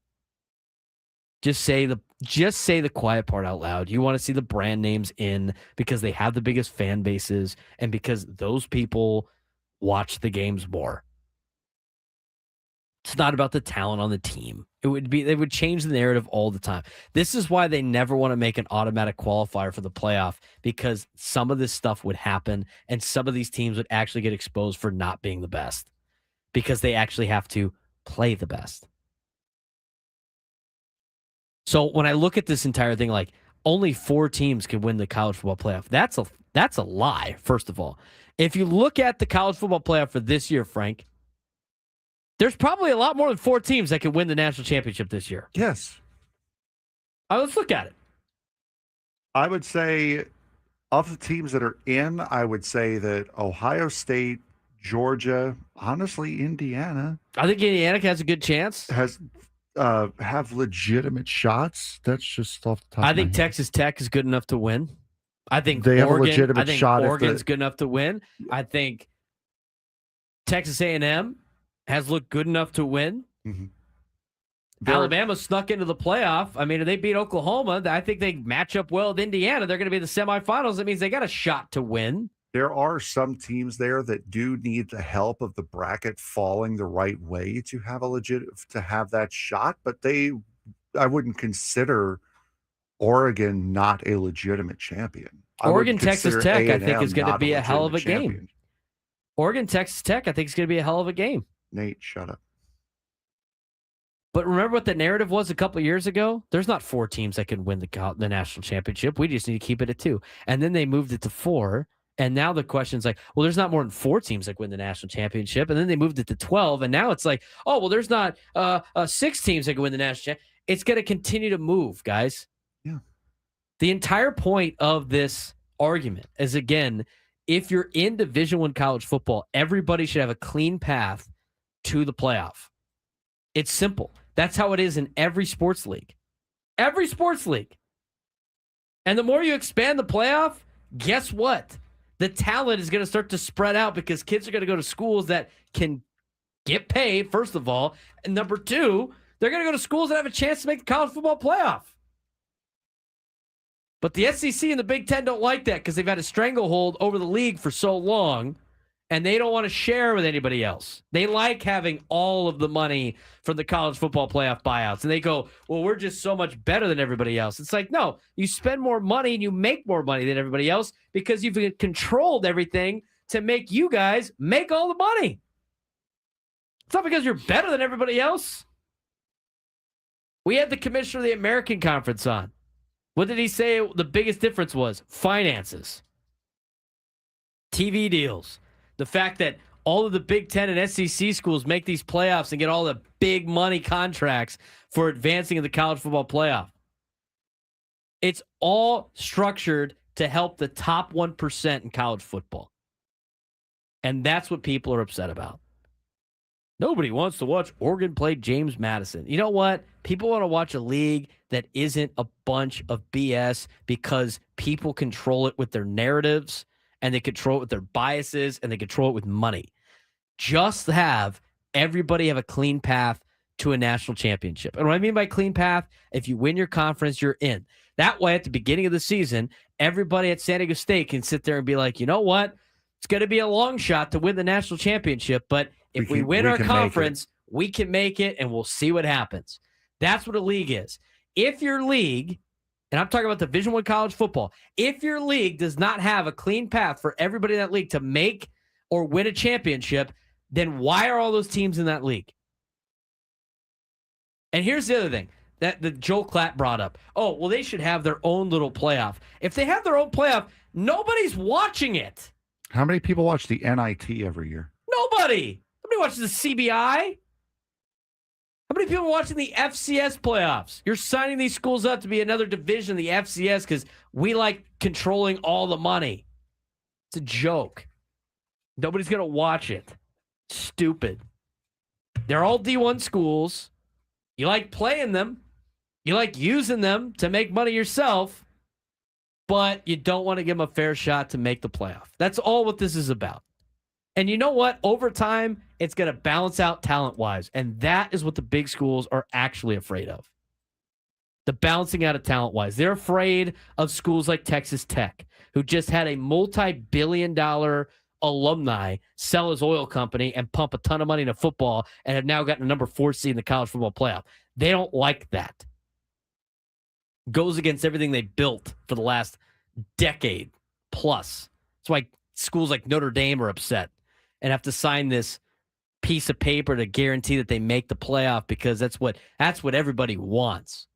Just say the quiet part out loud. You want to see the brand names in because they have the biggest fan bases and because those people watch the games more. It's not about the talent on the team. They would change the narrative all the time. This is why they never want to make an automatic qualifier for the playoff because some of this stuff would happen and some of these teams would actually get exposed for not being the best because they actually have to play the best. So when I look at this entire thing, like only 4 teams can win the college football playoff. That's a lie, first of all. If you look at the college football playoff for this year, Frank, there's probably a lot more than 4 teams that can win the national championship this year. Yes. Let's look at it. I would say of the teams that are in, I would say that Ohio State, Georgia, honestly, Indiana. I think Indiana has a good chance. Have legitimate shots. That's just off the top. I think Texas Tech is good enough to win. I think they have Oregon, a legitimate shot. Oregon's good enough to win. I think Texas A&M has looked good enough to win. Mm-hmm. Alabama snuck into the playoff. I mean, if they beat Oklahoma, I think they match up well with Indiana. They're going to be in the semifinals. That means they got a shot to win. There are some teams there that do need the help of the bracket falling the right way to have that shot, but I wouldn't consider Oregon not a legitimate champion. Oregon, Texas Tech, I think is going to be a hell of a game. Oregon, Texas Tech, I think is going to be a hell of a game. Nate, shut up. But remember what the narrative was a couple of years ago? There's not 4 teams that can win the national championship. We just need to keep it at 2. And then they moved it to 4. And now the question's like, well, there's not more than 4 teams that win the national championship. And then they moved it to 12. And now it's like, oh, well, there's not 6 teams that can win the national championship. It's going to continue to move, guys. Yeah. The entire point of this argument is, again, if you're in Division I college football, everybody should have a clean path to the playoff. It's simple. That's how it is in every sports league. Every sports league. And the more you expand the playoff, guess what? The talent is going to start to spread out because kids are going to go to schools that can get paid, first of all. And number 2, they're going to go to schools that have a chance to make the college football playoff. But the SEC and the Big Ten don't like that because they've had a stranglehold over the league for so long, and they don't want to share with anybody else. They like having all of the money from the college football playoff buyouts. And they go, well, we're just so much better than everybody else. It's like, no, you spend more money and you make more money than everybody else because you've controlled everything to make you guys make all the money. It's not because you're better than everybody else. We had the commissioner of the American Conference on. What did he say the biggest difference was? Finances. TV deals. The fact that all of the Big Ten and SEC schools make these playoffs and get all the big money contracts for advancing in the college football playoff. It's all structured to help the top 1% in college football. And that's what people are upset about. Nobody wants to watch Oregon play James Madison. You know what? People want to watch a league that isn't a bunch of BS because people control it with their narratives and they control it with their biases and they control it with money. Just have everybody have a clean path to a national championship. And what I mean by clean path, if you win your conference, you're in. That way, at the beginning of the season, everybody at San Diego State can sit there and be like, you know what? It's going to be a long shot to win the national championship, but if we win our conference, we can make it, and we'll see what happens. That's what a league is. If your league, and I'm talking about Division I college football, if your league does not have a clean path for everybody in that league to make or win a championship, then why are all those teams in that league? And here's the other thing that Joe Klatt brought up. Oh, well, they should have their own little playoff. If they have their own playoff, nobody's watching it. How many people watch the NIT every year? Nobody. Nobody watches the CBI. How many people are watching the FCS playoffs? You're signing these schools up to be another division of the FCS because we like controlling all the money. It's a joke. Nobody's going to watch it. Stupid. They're all D1 schools. You like playing them. You like using them to make money yourself, but you don't want to give them a fair shot to make the playoff. That's all what this is about. And you know what? Over time, it's going to balance out talent-wise, and that is what the big schools are actually afraid of. The balancing out of talent-wise. They're afraid of schools like Texas Tech, who just had a multi-billion-dollar alumni sell his oil company and pump a ton of money into football and have now gotten a number 4 seed in the college football playoff. They don't like that. Goes against everything they built for the last decade plus. That's why schools like Notre Dame are upset and have to sign this piece of paper to guarantee that they make the playoff because that's what everybody wants.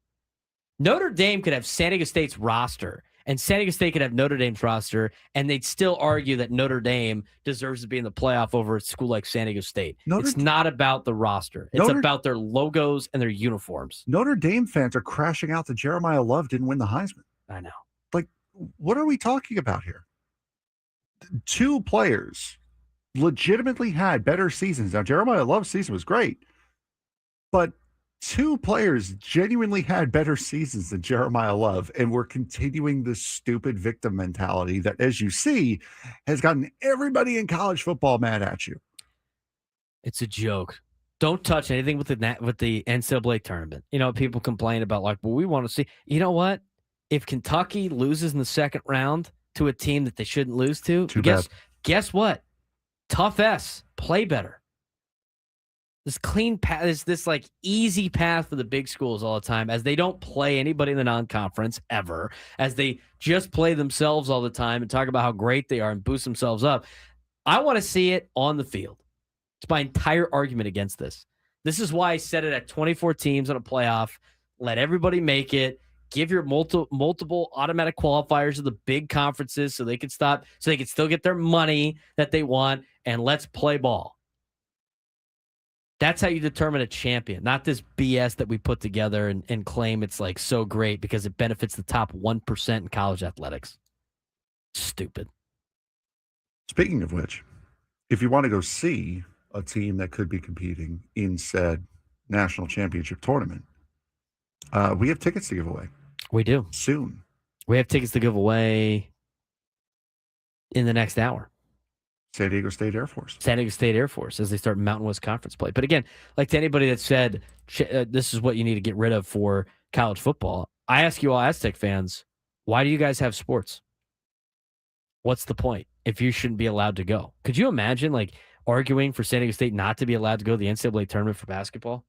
Notre Dame could have San Diego State's roster, and San Diego State could have Notre Dame's roster, and they'd still argue that Notre Dame deserves to be in the playoff over a school like San Diego State. It's not about the roster. It's about their logos and their uniforms. Notre Dame fans are crashing out that Jeremiah Love didn't win the Heisman. I know. Like, what are we talking about here? 2 players legitimately had better seasons. Now, Jeremiah Love's season was great, but 2 players genuinely had better seasons than Jeremiah Love, and we're continuing this stupid victim mentality that, as you see, has gotten everybody in college football mad at you. It's a joke. Don't touch anything with the NCAA tournament. You know, people complain about like, well, we want to see. You know what? If Kentucky loses in the second round to a team that they shouldn't lose to, guess what? Tough S, play better. This clean path, this like easy path for the big schools all the time, as they don't play anybody in the non-conference ever, as they just play themselves all the time and talk about how great they are and boost themselves up. I want to see it on the field. It's my entire argument against this. This is why I set it at 24 teams on a playoff. Let everybody make it. Give your multiple automatic qualifiers of the big conferences so they can still get their money that they want, and let's play ball. That's how you determine a champion, not this BS that we put together and claim it's like so great because it benefits the top 1% in college athletics. Stupid. Speaking of which, if you want to go see a team that could be competing in said national championship tournament, we have tickets to give away. We do. Soon. We have tickets to give away in the next hour. San Diego State Air Force. San Diego State Air Force as they start Mountain West Conference play. But again, like to anybody that said this is what you need to get rid of for college football, I ask you all Aztec fans, why do you guys have sports? What's the point if you shouldn't be allowed to go? Could you imagine like arguing for San Diego State not to be allowed to go to the NCAA tournament for basketball?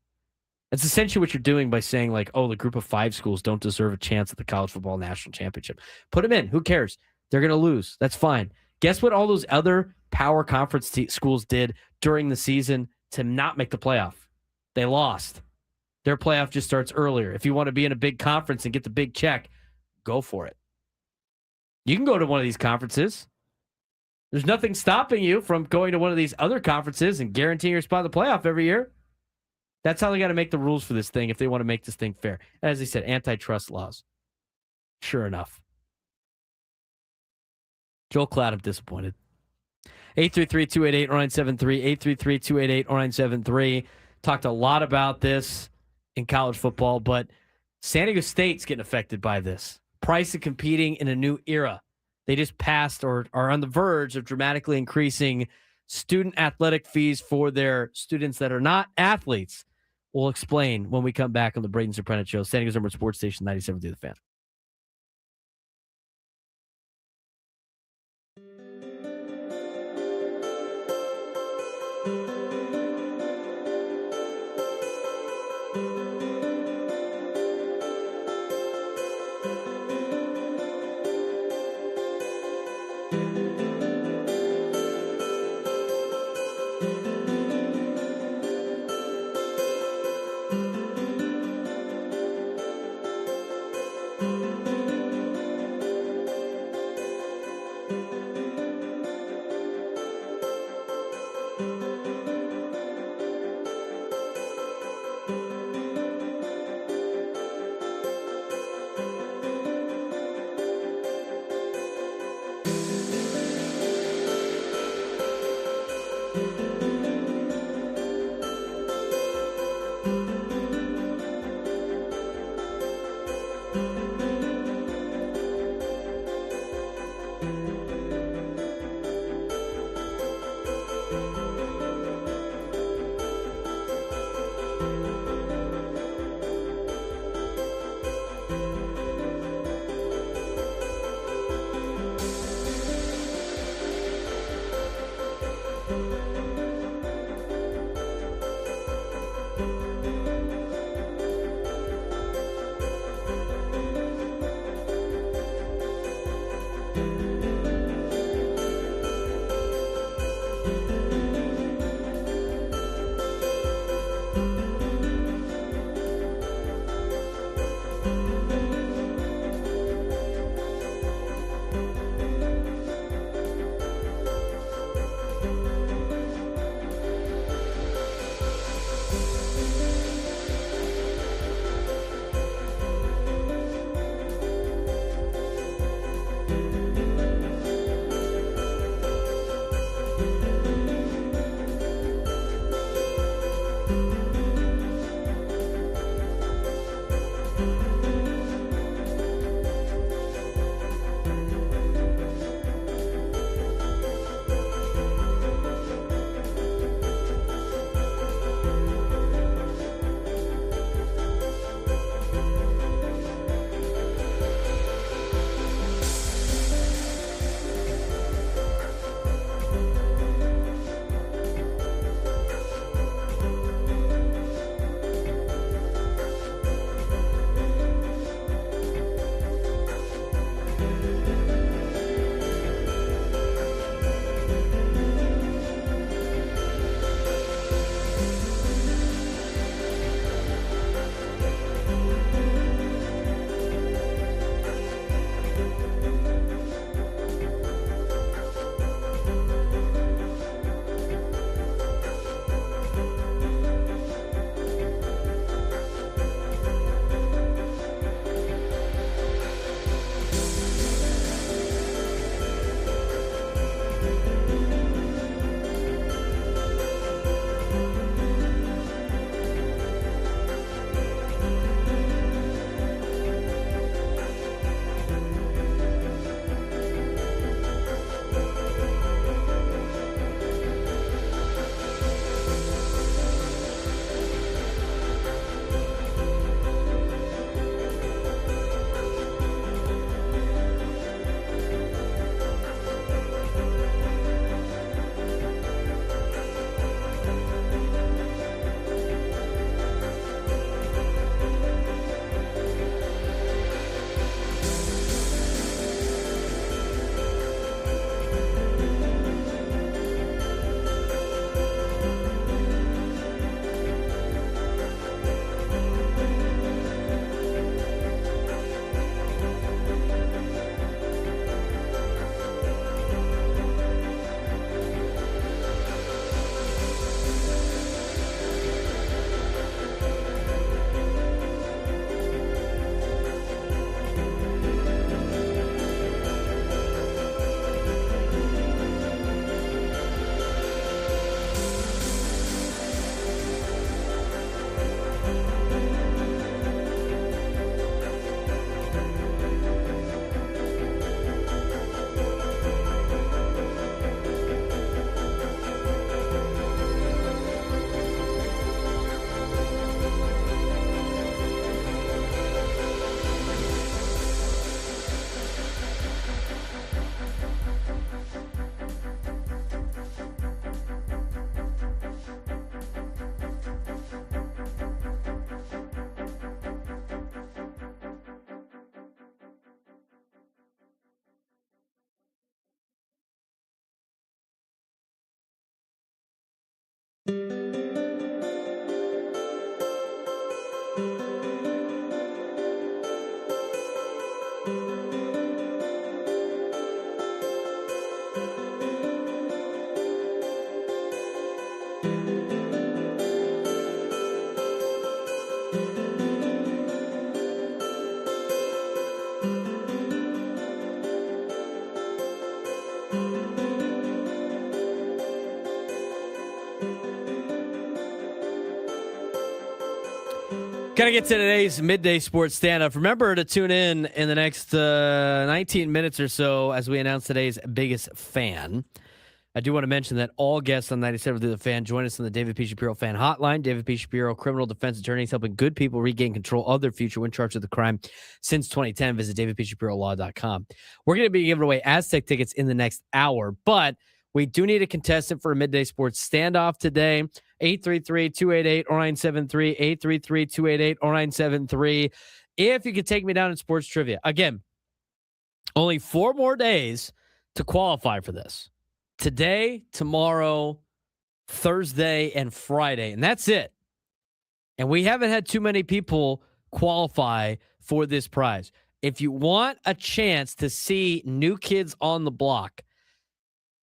That's essentially what you're doing by saying like, oh, the group of 5 schools don't deserve a chance at the college football national championship. Put them in. Who cares? They're going to lose. That's fine. Guess what all those other power conference schools did during the season to not make the playoff? They lost. Their playoff just starts earlier. If you want to be in a big conference and get the big check, go for it. You can go to one of these conferences. There's nothing stopping you from going to one of these other conferences and guaranteeing your spot in the playoff every year. That's how they got to make the rules for this thing if they want to make this thing fair. As they said, antitrust laws. Sure enough. Joel Klatt, I'm disappointed. 833-288-0973, 833-288-0973. Talked a lot about this in college football, but San Diego State's getting affected by this. Price of competing in a new era. They just passed or are on the verge of dramatically increasing student athletic fees for their students that are not athletes. We'll explain when we come back on the Braden Surprenant Show. San Diego's number sports station 97.3 The Fan. Gotta get to today's midday sports stand-up. Remember to tune in the next 19 minutes or so as we announce today's biggest fan. I do want to mention that all guests on 97 through the Fan join us on the David P. Shapiro Fan Hotline. David P. Shapiro, criminal defense attorneys helping good people regain control of their future when charged with a crime since 2010. Visit davidpshapirolaw.com. We're going to be giving away Aztec tickets in the next hour, but we do need a contestant for a midday sports standoff today. 833-288-0973, 833-288-0973. If you could take me down in sports trivia. Again, only 4 more days to qualify for this. Today, tomorrow, Thursday, and Friday. And that's it. And we haven't had too many people qualify for this prize. If you want a chance to see New Kids on the Block,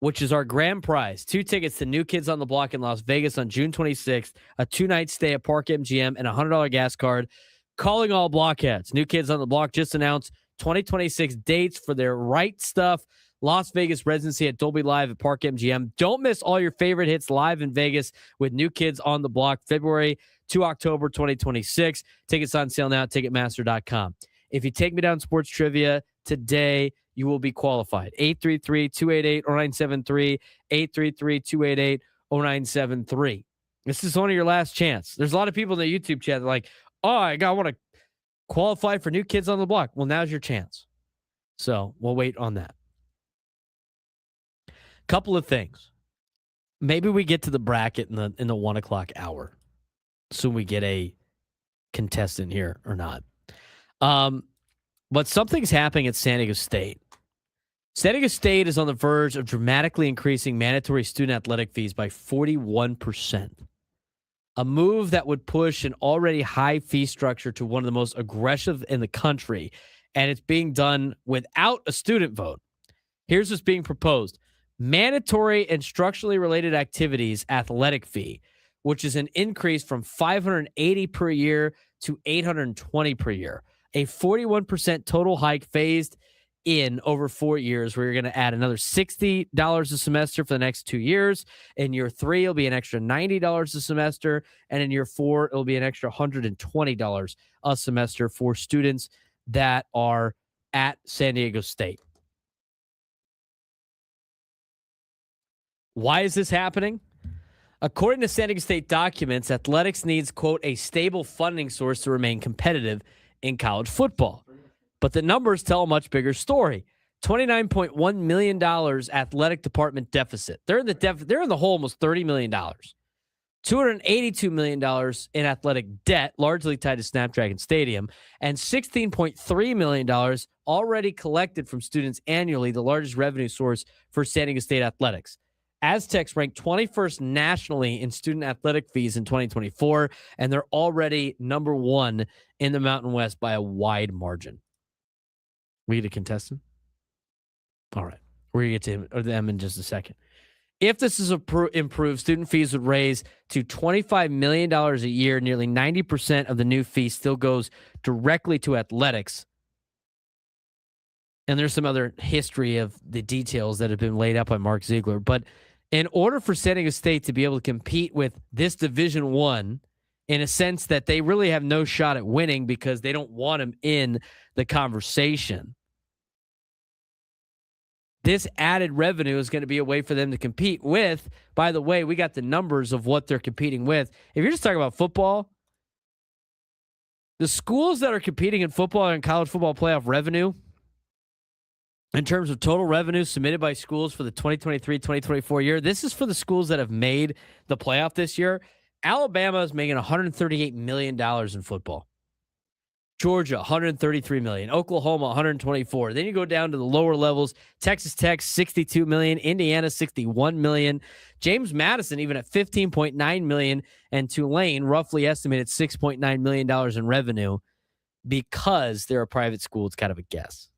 which is our grand prize, 2 tickets to New Kids on the Block in Las Vegas on June 26th, a 2-night stay at Park MGM, and a $100 gas card. Calling all blockheads. New Kids on the Block just announced 2026 dates for their Right Stuff Las Vegas residency at Dolby Live at Park MGM. Don't miss all your favorite hits live in Vegas with New Kids on the Block, February to October 2026. Tickets on sale now at Ticketmaster.com. If you take me down sports trivia today, you will be qualified. 833-288-0973, 833-288-0973. This is only your last chance. There's a lot of people in the YouTube chat that are like, oh, I want to qualify for New Kids on the Block. Well, now's your chance. So we'll wait on that. Couple of things. Maybe we get to the bracket in the 1 o'clock hour. Soon we get a contestant here or not. But something's happening at San Diego State. San Diego State is on the verge of dramatically increasing mandatory student athletic fees by 41%. A move that would push an already high fee structure to one of the most aggressive in the country. And it's being done without a student vote. Here's what's being proposed. Mandatory and structurally related activities athletic fee, which is an increase from $580 per year to $820 per year. A 41% total hike phased in over 4 years, where you're going to add another $60 a semester for the next 2 years. In year 3, it'll be an extra $90 a semester. And in year 4, it'll be an extra $120 a semester for students that are at San Diego State. Why is this happening? According to San Diego State documents, athletics needs, quote, a stable funding source to remain competitive in college football. But the numbers tell a much bigger story. $29.1 million athletic department deficit. They're in the hole almost $30 million. $282 million in athletic debt, largely tied to Snapdragon Stadium, and $16.3 million already collected from students annually, the largest revenue source for San Diego State athletics. Aztecs ranked 21st nationally in student athletic fees in 2024, and they're already number 1 in the Mountain West by a wide margin. We get a contestant? All right. We're going to get to them in just a second. If this is improved, student fees would raise to $25 million a year. Nearly 90% of the new fee still goes directly to athletics. And there's some other history of the details that have been laid out by Mark Ziegler. But in order for San Diego State to be able to compete with this Division I, in a sense that they really have no shot at winning because they don't want him in the conversation, this added revenue is going to be a way for them to compete with. By the way, we got the numbers of what they're competing with. If you're just talking about football, the schools that are competing in football and college football playoff revenue, in terms of total revenue submitted by schools for the 2023-2024 year, this is for the schools that have made the playoff this year. Alabama is making $138 million in football. Georgia, $133 million. Oklahoma, $124. Then you go down to the lower levels. Texas Tech, $62 million. Indiana, $61 million. James Madison, even at $15.9 million. And Tulane, roughly estimated $6.9 million in revenue. Because they're a private school, it's kind of a guess.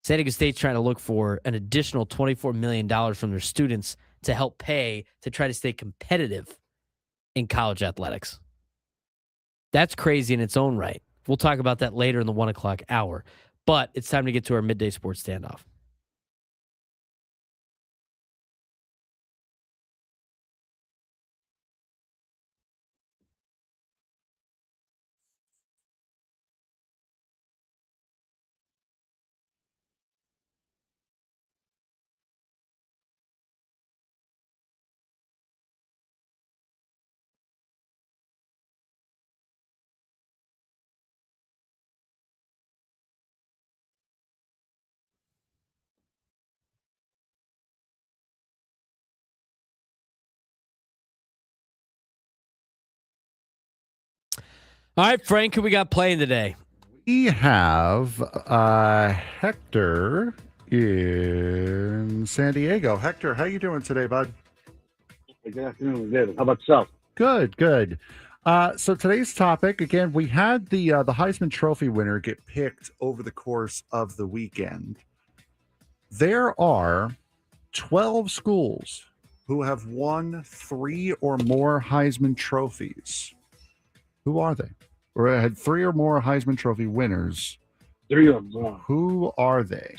San Diego State's trying to look for an additional $24 million from their students to help pay to try to stay competitive in college athletics. That's crazy in its own right. We'll talk about that later in the 1 o'clock hour. But it's time to get to our midday sports standoff. All right, Frank, who we got playing today? We have Hector in San Diego. Hector, how you doing today, bud? Good afternoon. Good. How about yourself? Good, good. So today's topic, again, we had the Heisman Trophy winner get picked over the course of the weekend. There are 12 schools who have won 3 or more Heisman trophies. Who are they? Or had 3 or more Heisman Trophy winners. 3 or more. Who are they?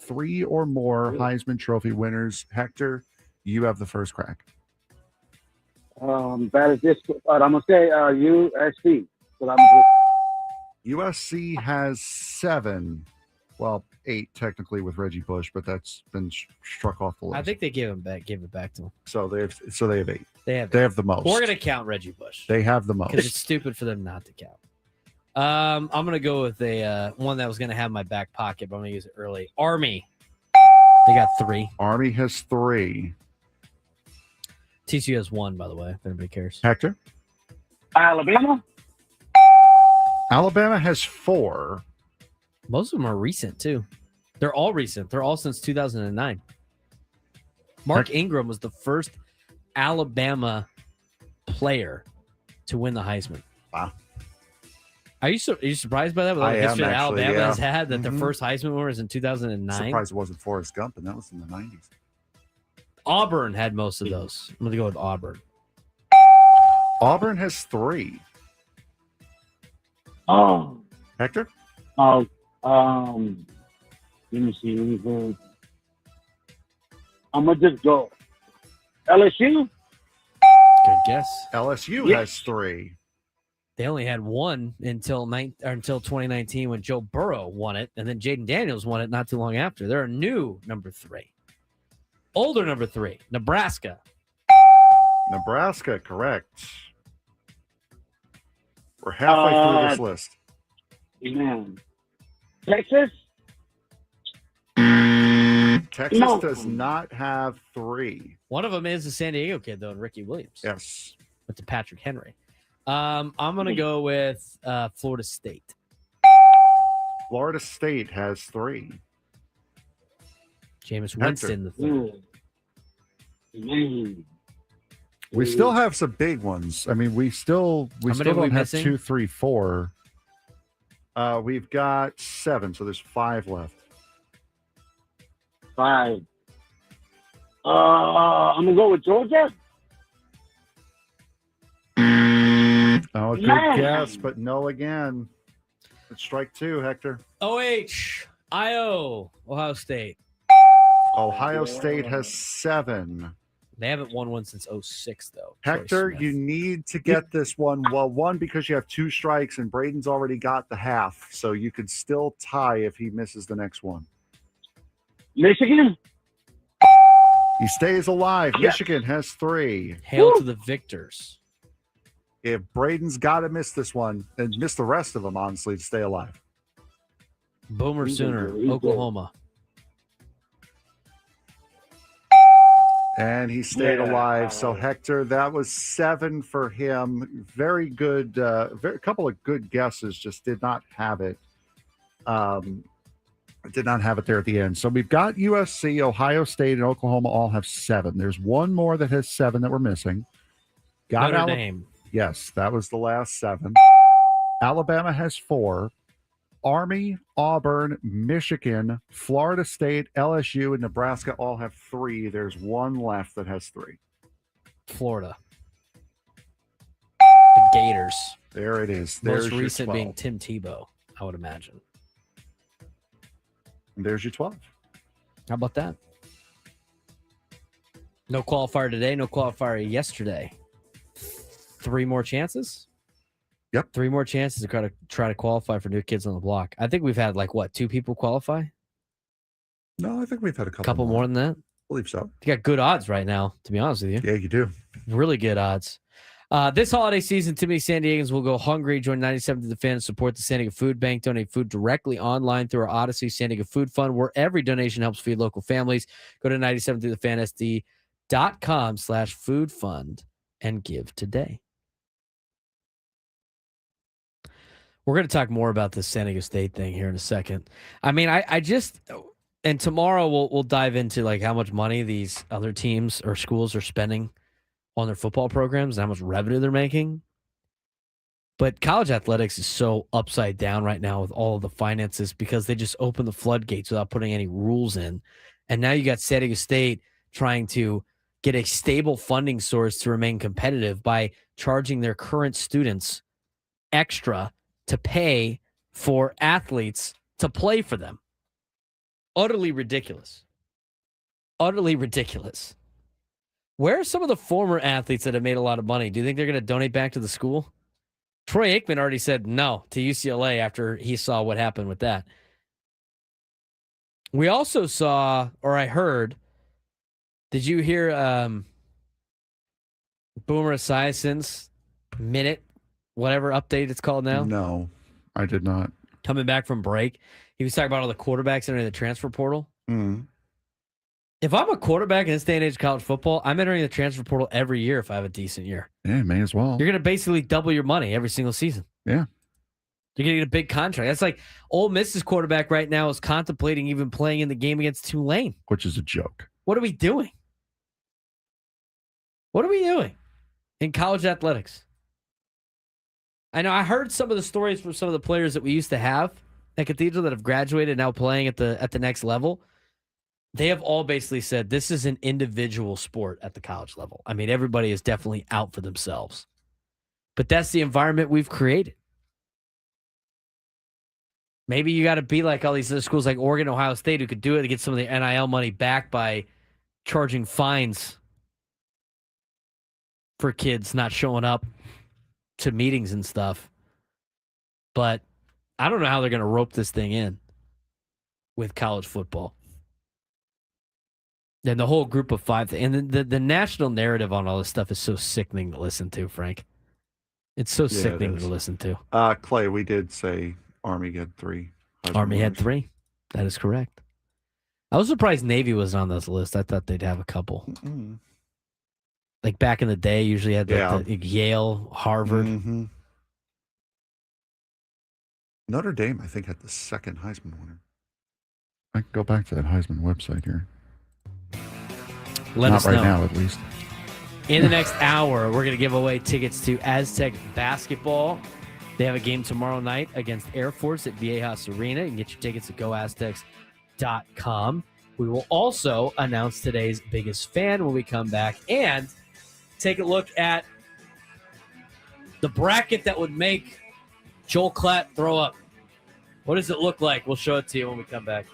3 or more Heisman Trophy winners. Hector, you have the first crack. That is this. I'm gonna say USC. So USC has 7. Well, 8 technically with Reggie Bush, but that's been struck off the list. I think they give it back to him. So they have 8. They have the most. We're gonna count Reggie Bush. They have the most. Because it's stupid for them not to count. I'm gonna go with a one that was gonna have in my back pocket, but I'm gonna use it early. Army. They got 3. Army has 3. TCU has 1, by the way, if anybody cares. Hector? Alabama? Alabama has 4. Most of them are recent, too. They're all recent. They're all since 2009. Mark Ingram was the first Alabama player to win the Heisman. Wow. Are you surprised by that? With all the history that Alabama has had, that their Mhm. first Heisman winner is in 2009? Surprised it wasn't Forrest Gump, and that was in the 90s. Auburn had most of those. I'm going to go with Auburn. Auburn has 3. Oh. Hector? Let me see. Let me go. I'm gonna just go. LSU? Good guess. LSU Yes. has 3. They only had 1 until 2019 when Joe Burrow won it, and then Jaden Daniels won it not too long after. They're a new number 3. Older number 3, Nebraska. Nebraska, correct. We're halfway through this list. Man. Texas? Texas does not have 3. One of them is the San Diego kid, though, Ricky Williams. Yes. With the Patrick Henry. I'm going to go with Florida State. Florida State has 3. Jameis Winston, the third. We still have some big ones. I mean, we still don't have 2, 3, 4. We've got 7, so there's 5 left. 5. I'm gonna go with Georgia. Oh, good Man. guess, but no again. It's strike 2, Hector. Ohio State. Ohio State has 7. They haven't won one since 06, though. Hector, you need to get this one. Well, 1, because you have 2 strikes, and Braden's already got the half, so you could still tie if he misses the next one. Michigan? He stays alive. Yeah. Michigan has 3. Hail to the victors. If Braden's got to miss this one, and miss the rest of them, honestly, to stay alive. Boomer Sooner, He's good. Oklahoma. And he stayed alive. So, Hector, that was 7 for him. Very good. A couple of good guesses, just did not have it. Did not have it there at the end. So we've got USC, Ohio State, and Oklahoma all have 7. There's one more that has 7 that we're missing. Got Notre Dame. Yes, that was the last 7. Alabama has 4. Army, Auburn, Michigan, Florida State, LSU, and Nebraska all have 3. There's 1 left that has 3. Florida. The Gators. There it is. There's Most recent your 12. being Tim Tebow, I would imagine. And there's your 12. How about that? No qualifier today, no qualifier yesterday. 3 more chances? Yep. 3 more chances to try to qualify for New Kids on the Block. I think we've had 2 people qualify? No, I think we've had a couple more than that? I believe so. You got good odds right now, to be honest with you. Yeah, you do. Really good odds. This holiday season, too many San Diegans will go hungry. Join 97 to the Fan and support the San Diego Food Bank. Donate food directly online through our Odyssey San Diego Food Fund, where every donation helps feed local families. Go to 97tothefansd.com/food fund and give today. We're going to talk more about this San Diego State thing here in a second. I mean, I just, and tomorrow we'll dive into like how much money these other teams or schools are spending on their football programs and how much revenue they're making. But college athletics is so upside down right now with all of the finances because they just open the floodgates without putting any rules in. And now you got San Diego State trying to get a stable funding source to remain competitive by charging their current students extra to pay for athletes to play for them. Utterly ridiculous. Utterly ridiculous. Where are some of the former athletes that have made a lot of money? Do you think they're going to donate back to the school? Troy Aikman already said no to UCLA after he saw what happened with that. We also saw, or I heard, did you hear Boomer Esiason's minute, whatever update it's called now? No, I did not. Coming back from break, he was talking about all the quarterbacks entering the transfer portal. Mm. If I'm a quarterback in this day and age of college football, I'm entering the transfer portal every year if I have a decent year. Yeah, may as well. You're going to basically double your money every single season. Yeah. You're going to get a big contract. That's like Ole Miss's quarterback right now is contemplating even playing in the game against Tulane. Which is a joke. What are we doing? What are we doing in college athletics? I know I heard some of the stories from some of the players that we used to have at Cathedral that have graduated now playing at the next level. They have all basically said this is an individual sport at the college level. I mean, everybody is definitely out for themselves. But that's the environment we've created. Maybe you got to be like all these other schools like Oregon, Ohio State who could do it to get some of the NIL money back by charging fines for kids not showing up to meetings and stuff. But I don't know how they're going to rope this thing in with college football. And the whole group of five. And the national narrative on all this stuff is so sickening to listen to, Frank. It's so sickening to listen to. Clay, we did say Army had 3. Army had 3. That is correct. I was surprised Navy wasn't on this list. I thought they'd have a couple. Mm-mm. Like back in the day, usually had the Yale, Harvard. Mm-hmm. Notre Dame, I think, had the 2nd Heisman winner. I can go back to that Heisman website here. Let Not us right know. now, at least. In the next hour, we're going to give away tickets to Aztec basketball. They have a game tomorrow night against Air Force at Viejas Arena. You can get your tickets at goaztecs.com. We will also announce today's biggest fan when we come back and take a look at the bracket that would make Joel Klatt throw up. What does it look like? We'll show it to you when we come back.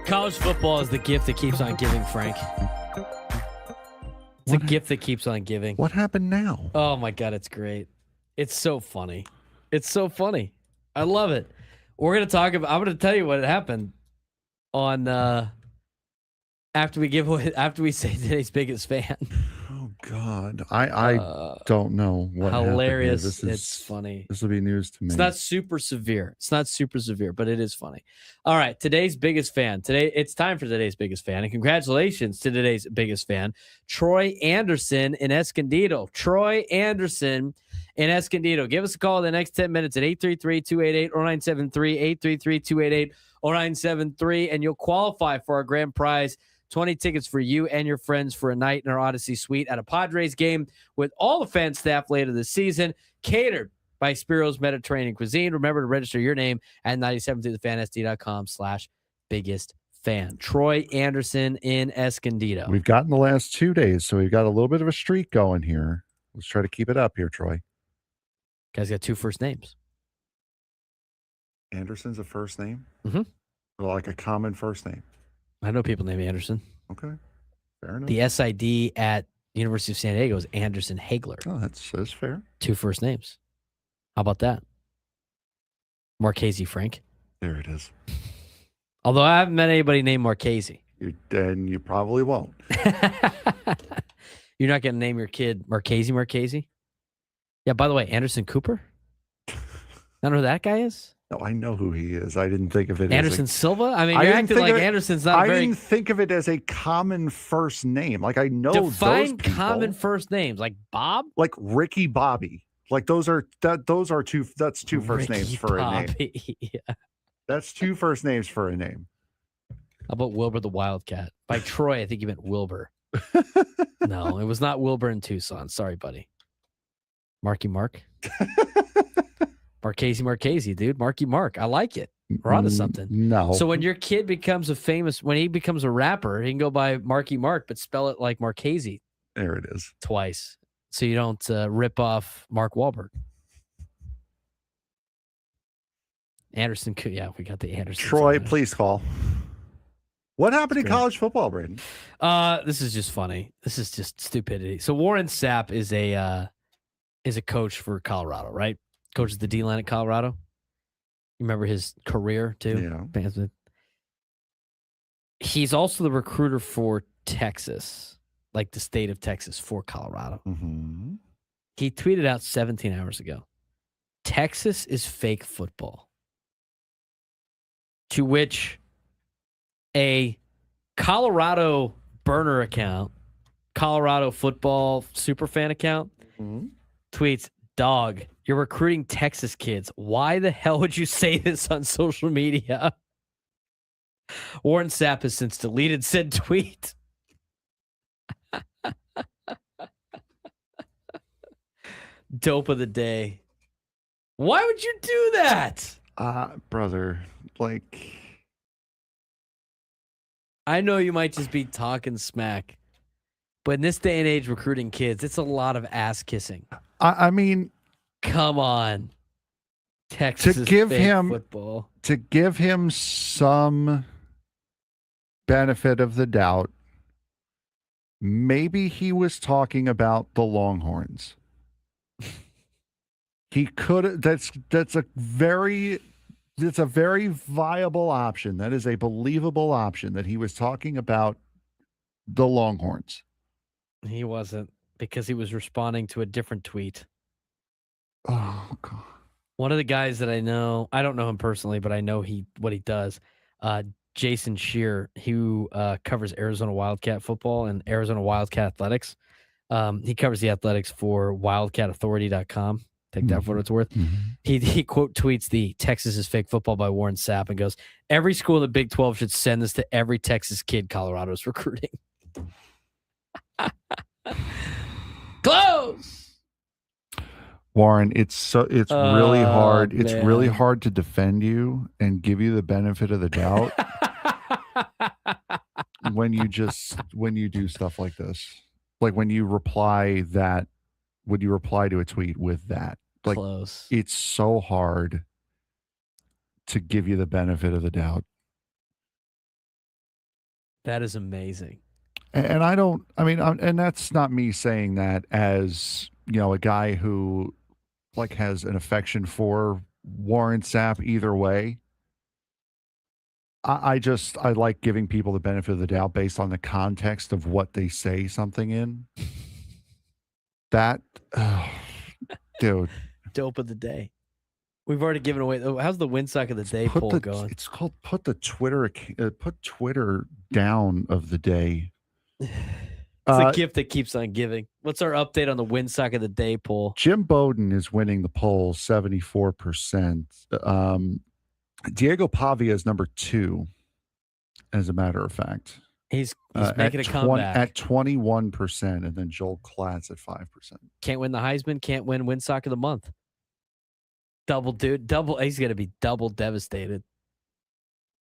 College football is the gift that keeps on giving, Frank. It's a gift that keeps on giving. What happened now? Oh my God, it's great. It's so funny. It's so funny. I love it. We're gonna talk about. I'm gonna tell you what happened on after we say today's biggest fan. Oh God, I don't know what. Hilarious. This is, it's funny. This will be news to me. It's not super severe. But it is funny. All right, today's biggest fan. Today, it's time for today's biggest fan, and congratulations to today's biggest fan, Troy Anderson in Escondido. Troy Anderson in Escondido. Give us a call in the next 10 minutes at 833-288-0973, 833-288-0973, and you'll qualify for our grand prize. 20 tickets for you and your friends for a night in our Odyssey Suite at a Padres game with all the fan staff later this season, catered by Spiro's Mediterranean Cuisine. Remember to register your name at 97thefan.com/biggest fan. Troy Anderson in Escondido. We've gotten the last 2 days, so we've got a little bit of a streak going here. Let's try to keep it up here, Troy. Guy's got two first names. Anderson's a first name? Mm-hmm. Like a common first name. I know people named Anderson. Okay. Fair enough. The SID at University of San Diego is Anderson Hagler. Oh, that's fair. Two first names. How about that? Marchese Frank. There it is. Although I haven't met anybody named Marchese. And you probably won't. You're not going to name your kid Marchese? Yeah, by the way, Anderson Cooper? I don't know who that guy is. No, I know who he is. I didn't think of it Anderson Silva? I mean, you're acting like Anderson's not I very... didn't think of it as a common first name. Like, I know Define those people. common first names. Like Bob? Like Ricky Bobby. Like those are two first Ricky names for Bobby. a name. Yeah. That's two first names for a name. How about Wilbur the Wildcat? By Troy, I think you meant Wilbur. No, it was not Wilbur in Tucson. Sorry, buddy. Marky Mark. Marchese, dude. Marky Mark. I like it. We're onto something. No. So when your kid becomes when he becomes a rapper, he can go by Marky Mark, but spell it like Marchese. There it is. Twice. So you don't rip off Mark Wahlberg. Anderson. Yeah, we got the Anderson. Troy, please call. What happened in college football, Braden? This is just funny. This is just stupidity. So Warren Sapp is a is a coach for Colorado, right? Coaches the D-line at Colorado. You remember his career too? Yeah. He's also the recruiter for Texas, like the state of Texas for Colorado. Mm-hmm. He tweeted out 17 hours ago, Texas is fake football. To which a Colorado burner account, Colorado football superfan account, tweets, dog, you're recruiting Texas kids. Why the hell would you say this on social media? Warren Sapp has since deleted said tweet. Dope of the day. Why would you do that? Brother, like, I know you might just be talking smack, but in this day and age, recruiting kids, it's a lot of ass kissing. I mean, come on, Texas to give fake him football. To give him some benefit of the doubt, maybe he was talking about the Longhorns. He could. That's a very viable option. That is a believable option that he was talking about the Longhorns. He wasn't, because he was responding to a different tweet. Oh God! One of the guys that I know, I don't know him personally, but I know what he does. Jason Shear, who covers Arizona Wildcat football and Arizona Wildcat athletics. He covers the athletics for WildcatAuthority.com. Take that for what it's worth. He quote tweets the Texas is fake football by Warren Sapp and goes, every school in the Big 12 should send this to every Texas kid Colorado's recruiting. Close. Warren, it's really hard. It's Man. really hard to defend you and give you the benefit of the doubt when you do stuff like this. Like when you reply to a tweet with that. Like, close. It's so hard to give you the benefit of the doubt. That is amazing. And and that's not me saying that as, a guy who like has an affection for Warren Sapp either way. I like giving people the benefit of the doubt based on the context of what they say something in. That, dude. Dope of the day. We've already given away. How's the win sock of the day poll going? It's called put Twitter down of the day. It's a gift that keeps on giving. What's our update on the win sock of the day poll? Jim Bowden is winning the poll, 74%. Diego Pavia is number 2, as a matter of fact. He's making a comeback at 21%, and then Joel Klatt at 5%. Can't win the Heisman. Can't win sock of the month. Double. He's going to be double devastated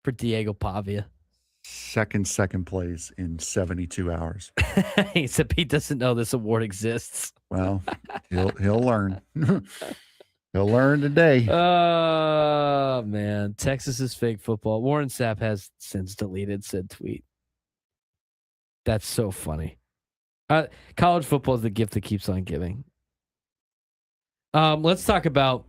for Diego Pavia. Second place in 72 hours. Except he doesn't know this award exists. Well, he'll learn. He'll learn today. Oh man, Texas is fake football. Warren Sapp has since deleted said tweet. That's so funny. College football is the gift that keeps on giving. Let's talk about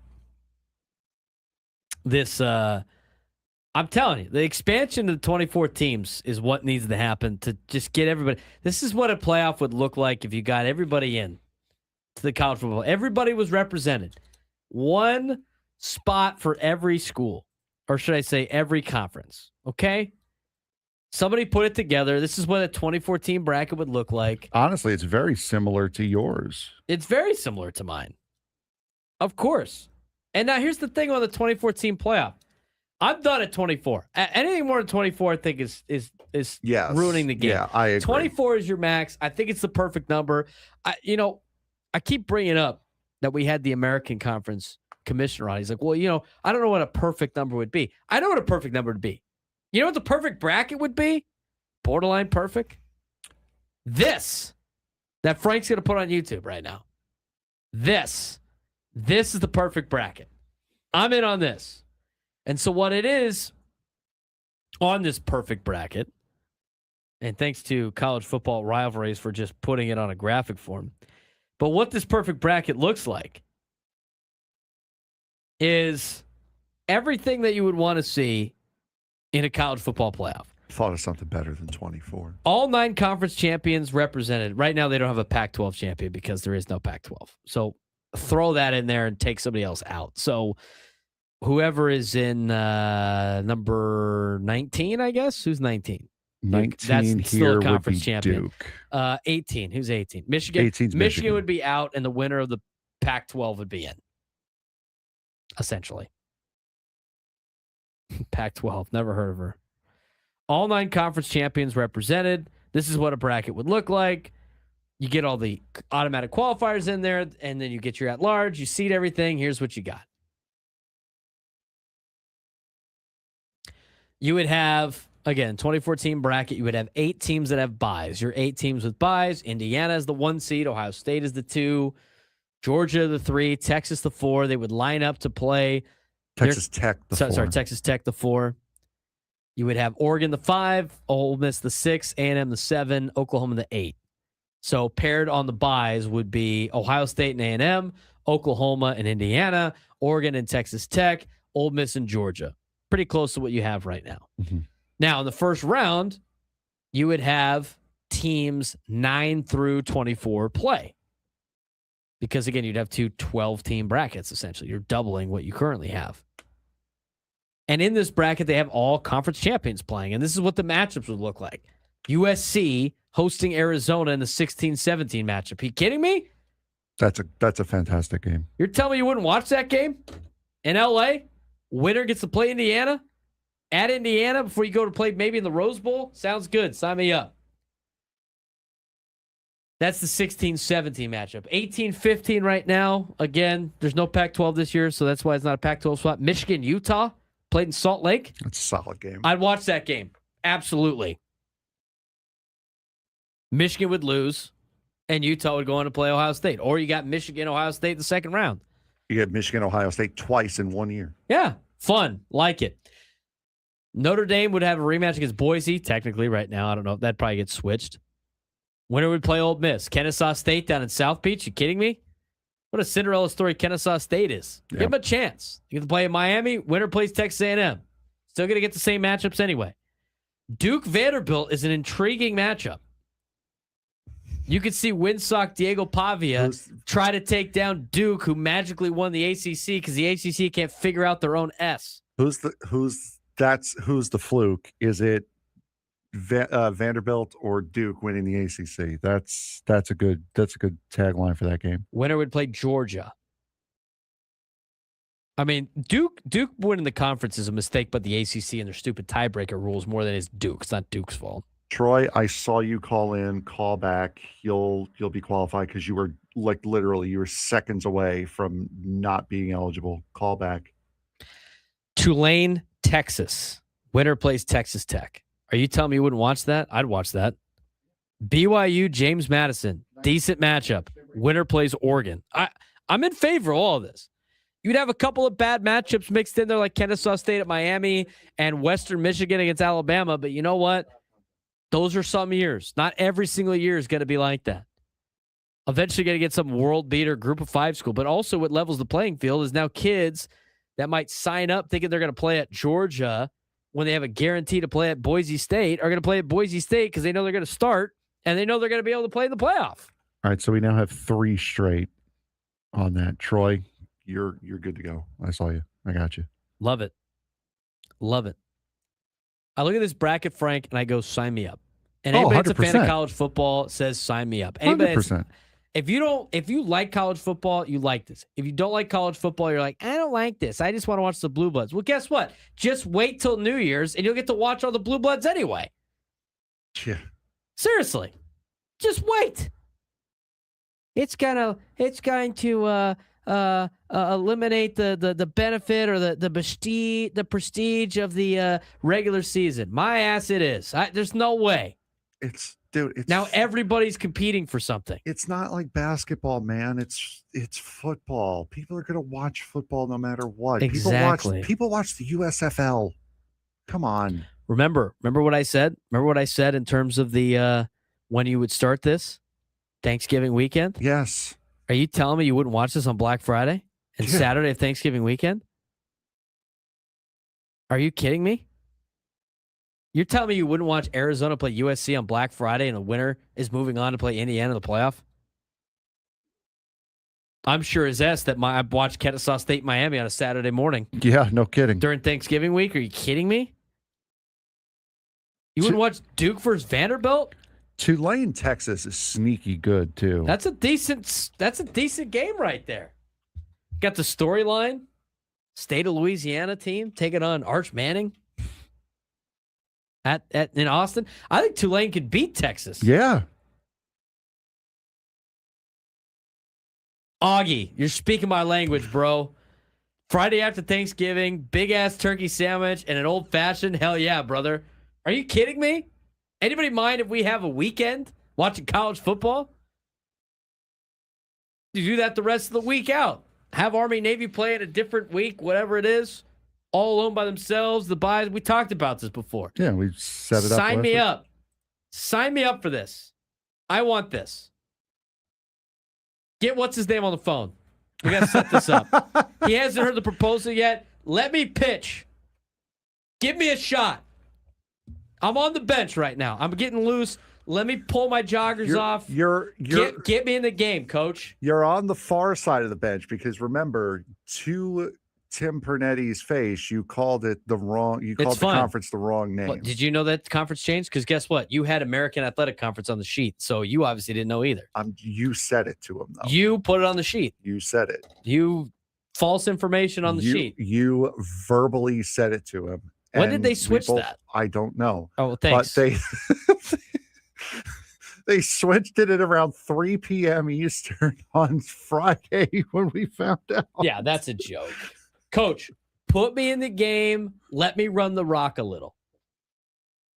this. I'm telling you, the expansion of the 24 teams is what needs to happen to just get everybody. This is what a playoff would look like if you got everybody in to the college football. Everybody was represented. One spot for every school, or should I say every conference, okay? Somebody put it together. This is what a 24-team bracket would look like. Honestly, it's very similar to yours. It's very similar to mine. Of course. And now here's the thing on the 24-team playoff. I'm done at 24. Anything more than 24, I think, is yes. ruining the game. Yeah, I agree. 24 is your max. I think it's the perfect number. I keep bringing up that we had the American Conference commissioner on. He's like, well, I don't know what a perfect number would be. I know what a perfect number would be. You know what the perfect bracket would be? Borderline perfect. This that Frank's going to put on YouTube right now. This is the perfect bracket. I'm in on this. And so what it is on this perfect bracket, and thanks to College Football Rivalries for just putting it on a graphic form, But what this perfect bracket looks like is everything that you would want to see in a college football playoff. Thought of something better than 24. All 9 conference champions represented. Right now, they don't have a Pac-12 champion because there is no Pac-12. So throw that in there and take somebody else out. So whoever is in number 19, I guess. Who's 19? 19 That's here still a would conference be champion. Duke. 18. Who's 18? Michigan. 18's Michigan would be out, and the winner of the Pac-12 would be in. Essentially. Pac-12. Never heard of her. All 9 conference champions represented. This is what a bracket would look like. You get all the automatic qualifiers in there, and then you get your at-large. You seed everything. Here's what you got. You would have, again, 2014 bracket, you would have 8 teams that have buys. Your 8 teams with buys. Indiana is the 1 seed. Ohio State is the 2. Georgia the 3. Texas the 4. They would line up to play. Texas Tech the 4. Sorry, Texas Tech the 4. You would have Oregon the 5, Ole Miss the 6, A&M the 7, Oklahoma the 8. So paired on the buys would be Ohio State and A&M, Oklahoma and Indiana, Oregon and Texas Tech, Ole Miss and Georgia. Pretty close to what you have right now. Mm-hmm. Now, in the first round, you would have teams 9 through 24 play. Because, again, you'd have 2 12-team brackets, essentially. You're doubling what you currently have. And in this bracket, they have all conference champions playing. And this is what the matchups would look like. USC hosting Arizona in the 16-17 matchup. Are you kidding me? That's a fantastic game. You're telling me you wouldn't watch that game? In LA? Winner gets to play Indiana? At Indiana before you go to play maybe in the Rose Bowl? Sounds good. Sign me up. That's the 16-17 matchup. 18-15 right now. Again, there's no Pac-12 this year, so that's why it's not a Pac-12 spot. Michigan, Utah. Played in Salt Lake. That's a solid game. I'd watch that game. Absolutely. Michigan would lose, and Utah would go on to play Ohio State. Or you got Michigan, Ohio State in the second round. You get Michigan, Ohio State twice in 1 year. Yeah, fun. Like it. Notre Dame would have a rematch against Boise, technically, right now. I don't know. That'd probably get switched. Winner would play Ole Miss. Kennesaw State down in South Beach. You kidding me? What a Cinderella story Kennesaw State is. Give them a chance. You get to play in Miami. Winner plays Texas A&M. Still going to get the same matchups anyway. Duke Vanderbilt is an intriguing matchup. You could see windsock Diego Pavia try to take down Duke, who magically won the ACC because the ACC can't figure out their own S. Who's the fluke? Is it Vanderbilt or Duke winning the ACC? That's a good tagline for that game. Winner would play Georgia. I mean, Duke winning the conference is a mistake, but the ACC and their stupid tiebreaker rules more than it's Duke. It's not Duke's fault. Troy, I saw you call in, call back. You'll be qualified because you were literally you were seconds away from not being eligible. Call back. Tulane, Texas. Winner plays Texas Tech. Are you telling me you wouldn't watch that? I'd watch that. BYU, James Madison. Decent matchup. Winner plays Oregon. I'm in favor of all of this. You'd have a couple of bad matchups mixed in there like Kennesaw State at Miami and Western Michigan against Alabama. But you know what? Those are some years. Not every single year is going to be like that. Eventually going to get some world beater group of 5 school. But also what levels the playing field is now kids that might sign up thinking they're going to play at Georgia when they have a guarantee to play at Boise State are going to play at Boise State because they know they're going to start and they know they're going to be able to play in the playoff. All right, so we now have 3 straight on that. Troy, You're good to go. I saw you. I got you. Love it. Love it. I look at this bracket, Frank, and I go, sign me up. And anybody that's a fan of college football says, sign me up. Anybody 100%. If you like college football, you like this. If you don't like college football, you're like, I don't like this. I just want to watch the Blue Bloods. Well, guess what? Just wait till New Year's and you'll get to watch all the Blue Bloods anyway. Yeah. Seriously. Just wait. It's going to eliminate the benefit or the prestige of the regular season. My ass it is. There's no way. It's now everybody's competing for something. It's not like basketball, man. It's football. People are going to watch football no matter what. Exactly. People watch the USFL. Come on. Remember what I said? Remember what I said in terms of the when you would start this Thanksgiving weekend? Yes. Are you telling me you wouldn't watch this on Black Friday and Saturday of Thanksgiving weekend? Are you kidding me? You're telling me you wouldn't watch Arizona play USC on Black Friday and the winner is moving on to play Indiana in the playoff? I'm sure as that I watched Kennesaw State Miami on a Saturday morning. Yeah, no kidding. During Thanksgiving week. Are you kidding me? You wouldn't watch Duke versus Vanderbilt? Tulane, Texas is sneaky good too. That's a decent game right there. Got the storyline. State of Louisiana team taking on Arch Manning in Austin. I think Tulane could beat Texas. Yeah. Augie, you're speaking my language, bro. Friday after Thanksgiving, big ass turkey sandwich and an old fashioned. Hell yeah, brother. Are you kidding me? Anybody mind if we have a weekend watching college football? You do that the rest of the week out. Have Army Navy play in a different week, whatever it is, all alone by themselves. The buys. We talked about this before. Yeah, we set it up. Sign me up. Sign me up for this. I want this. Get what's his name on the phone. We got to set this up. He hasn't heard the proposal yet. Let me pitch. Give me a shot. I'm on the bench right now. I'm getting loose. Let me pull my joggers off. Get me in the game, coach. You're on the far side of the bench because remember, to Tim Pernetti's face, you called it the wrong. You called the conference the wrong name. What, did you know that the conference changed? Because guess what? You had American Athletic Conference on the sheet, so you obviously didn't know either. You said it to him though. You put it on the sheet. You said it. You false information on the sheet. You verbally said it to him. When did they switch that? I don't know. Oh, thanks. But they switched it at around 3 p.m. Eastern on Friday when we found out. Yeah, that's a joke. Coach, put me in the game. Let me run the rock a little.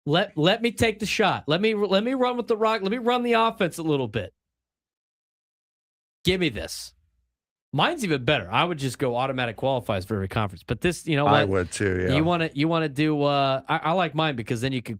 Let me take the shot. Let me run with the rock. Let me run the offense a little bit. Give me this. Mine's even better. I would just go automatic qualifies for every conference. But this, you know what? I would too, yeah. You want to do I like mine because then you can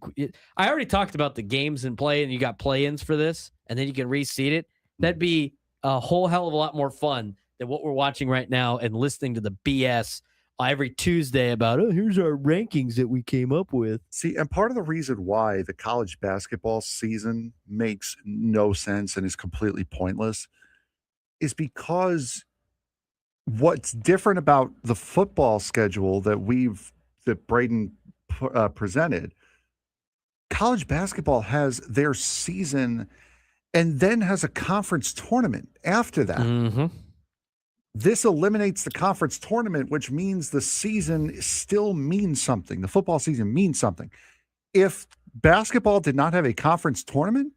I already talked about the games and play and you got play-ins for this and then you can reseed it. That'd be a whole hell of a lot more fun than what we're watching right now and listening to the BS every Tuesday about, here's our rankings that we came up with. See, and part of the reason why the college basketball season makes no sense and is completely pointless is because what's different about the football schedule that Braden presented, college basketball has their season and then has a conference tournament after that. Mm-hmm. This eliminates the conference tournament, which means the season still means something. The football season means something. If basketball did not have a conference tournament,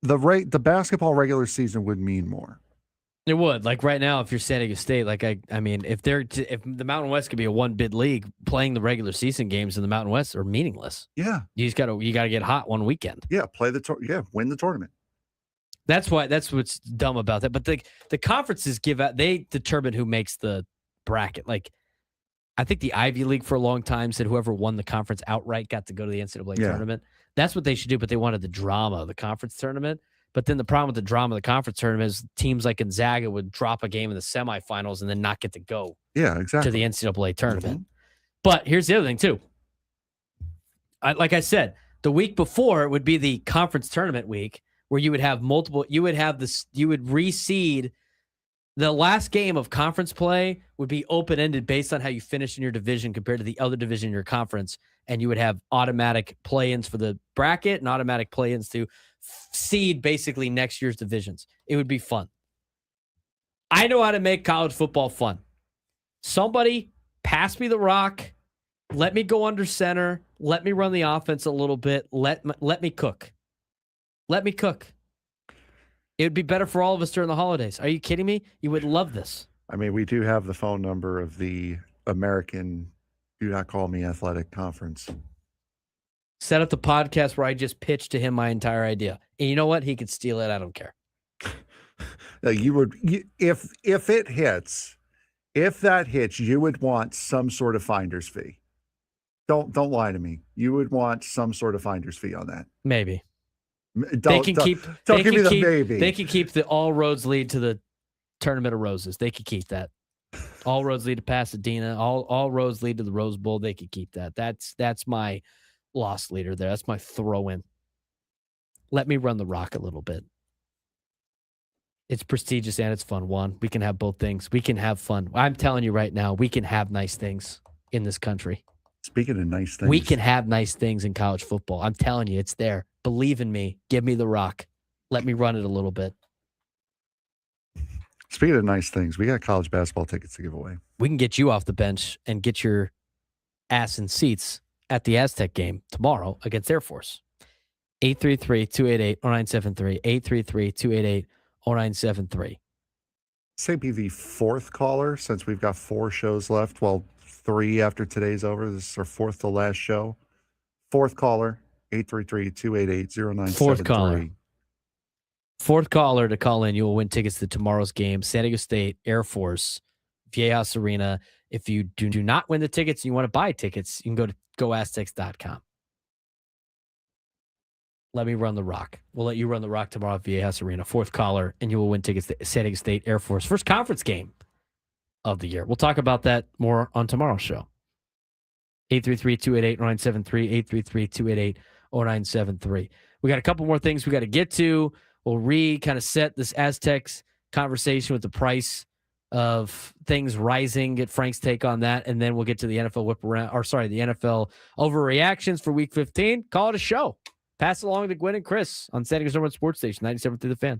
the basketball regular season would mean more. It would. Like right now, if you're San Diego State, like I mean, if the Mountain West could be a one-bid league, playing the regular season games in the Mountain West are meaningless. Yeah, you got to get hot one weekend. Yeah, win the tournament. That's what's dumb about that. But the conferences they determine who makes the bracket. Like I think the Ivy League for a long time said whoever won the conference outright got to go to the NCAA tournament. That's what they should do. But they wanted the drama of the conference tournament. But then the problem with the drama of the conference tournament is teams like Gonzaga would drop a game in the semifinals and then not get to go to the NCAA tournament. Mm-hmm. But here's the other thing, too. Like I said, the week before it would be the conference tournament week where you would have you would reseed. The last game of conference play would be open-ended based on how you finish in your division compared to the other division in your conference. And you would have automatic play-ins for the bracket and automatic play-ins to seed basically next year's divisions. It would be fun. I know how to make college football fun. Somebody pass me the rock. Let me go under center. Let me run the offense a little bit. Let me cook. Let me cook. It would be better for all of us during the holidays. Are you kidding me? You would love this. I mean, we do have the phone number of the American Do Not Call Me Athletic Conference. Set up the podcast where I just pitched to him my entire idea. And you know what? He could steal it. I don't care. If it hits, if that hits, you would want some sort of finder's fee. Don't lie to me. You would want some sort of finder's fee on that. Maybe. Don't give me the maybe. They can keep the all roads lead to the Tournament of Roses. They could keep that. All roads lead to Pasadena. All roads lead to the Rose Bowl. They could keep that. That's my loss leader there. That's my throw-in. Let me run the rock a little bit. It's prestigious and it's fun. One, we can have both things. We can have fun. I'm telling you right now, we can have nice things in this country. Speaking of nice things, We can have nice things in college football. I'm telling you, it's there. Believe in me. Give me the rock. Let me run it a little bit. Speaking of nice things, we got college basketball tickets to give away. We can get you off the bench and get your ass in seats at the Aztec game tomorrow against Air Force. 833-288-0973. 833-288-0973. Say be the fourth caller since we've got 4 shows left. Well, 3 after today's over. This is our fourth to last show. Fourth caller, 833-288-0973. Fourth caller to call in. You will win tickets to tomorrow's game. San Diego State, Air Force, Viejas Arena. If you do not win the tickets and you want to buy tickets, you can go to goaztecs.com. Let me run the rock. We'll let you run the rock tomorrow at Viejas Arena. Fourth caller, and you will win tickets to San Diego State, Air Force. First conference game of the year. We'll talk about that more on tomorrow's show. 833-288-0973. 833-288-0973. We got a couple more things we got to get to. We'll kind of set this Aztecs conversation with the price of things rising, get Frank's take on that, and then we'll get to the NFL the NFL overreactions for Week 15. Call it a show. Pass it along to Gwen and Chris on San Diego State Sports Station, 97 through the Fan.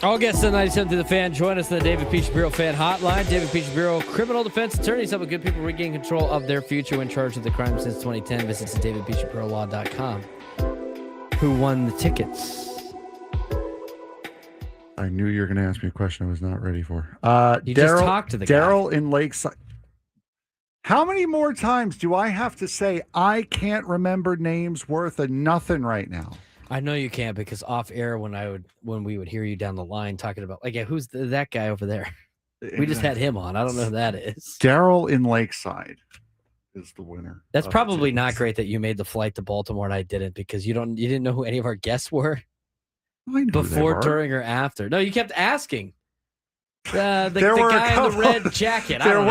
All guests on 97 through the Fan. Join us in the David P. Shapiro Fan Hotline. David P. Shapiro, criminal defense attorneys helping good people regain control of their future when charged with a crime since 2010. Visit davidpshapirolaw.com. Who won the tickets? I knew you were going to ask me a question I was not ready for. You just talked to the guy. Daryl in Lakeside. How many more times do I have to say I can't remember names worth of nothing right now? I know you can't, because off air when we would hear you down the line talking about, like, yeah, who's that guy over there? We just had him on. I don't know who that is. Daryl in Lakeside is the winner. That's probably not great that you made the flight to Baltimore and I didn't, because you didn't know who any of our guests were before, during, or after. No, you kept asking. The guy in the red jacket. There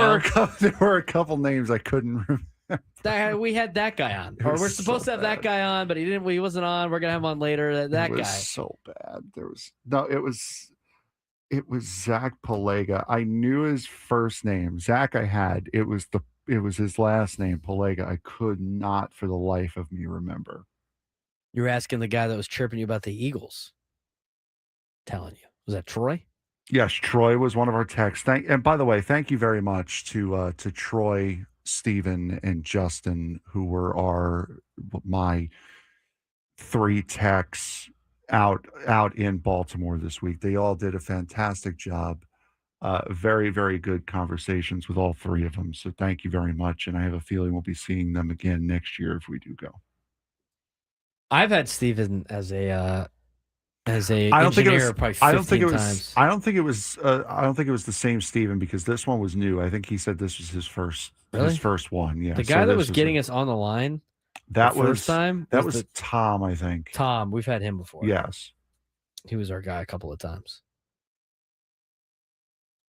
were a couple names I couldn't remember. We had that guy on, or we're supposed to have that guy on, but he wasn't on. We're gonna have him on later. That guy. So bad. It was Zach Palega. I knew his first name. Zach I had. It was his last name, Palega. I could not for the life of me remember. You were asking the guy that was chirping you about the Eagles. Telling you. Was that Troy? Yes, Troy was one of our texts. And by the way, thank you very much to Troy, Stephen, and Justin, who were my 3 techs out in Baltimore this week. They all did a fantastic job. Very, very good conversations with all 3 of them. So thank you very much. And I have a feeling we'll be seeing them again next year if we do go. I've had Stephen as a I don't think it was the same Stephen, because this one was new. I think he said this was his first one. Yeah. The guy that was getting us on the line first time. That was Tom, I think. Tom, we've had him before. Yes. He was our guy a couple of times.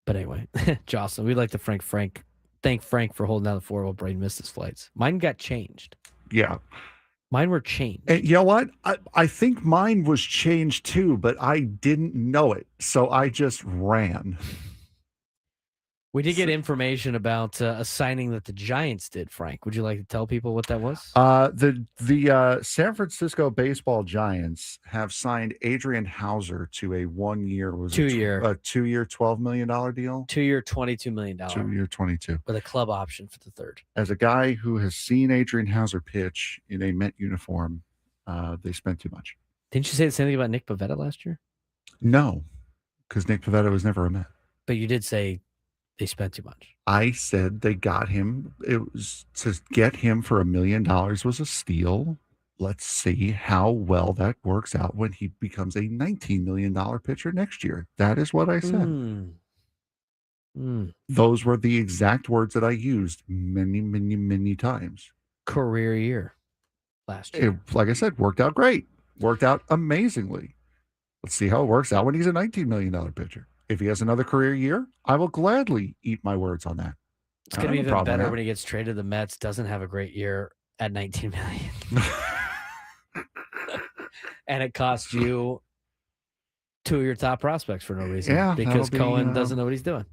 But anyway, Jocelyn, we'd like to thank Frank for holding down the fort while Braden missed his flights. Mine got changed. Yeah. Mine were changed. And you know what? I think mine was changed too, but I didn't know it. So I just ran. We did get information about a signing that the Giants did, Frank. Would you like to tell people what that was? The San Francisco baseball Giants have signed Adrian Hauser to a 1-year, $2 million deal. 2-year, $22 million. 2-year, 22. With a club option for the third. As a guy who has seen Adrian Hauser pitch in a Met uniform, they spent too much. Didn't you say the same thing about Nick Pivetta last year? No, because Nick Pivetta was never a Met. But you did say they spent too much. I said they got him. It was to get him for $1 million was a steal. Let's see how well that works out when he becomes a $19 million pitcher next year. That is what I said. Those were the exact words that I used many, many, many times. Career year last year. Like I said, worked out great. Worked out amazingly. Let's see how it works out when he's a $19 million pitcher. If he has another career year, I will gladly eat my words on that. It's going to be even better when he gets traded to the Mets, doesn't have a great year at $19 million. And it costs you 2 of your top prospects for no reason. Yeah, because Cohen doesn't know what he's doing.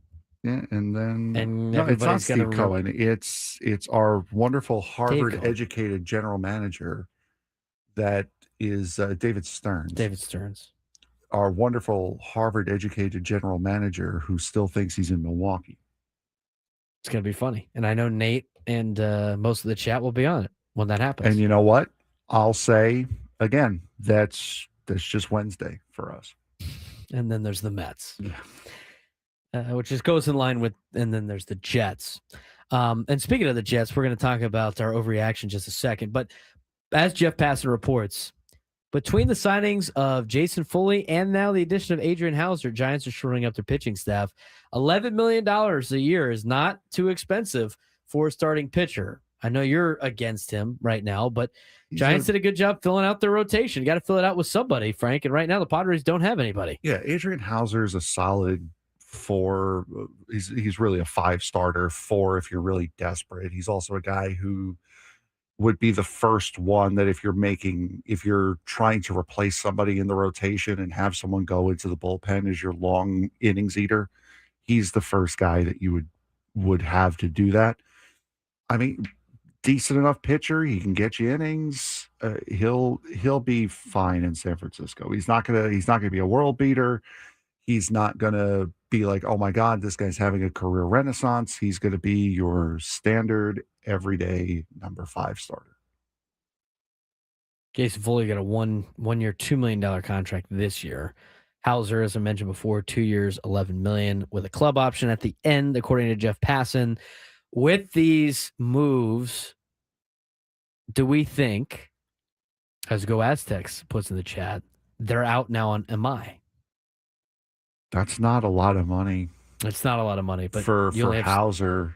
Yeah, and then no, it's not Steve Cohen. It's our wonderful Harvard-educated general manager that is David Stearns. David Stearns. Our wonderful Harvard-educated general manager who still thinks he's in Milwaukee. It's going to be funny. And I know Nate and most of the chat will be on it when that happens. And you know what? I'll say, again, that's just Wednesday for us. And then there's the Mets. Which just goes in line with, and then there's the Jets. And speaking of the Jets, we're going to talk about our overreaction in just a second. But as Jeff Passan reports, between the signings of Jason Foley and now the addition of Adrian Hauser, Giants are shoring up their pitching staff. $11 million a year is not too expensive for a starting pitcher. I know you're against him right now, but Giants did a good job filling out their rotation. You got to fill it out with somebody, Frank. And right now the Padres don't have anybody. Yeah, Adrian Hauser is a solid 4. He's really a 5 starter, 4 if you're really desperate. He's also a guy who would be the first one that if you're trying to replace somebody in the rotation and have someone go into the bullpen as your long innings eater, he's the first guy that you would have to do that. I mean, decent enough pitcher. He can get you innings. He'll be fine in San Francisco. He's not gonna be a world beater. He's not going to be like, oh my God, this guy's having a career renaissance. He's going to be your standard, everyday number 5 starter. Jason Foley got a one-year, $2 million contract this year. Hauser, as I mentioned before, 2 years, $11 million with a club option at the end, according to Jeff Passan. With these moves, do we think, as Go Aztecs puts in the chat, they're out now on MI? That's not a lot of money. It's not a lot of money, but for Hauser.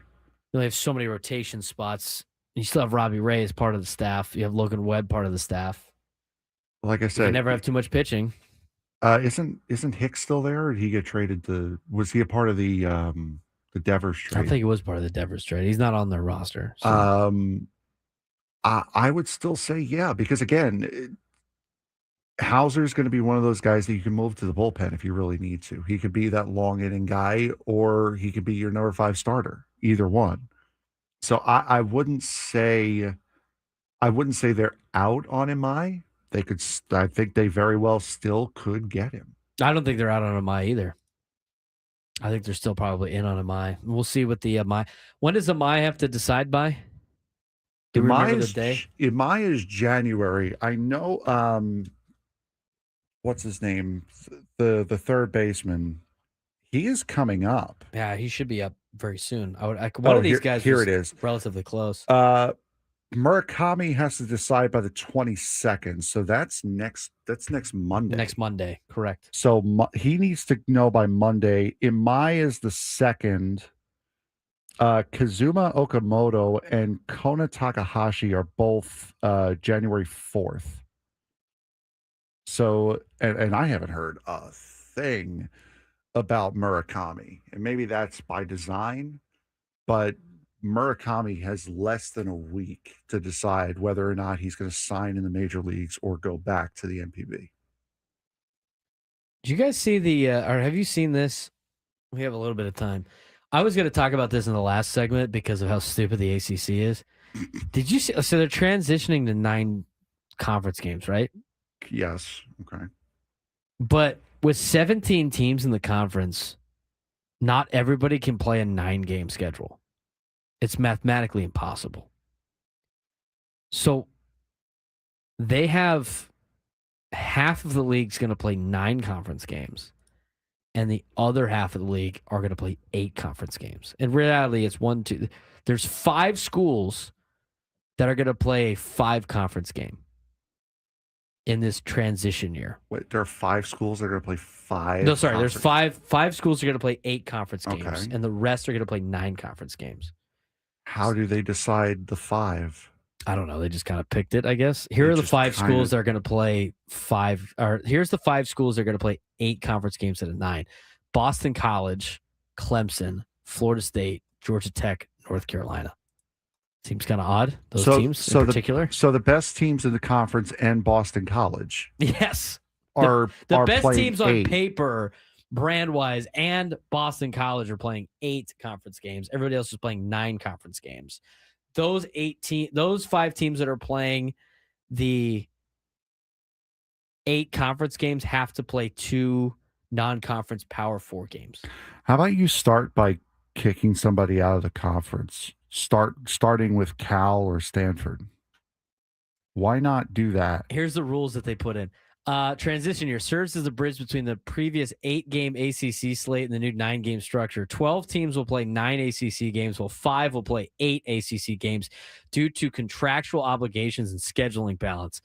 You only have so many rotation spots. You still have Robbie Ray as part of the staff. You have Logan Webb part of the staff. Like I said, you never have too much pitching. Isn't Hicks still there? Or did he get traded to? Was he a part of the Devers trade? I think he was part of the Devers trade. He's not on their roster. So. I would still say yeah, because again, Hauser is going to be one of those guys that you can move to the bullpen if you really need to. He could be that long inning guy, or he could be your number 5 starter. Either one. So I wouldn't say they're out on MI. They could. I think they very well still could get him. I don't think they're out on MI either. I think they're still probably in on MI. We'll see what the MI. When does MI have to decide by? Do you remember the day? MI is January. I know. What's his name? The third baseman. He is coming up. Yeah, he should be up very soon. One of these guys. Here it is. Relatively close. Murakami has to decide by the 22nd, so that's next Monday. Next Monday, correct. So he needs to know by Monday. Imai is the 2nd. Kazuma Okamoto and Kona Takahashi are both January 4th. So, and I haven't heard a thing about Murakami, and maybe that's by design, but Murakami has less than a week to decide whether or not he's going to sign in the major leagues or go back to the MPB. Did you guys see or have you seen this? We have a little bit of time. I was going to talk about this in the last segment because of how stupid the ACC is. Did you see? So they're transitioning to 9 conference games, right? Yes. Okay. But with 17 teams in the conference, not everybody can play a 9-game schedule. It's mathematically impossible. So they have half of the league's going to play 9 conference games, and the other half of the league are going to play 8 conference games. In reality, it's 1, 2. There's 5 schools that are going to play a 5 conference game in this transition year. Wait, there are 5 schools that are going to play 5? No, sorry. There's 5 schools are going to play 8 conference games, Okay. and the rest are going to play 9 conference games. How do they decide the 5? I don't know. They just kind of picked it, I guess. Here are the 5 schools that are going to play 5. Or here's the 5 schools that are going to play 8 conference games out of 9: Boston College, Clemson, Florida State, Georgia Tech, North Carolina. Seems kind of odd. Those teams in particular. So the best teams in the conference and Boston College. Yes. Are the best playing teams on 8. paper, brand-wise, and Boston College are playing 8 conference games. Everybody else is playing 9 conference games. Those 5 teams that are playing the 8 conference games have to play 2 non-conference Power 4 games. How about you start by kicking somebody out of the conference? Starting with Cal or Stanford. Why not do that? Here's the rules that they put in. Transition year serves as a bridge between the previous 8-game ACC slate and the new 9-game structure. 12 teams will play 9 ACC games, while 5 will play 8 ACC games due to contractual obligations and scheduling balance.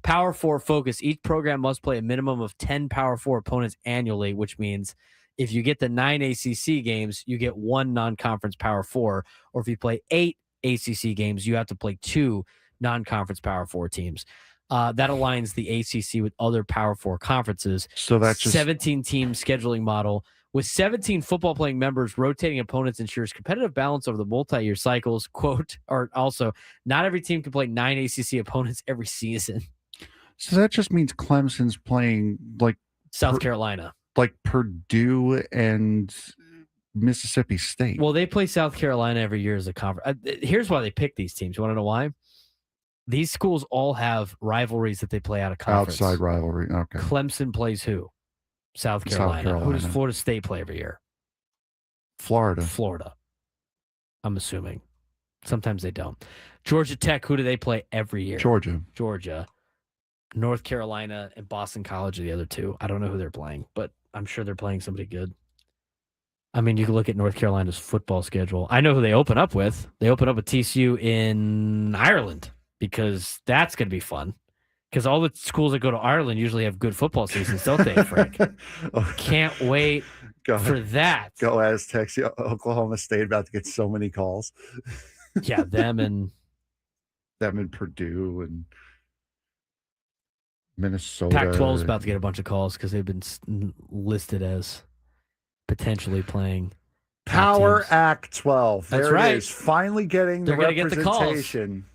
Power 4 focus. Each program must play a minimum of 10 Power 4 opponents annually, which means if you get the 9 ACC games, you get 1 non-conference Power 4. Or if you play 8 ACC games, you have to play 2 non-conference Power 4 teams. That aligns the ACC with other Power 4 conferences. So that's just 17-team scheduling model. With 17 football-playing members, rotating opponents ensures competitive balance over the multi-year cycles. Quote, or also, not every team can play 9 ACC opponents every season. So that just means Clemson's playing like South Carolina. Like Purdue and Mississippi State. Well, they play South Carolina every year as a conference. Here's why they pick these teams. You want to know why? These schools all have rivalries that they play out of conference. Outside rivalry. Okay. Clemson plays who? South Carolina. Who does Carolina. Florida State play every year? Florida. Florida. I'm assuming. Sometimes they don't. Georgia Tech, who do they play every year? Georgia. North Carolina and Boston College are the other two. I don't know who they're playing, but I'm sure they're playing somebody good. I mean, you can look at North Carolina's football schedule. I know who they open up with. They open up with TCU in Ireland because that's going to be fun. Because all the schools that go to Ireland usually have good football seasons, don't they, Frank? Can't wait for that. Go Aztecs. Oklahoma State about to get so many calls. Yeah, them and Purdue and Minnesota. Pac-12 is about to get a bunch of calls because they've been listed as potentially playing Power Act 12. That's there right. It is. Finally getting They're the going to get the calls. representation.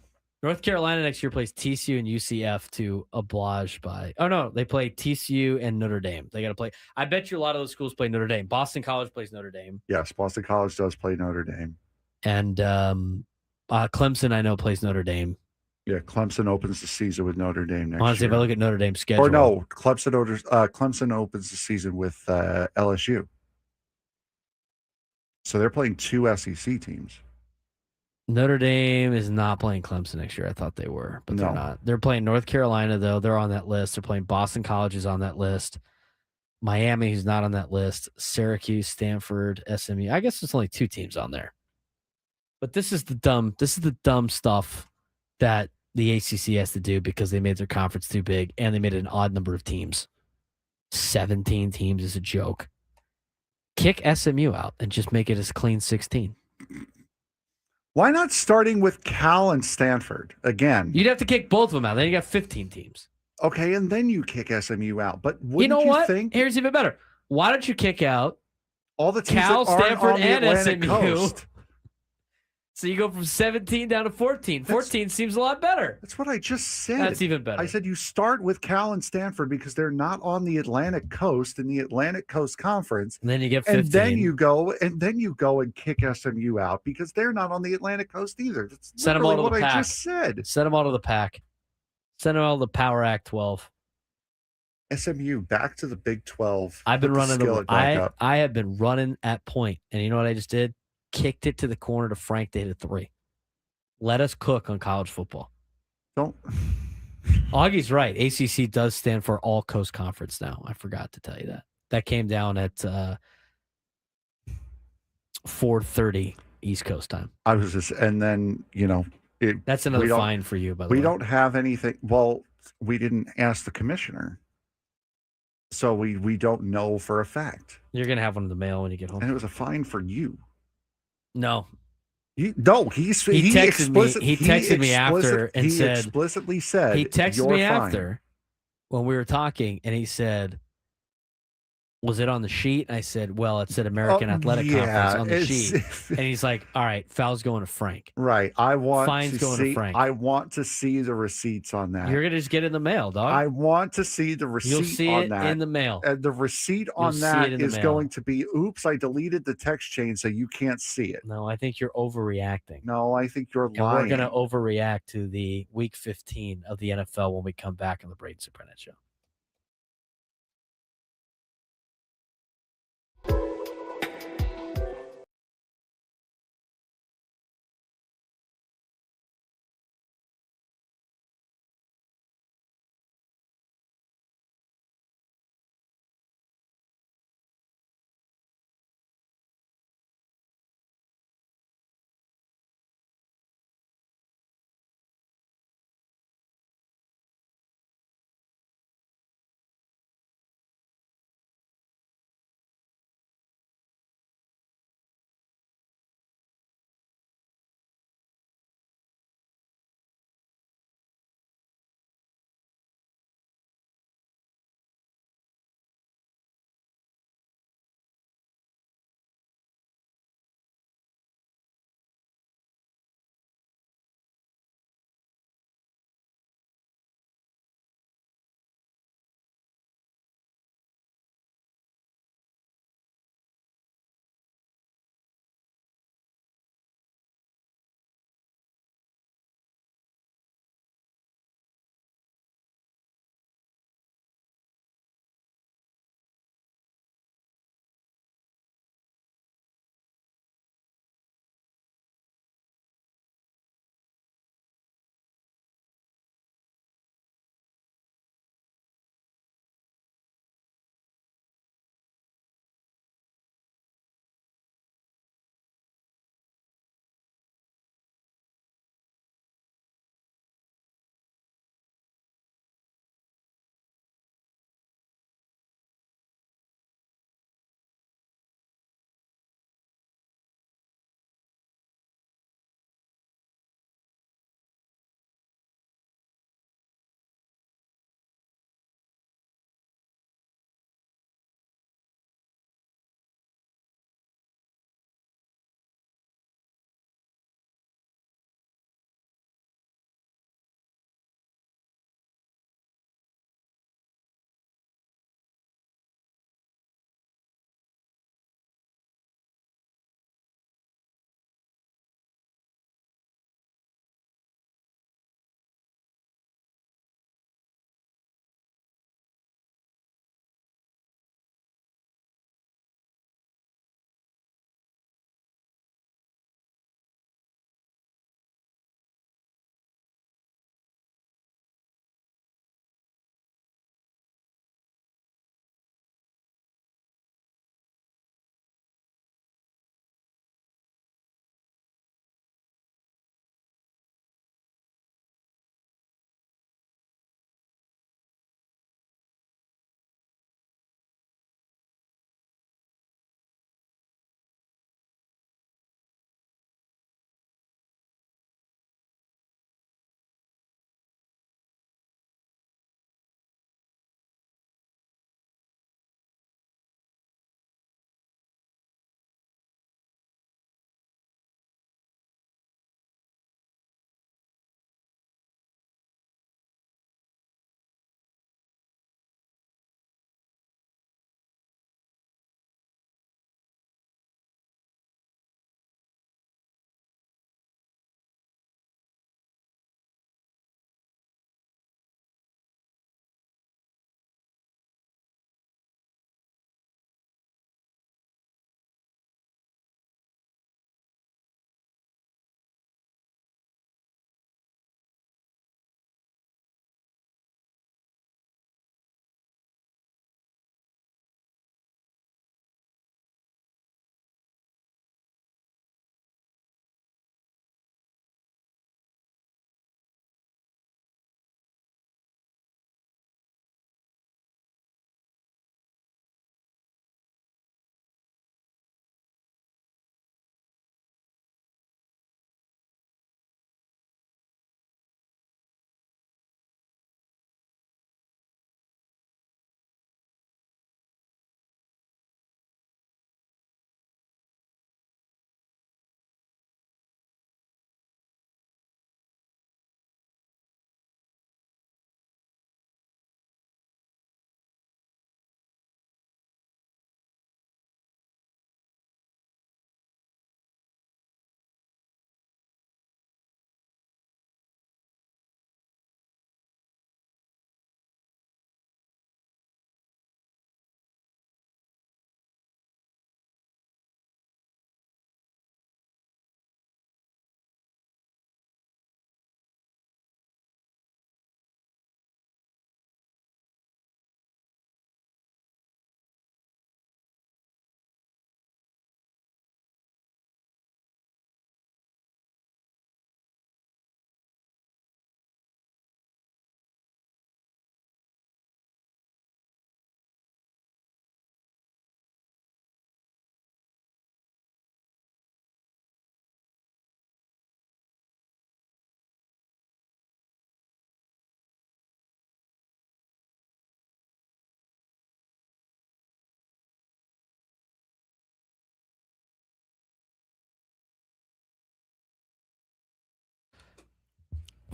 North Carolina next year plays TCU and UCF to oblige by. Oh no, they play TCU and Notre Dame. They got to play. I bet you a lot of those schools play Notre Dame. Boston College plays Notre Dame. Yes, Boston College does play Notre Dame. And Clemson, I know, plays Notre Dame. Yeah, Clemson opens the season with Notre Dame next Honestly, year. if I look at Notre Dame's schedule. Or no, Clemson opens the season with LSU. So they're playing 2 SEC teams. Notre Dame is not playing Clemson next year. I thought they were, but they're No. not. They're playing North Carolina, though. They're on that list. They're playing Boston College is on that list. Miami, who's not on that list. Syracuse, Stanford, SMU. I guess there's only 2 teams on there. But this is the dumb stuff that the ACC has to do because they made their conference too big and they made it an odd number of teams. 17 teams is a joke. Kick SMU out and just make it as clean 16. Why not starting with Cal and Stanford again? You'd have to kick both of them out. Then you got 15 teams. Okay, and then you kick SMU out. But You know what? think Here's even better. Why don't you kick out all the teams Cal, that aren't Stanford, on the and Atlantic SMU? coast? So you go from 17 down to 14. 14 seems a lot better. That's what I just said. That's even better. I said you start with Cal and Stanford because they're not on the Atlantic coast in the Atlantic Coast Conference. And then you get 15. And then you go and kick SMU out because they're not on the Atlantic coast either. That's Send them all to what the pack. I just said. Send them all to the pack. Send them all to the Power Act 12. SMU back to the Big 12. I've been Put the running. skillet back up. I have been running at point, and you know what I just did? Kicked it to the corner to Frank to hit a 3. Let us cook on college football. Don't. Augie's right. ACC does stand for All Coast Conference now. I forgot to tell you that. That came down at 4:30 East Coast time. I was just, and then That's another fine for you. By the way, we don't have anything. Well, we didn't ask the commissioner, so we don't know for a fact. You're gonna have one in the mail when you get home. And it was a fine for you. No. He texted me after and he said explicitly said he texted "You're me fine." after when we were talking, and he said, "Was it on the sheet?" And I said, "Well, it said American Athletic Conference on the sheet." And he's like, "All right, foul's going to Frank." Right. Fine's going to Frank. I want to see the receipts on that. You're gonna just get it in the mail, dog. I want to see the receipt You'll see on it that. in the mail. And the receipt on see that it in the is mail. going to be, oops, I deleted the text chain so you can't see it. No, I think you're overreacting. No, I think you're And lying. we're gonna overreact to the Week 15 of the NFL when we come back on the Braden Surprenant Show.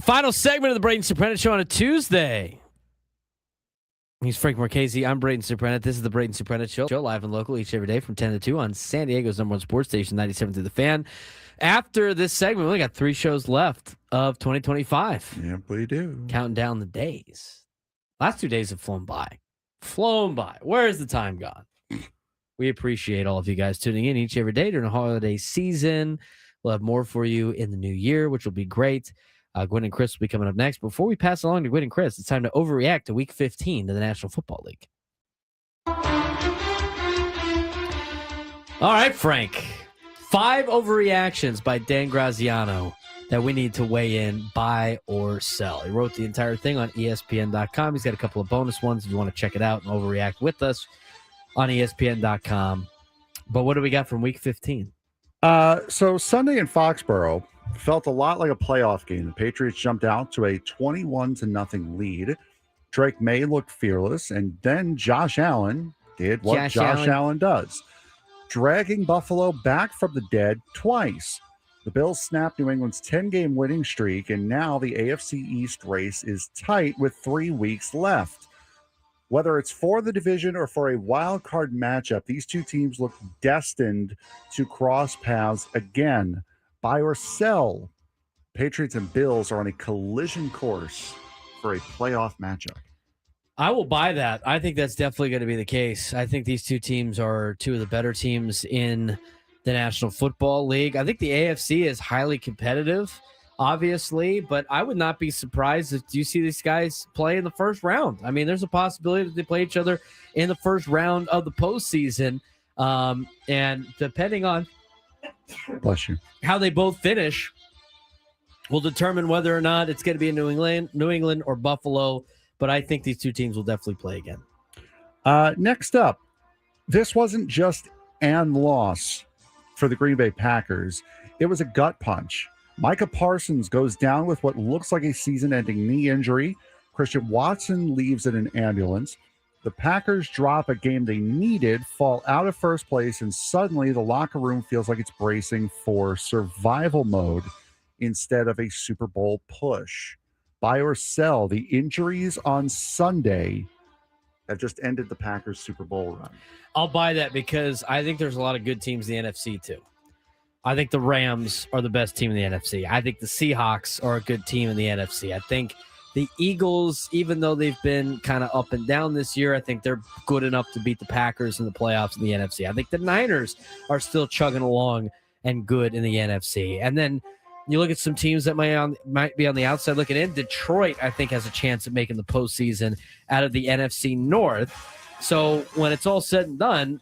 Final segment of the Braden Surprenant Show on a Tuesday. He's Frank Marchese. I'm Braden Surprenant. This is the Braden Surprenant Show, live and local each and every day from 10 to 2 on San Diego's #1 sports station, 97 through the Fan. After this segment, we only got 3 shows left of 2025. Yeah, we do. Counting down the days. Last 2 days have flown by. Flown by. Where's the time gone? We appreciate all of you guys tuning in each and every day during the holiday season. We'll have more for you in the new year, which will be great. Gwen and Chris will be coming up next. Before we pass along to Gwen and Chris, it's time to overreact to Week 15 to the National Football League. All right, Frank. 5 overreactions by Dan Graziano that we need to weigh in, buy or sell. He wrote the entire thing on ESPN.com. He's got a couple of bonus ones if you want to check it out and overreact with us on ESPN.com. But what do we got from Week 15? So Sunday in Foxborough felt a lot like a playoff game. The Patriots jumped out to a 21-0 lead. Drake May looked fearless, and then Josh Allen did what Josh Allen does, dragging Buffalo back from the dead twice. The Bills snapped New England's 10-game winning streak, and now the AFC East race is tight with 3 weeks left. Whether it's for the division or for a wild card matchup, these two teams look destined to cross paths again. Buy or sell? Patriots and Bills are on a collision course for a playoff matchup. I will buy that. I think that's definitely going to be the case. I think these two teams are two of the better teams in the National Football League. I think the AFC is highly competitive, obviously, but I would not be surprised if you see these guys play in the first round. I mean, there's a possibility that they play each other in the first round of the postseason. And depending on bless you how they both finish will determine whether or not it's going to be in New England or Buffalo. But I think these two teams will definitely play again. Next up, this wasn't just an loss for the Green Bay Packers. It was a gut punch. Micah Parsons goes down with what looks like a season-ending knee injury. Christian Watson leaves in an ambulance. The Packers drop a game they needed, fall out of first place, and suddenly the locker room feels like it's bracing for survival mode instead of a Super Bowl push. Buy or sell? The injuries on Sunday have just ended the Packers' Super Bowl run. I'll buy that because I think there's a lot of good teams in the NFC too. I think the Rams are the best team in the NFC. I think the Seahawks are a good team in the NFC. I think the Eagles, even though they've been kind of up and down this year, I think they're good enough to beat the Packers in the playoffs in the NFC. I think the Niners are still chugging along and good in the NFC. And then you look at some teams that might be on the outside looking in. Detroit, I think, has a chance at making the postseason out of the NFC North. So when it's all said and done,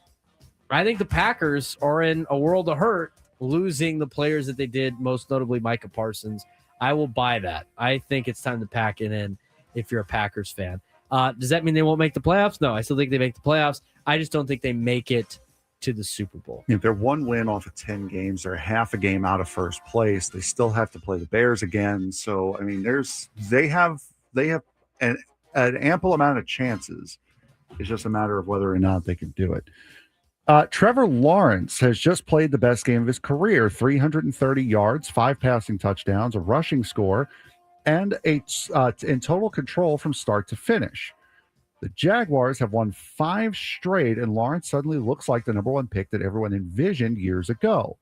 I think the Packers are in a world of hurt, losing the players that they did, most notably Micah Parsons. I will buy that. I think it's time to pack it in if you're a Packers fan. Does that mean they won't make the playoffs? No, I still think they make the playoffs. I just don't think they make it to the Super Bowl. If they're one win off of 10 games, they're half a game out of first place. They still have to play the Bears again. So, I mean, they have an ample amount of chances. It's just a matter of whether or not they can do it. Trevor Lawrence has just played the best game of his career, 330 yards, 5 passing touchdowns, a rushing score, and in total control from start to finish. The Jaguars have won 5 straight, and Lawrence suddenly looks like the number 1 pick that everyone envisioned years ago.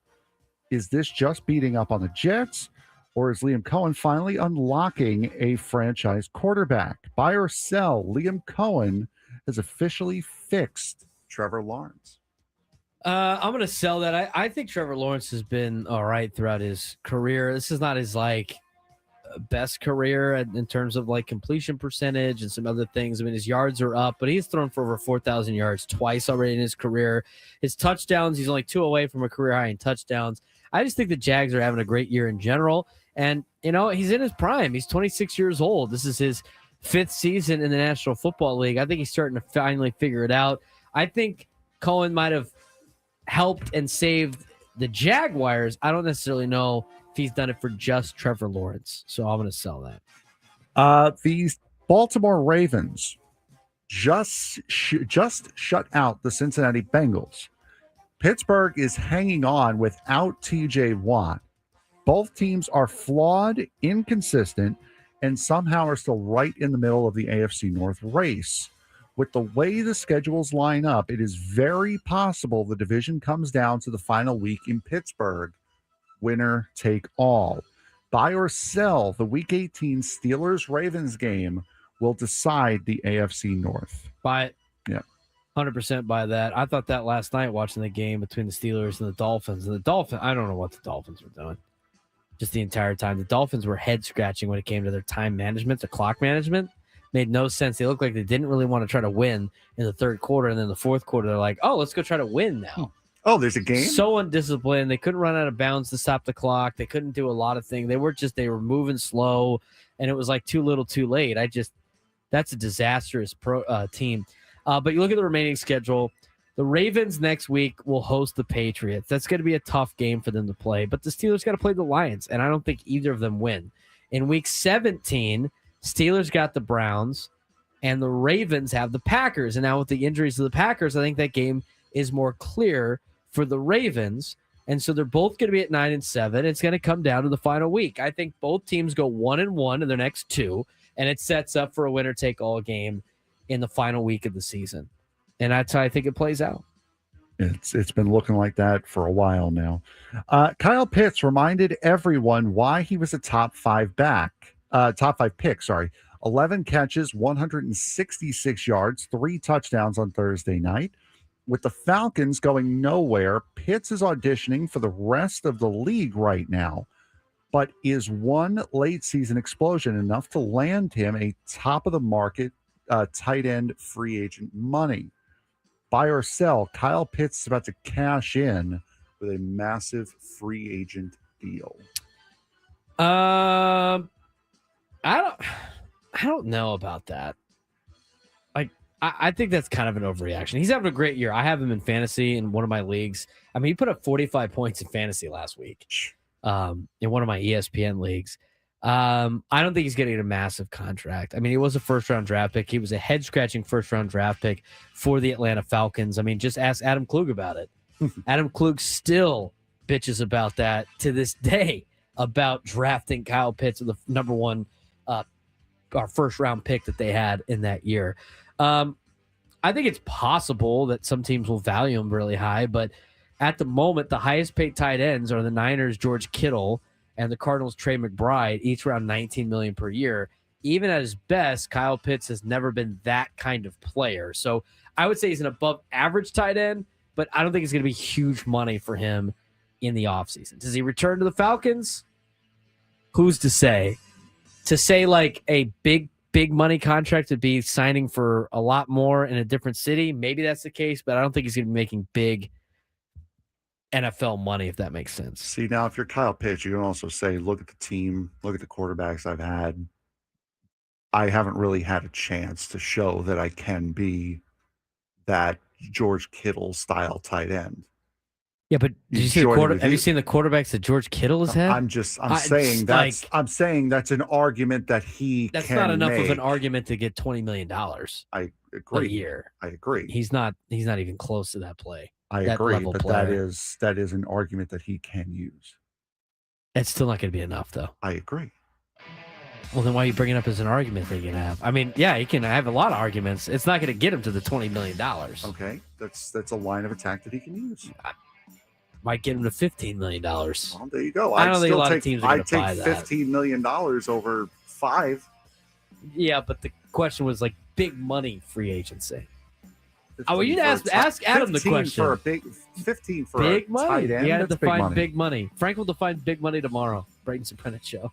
Is this just beating up on the Jets, or is Liam Cohen finally unlocking a franchise quarterback? Buy or sell? Liam Cohen has officially fixed Trevor Lawrence. I'm going to sell that. I think Trevor Lawrence has been all right throughout his career. This is not his best career in terms of completion percentage and some other things. I mean, his yards are up, but he's thrown for over 4,000 yards twice already in his career. His touchdowns, he's only 2 away from a career high in touchdowns. I just think the Jags are having a great year in general. And, he's in his prime. He's 26 years old. This is his 5th season in the National Football League. I think he's starting to finally figure it out. I think Cohen might have helped and saved the Jaguars. I don't necessarily know if he's done it for just Trevor Lawrence. So I'm going to sell that. The Baltimore Ravens just shut out the Cincinnati Bengals. Pittsburgh is hanging on without TJ Watt. Both teams are flawed, inconsistent, and somehow are still right in the middle of the AFC North race. With the way the schedules line up, it is very possible the division comes down to the final week in Pittsburgh. Winner take all. Buy or sell, the Week 18 Steelers-Ravens game will decide the AFC North. Buy it. Yeah. 100% buy that. I thought that last night watching the game between the Steelers and the Dolphins. And the Dolphins, I don't know what the Dolphins were doing just the entire time. The Dolphins were head-scratching when it came to their time management, their clock management. Made no sense. They looked like they didn't really want to try to win in the third quarter. And then the fourth quarter, they're like, oh, let's go try to win now. Oh, there's a game? So undisciplined. They couldn't run out of bounds to stop the clock. They couldn't do a lot of things. They were moving slow, and it was like too little too late. That's a disastrous team. But you look at the remaining schedule. The Ravens next week will host the Patriots. That's going to be a tough game for them to play. But the Steelers got to play the Lions, and I don't think either of them win. In Week 17, Steelers got the Browns, and the Ravens have the Packers. And now with the injuries to the Packers, I think that game is more clear for the Ravens. And so they're both going to be at 9-7. It's going to come down to the final week. I think both teams go 1-1 in their next two, and it sets up for a winner-take-all game in the final week of the season. And that's how I think it plays out. It's been looking like that for a while now. Kyle Pitts reminded everyone why he was a top five pick. 11 catches, 166 yards, 3 touchdowns on Thursday night. With the Falcons going nowhere, Pitts is auditioning for the rest of the league right now. But is one late season explosion enough to land him a top of the market tight end free agent money? Buy or sell, Kyle Pitts is about to cash in with a massive free agent deal. I don't know about that. Like, I think that's kind of an overreaction. He's having a great year. I have him in fantasy in one of my leagues. I mean, he put up 45 points in fantasy last week in one of my ESPN leagues. I don't think he's getting a massive contract. I mean, he was a first-round draft pick. He was a head-scratching first-round draft pick for the Atlanta Falcons. I mean, just ask Adam Klug about it. Adam Klug still bitches about that to this day, about drafting Kyle Pitts with the number one our first-round pick that they had in that year. I think it's possible that some teams will value him really high, but at the moment, the highest-paid tight ends are the Niners' George Kittle and the Cardinals' Trey McBride, each around $19 million per year. Even at his best, Kyle Pitts has never been that kind of player. So I would say he's an above-average tight end, but I don't think it's going to be huge money for him in the offseason. Does he return to the Falcons? Who's to say? To say like a big money contract would be signing for a lot more in a different city, maybe that's the case, but I don't think he's going to be making big NFL money, if that makes sense. See, now if you're Kyle Pitts, you can also say, look at the team, look at the quarterbacks I've had. I haven't really had a chance to show that I can be that George Kittle style tight end. Yeah, but did you see have you seen the quarterbacks that George Kittle has had? I'm saying that's an argument that that's not enough of an argument to get $20 million. I agree. A year. I agree. He's not even close to that play. I agree, but that is an argument that he can use. It's still not going to be enough, though. I agree. Well, then why are you bringing up as an argument that you can have? I mean, yeah, he can have a lot of arguments. It's not going to get him to the $20 million. Okay, that's a line of attack that he can use. Might get him to $15 million. Well, there you go. I don't think a lot of teams are going to buy that. I'd take $15 million over 5. Yeah, but the question was like big money free agency. I want you to ask Adam the question. 15 for big a money. tight end. You got to define big money. big money. Frank will define big money tomorrow. Braden Surprenant Show.